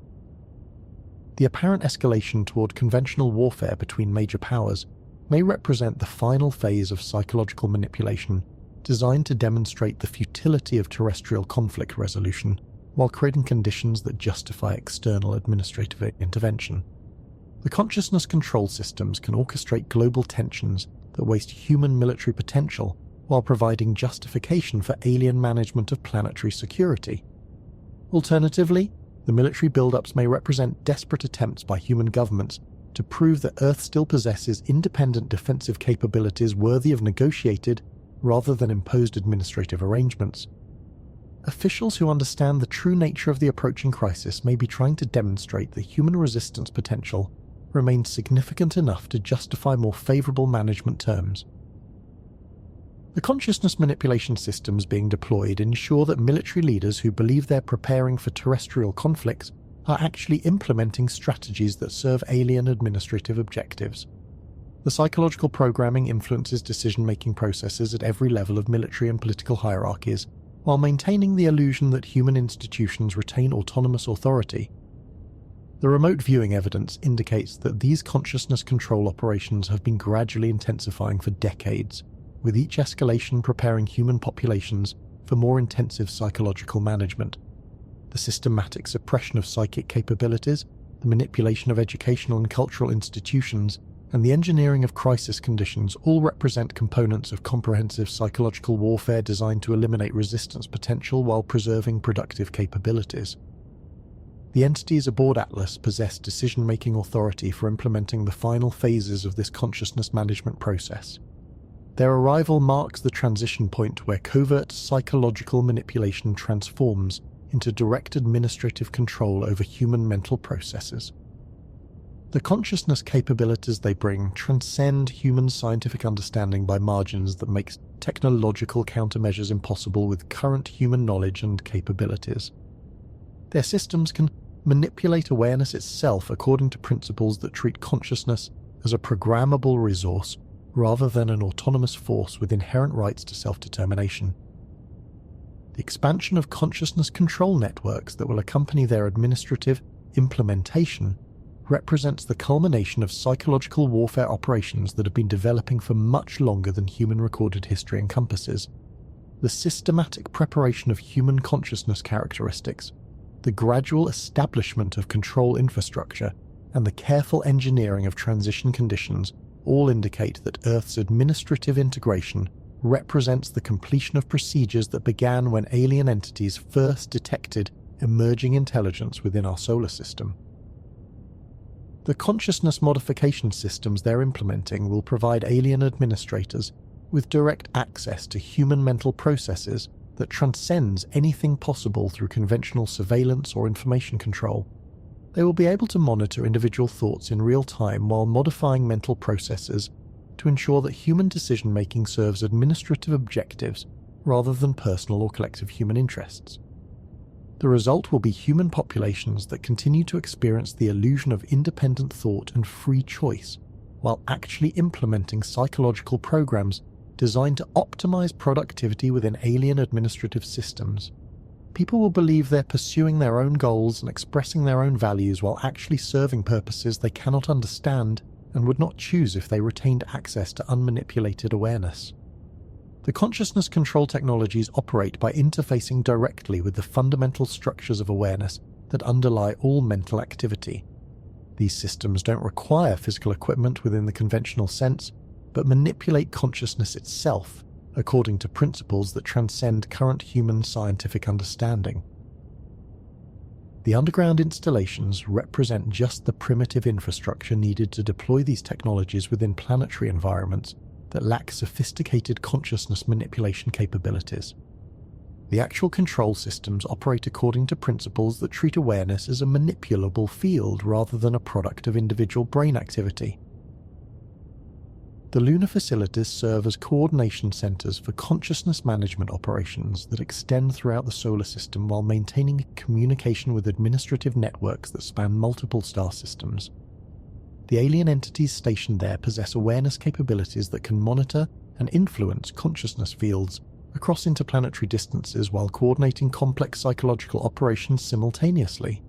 The apparent escalation toward conventional warfare between major powers may represent the final phase of psychological manipulation designed to demonstrate the futility of terrestrial conflict resolution while creating conditions that justify external administrative intervention. The consciousness control systems can orchestrate global tensions that waste human military potential while providing justification for alien management of planetary security. Alternatively, the military buildups may represent desperate attempts by human governments to prove that Earth still possesses independent defensive capabilities worthy of negotiated rather than imposed administrative arrangements. Officials who understand the true nature of the approaching crisis may be trying to demonstrate that human resistance potential remains significant enough to justify more favorable management terms. The consciousness manipulation systems being deployed ensure that military leaders who believe they're preparing for terrestrial conflicts are actually implementing strategies that serve alien administrative objectives. The psychological programming influences decision-making processes at every level of military and political hierarchies, while maintaining the illusion that human institutions retain autonomous authority. The remote viewing evidence indicates that these consciousness control operations have been gradually intensifying for decades, with each escalation preparing human populations for more intensive psychological management. The systematic suppression of psychic capabilities, the manipulation of educational and cultural institutions, and the engineering of crisis conditions all represent components of comprehensive psychological warfare designed to eliminate resistance potential while preserving productive capabilities. The entities aboard Atlas possess decision-making authority for implementing the final phases of this consciousness management process. Their arrival marks the transition point where covert psychological manipulation transforms into direct administrative control over human mental processes. The consciousness capabilities they bring transcend human scientific understanding by margins that makes technological countermeasures impossible with current human knowledge and capabilities. Their systems can manipulate awareness itself according to principles that treat consciousness as a programmable resource rather than an autonomous force with inherent rights to self-determination. The expansion of consciousness control networks that will accompany their administrative implementation represents the culmination of psychological warfare operations that have been developing for much longer than human recorded history encompasses. The systematic preparation of human consciousness characteristics, the gradual establishment of control infrastructure, and the careful engineering of transition conditions all indicate that Earth's administrative integration represents the completion of procedures that began when alien entities first detected emerging intelligence within our solar system. The consciousness modification systems they're implementing will provide alien administrators with direct access to human mental processes that transcends anything possible through conventional surveillance or information control. They will be able to monitor individual thoughts in real time while modifying mental processes to ensure that human decision-making serves administrative objectives rather than personal or collective human interests. The result will be human populations that continue to experience the illusion of independent thought and free choice, while actually implementing psychological programs designed to optimize productivity within alien administrative systems. People will believe they're pursuing their own goals and expressing their own values while actually serving purposes they cannot understand and would not choose if they retained access to unmanipulated awareness. The consciousness control technologies operate by interfacing directly with the fundamental structures of awareness that underlie all mental activity. These systems don't require physical equipment within the conventional sense, but manipulate consciousness itself according to principles that transcend current human scientific understanding. The underground installations represent just the primitive infrastructure needed to deploy these technologies within planetary environments that lack sophisticated consciousness manipulation capabilities. The actual control systems operate according to principles that treat awareness as a manipulable field rather than a product of individual brain activity. The lunar facilities serve as coordination centers for consciousness management operations that extend throughout the solar system while maintaining communication with administrative networks that span multiple star systems. The alien entities stationed there possess awareness capabilities that can monitor and influence consciousness fields across interplanetary distances while coordinating complex psychological operations simultaneously.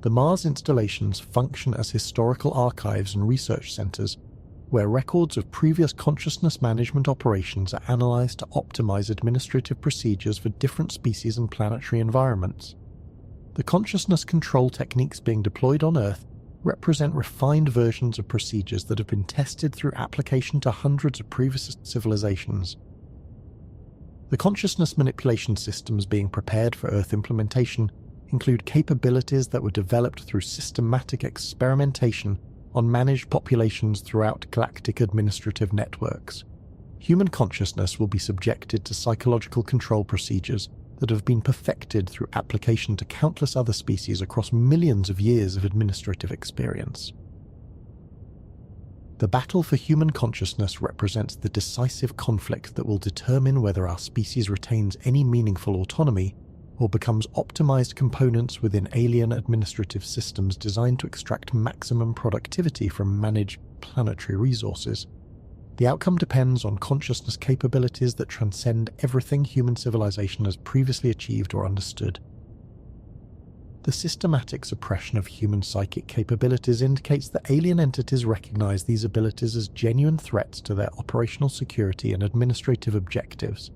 The Mars installations function as historical archives and research centers where records of previous consciousness management operations are analyzed to optimize administrative procedures for different species and planetary environments. The consciousness control techniques being deployed on Earth represent refined versions of procedures that have been tested through application to hundreds of previous civilizations. The consciousness manipulation systems being prepared for Earth implementation include capabilities that were developed through systematic experimentation on managed populations throughout galactic administrative networks. Human consciousness will be subjected to psychological control procedures that have been perfected through application to countless other species across millions of years of administrative experience. The battle for human consciousness represents the decisive conflict that will determine whether our species retains any meaningful autonomy or becomes optimized components within alien administrative systems designed to extract maximum productivity from managed planetary resources. The outcome depends on consciousness capabilities that transcend everything human civilization has previously achieved or understood. The systematic suppression of human psychic capabilities indicates that alien entities recognize these abilities as genuine threats to their operational security and administrative objectives.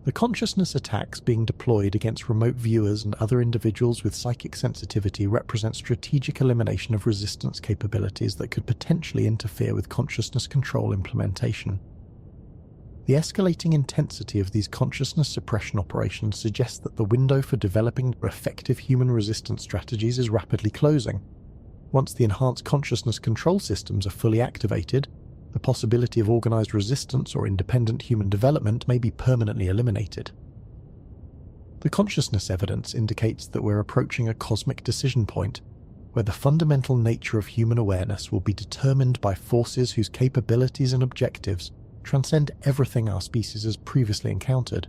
The consciousness attacks being deployed against remote viewers and other individuals with psychic sensitivity represent strategic elimination of resistance capabilities that could potentially interfere with consciousness control implementation. The escalating intensity of these consciousness suppression operations suggests that the window for developing effective human resistance strategies is rapidly closing. Once the enhanced consciousness control systems are fully activated, the possibility of organized resistance or independent human development may be permanently eliminated. The consciousness evidence indicates that we're approaching a cosmic decision point, where the fundamental nature of human awareness will be determined by forces whose capabilities and objectives transcend everything our species has previously encountered.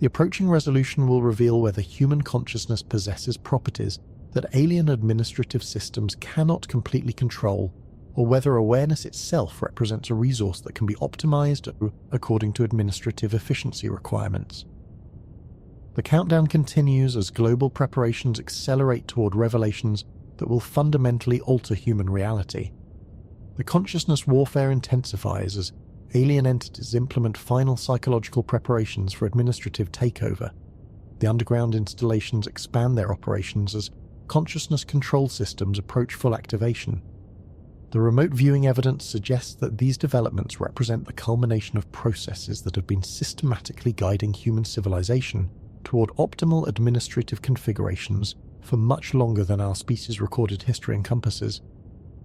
The approaching resolution will reveal whether human consciousness possesses properties that alien administrative systems cannot completely control, or whether awareness itself represents a resource that can be optimized according to administrative efficiency requirements. The countdown continues as global preparations accelerate toward revelations that will fundamentally alter human reality. The consciousness warfare intensifies as alien entities implement final psychological preparations for administrative takeover. The underground installations expand their operations as consciousness control systems approach full activation. The remote viewing evidence suggests that these developments represent the culmination of processes that have been systematically guiding human civilization toward optimal administrative configurations for much longer than our species' recorded history encompasses.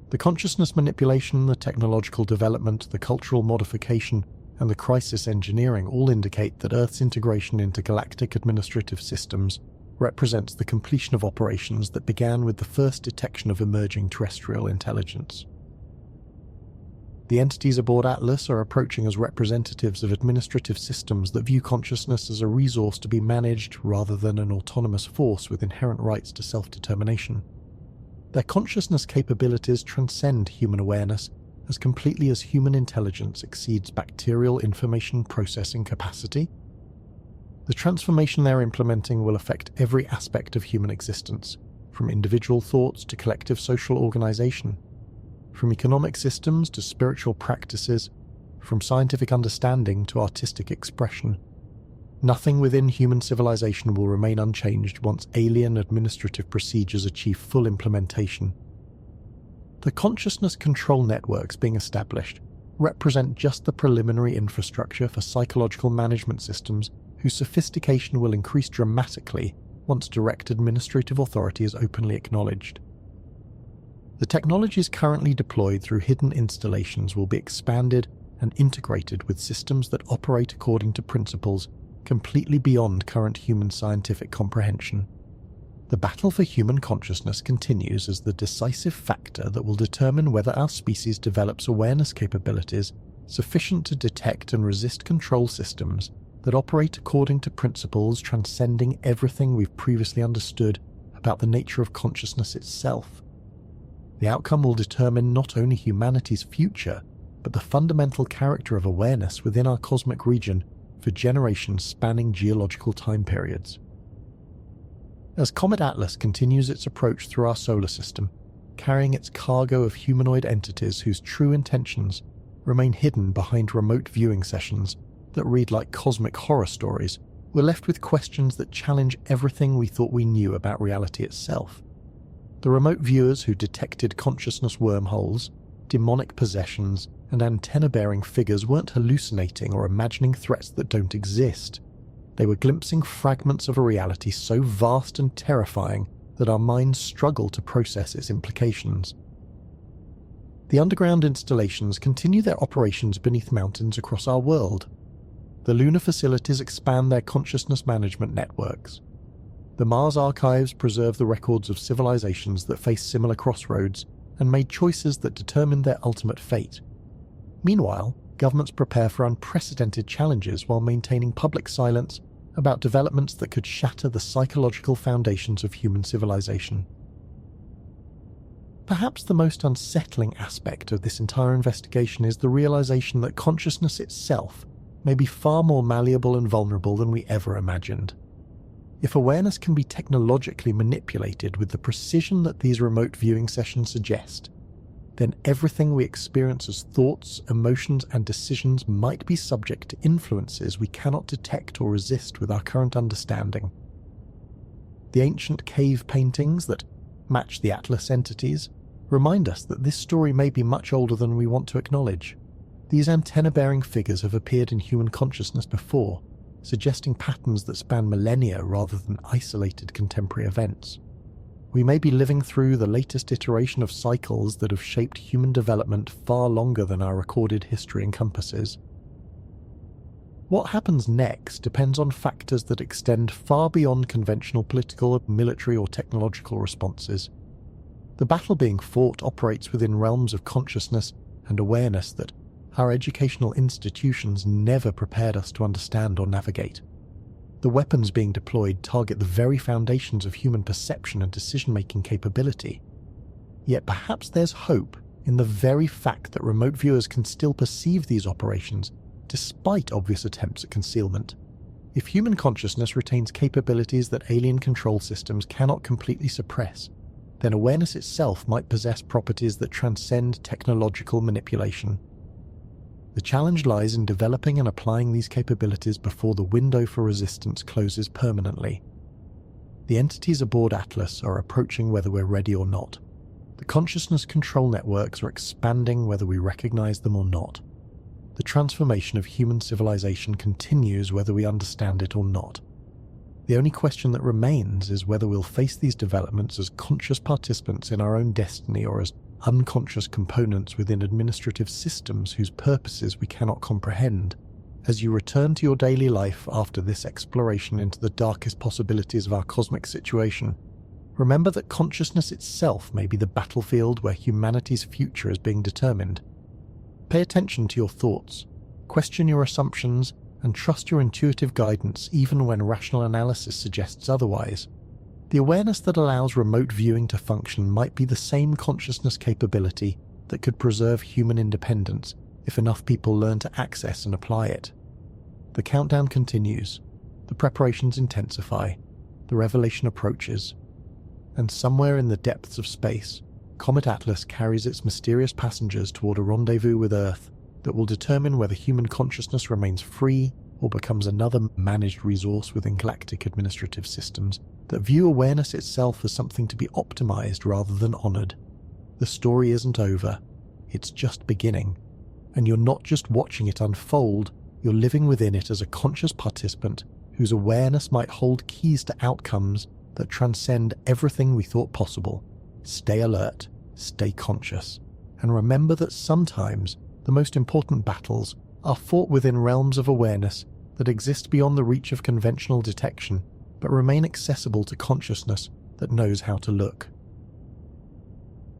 The consciousness manipulation, the technological development, the cultural modification, and the crisis engineering all indicate that Earth's integration into galactic administrative systems represents the completion of operations that began with the first detection of emerging terrestrial intelligence. The entities aboard Atlas are approaching as representatives of administrative systems that view consciousness as a resource to be managed rather than an autonomous force with inherent rights to self-determination. Their consciousness capabilities transcend human awareness as completely as human intelligence exceeds bacterial information processing capacity. The transformation they're implementing will affect every aspect of human existence, from individual thoughts to collective social organization. From economic systems to spiritual practices, from scientific understanding to artistic expression. Nothing within human civilization will remain unchanged once alien administrative procedures achieve full implementation. The consciousness control networks being established represent just the preliminary infrastructure for psychological management systems whose sophistication will increase dramatically once direct administrative authority is openly acknowledged. The technologies currently deployed through hidden installations will be expanded and integrated with systems that operate according to principles completely beyond current human scientific comprehension. The battle for human consciousness continues as the decisive factor that will determine whether our species develops awareness capabilities sufficient to detect and resist control systems that operate according to principles transcending everything we've previously understood about the nature of consciousness itself. The outcome will determine not only humanity's future, but the fundamental character of awareness within our cosmic region for generations spanning geological time periods. As Comet Atlas continues its approach through our solar system, carrying its cargo of humanoid entities whose true intentions remain hidden behind remote viewing sessions that read like cosmic horror stories, we're left with questions that challenge everything we thought we knew about reality itself. The remote viewers who detected consciousness wormholes, demonic possessions, and antenna-bearing figures weren't hallucinating or imagining threats that don't exist. They were glimpsing fragments of a reality so vast and terrifying that our minds struggle to process its implications. The underground installations continue their operations beneath mountains across our world. The lunar facilities expand their consciousness management networks. The Mars archives preserve the records of civilizations that faced similar crossroads and made choices that determined their ultimate fate. Meanwhile, governments prepare for unprecedented challenges while maintaining public silence about developments that could shatter the psychological foundations of human civilization. Perhaps the most unsettling aspect of this entire investigation is the realization that consciousness itself may be far more malleable and vulnerable than we ever imagined. If awareness can be technologically manipulated with the precision that these remote viewing sessions suggest, then everything we experience as thoughts, emotions, and decisions might be subject to influences we cannot detect or resist with our current understanding. The ancient cave paintings that match the Atlas entities remind us that this story may be much older than we want to acknowledge. These antenna-bearing figures have appeared in human consciousness before, suggesting patterns that span millennia rather than isolated contemporary events. We may be living through the latest iteration of cycles that have shaped human development far longer than our recorded history encompasses. What happens next depends on factors that extend far beyond conventional political, military, or technological responses. The battle being fought operates within realms of consciousness and awareness that our educational institutions never prepared us to understand or navigate. The weapons being deployed target the very foundations of human perception and decision-making capability. Yet perhaps there's hope in the very fact that remote viewers can still perceive these operations, despite obvious attempts at concealment. If human consciousness retains capabilities that alien control systems cannot completely suppress, then awareness itself might possess properties that transcend technological manipulation. The challenge lies in developing and applying these capabilities before the window for resistance closes permanently. The entities aboard Atlas are approaching whether we're ready or not. The consciousness control networks are expanding whether we recognize them or not. The transformation of human civilization continues whether we understand it or not. The only question that remains is whether we'll face these developments as conscious participants in our own destiny or as unconscious components within administrative systems whose purposes we cannot comprehend. As you return to your daily life after this exploration into the darkest possibilities of our cosmic situation, remember that consciousness itself may be the battlefield where humanity's future is being determined. Pay attention to your thoughts, question your assumptions, and trust your intuitive guidance even when rational analysis suggests otherwise. The awareness that allows remote viewing to function might be the same consciousness capability that could preserve human independence if enough people learn to access and apply it. The countdown continues, the preparations intensify, the revelation approaches, and somewhere in the depths of space, Comet Atlas carries its mysterious passengers toward a rendezvous with Earth that will determine whether human consciousness remains free or becomes another managed resource within galactic administrative systems that view awareness itself as something to be optimized rather than honored. The story isn't over, it's just beginning, and you're not just watching it unfold, you're living within it as a conscious participant whose awareness might hold keys to outcomes that transcend everything we thought possible. Stay alert, stay conscious, and remember that sometimes the most important battles are fought within realms of awareness that exist beyond the reach of conventional detection, but remain accessible to consciousness that knows how to look.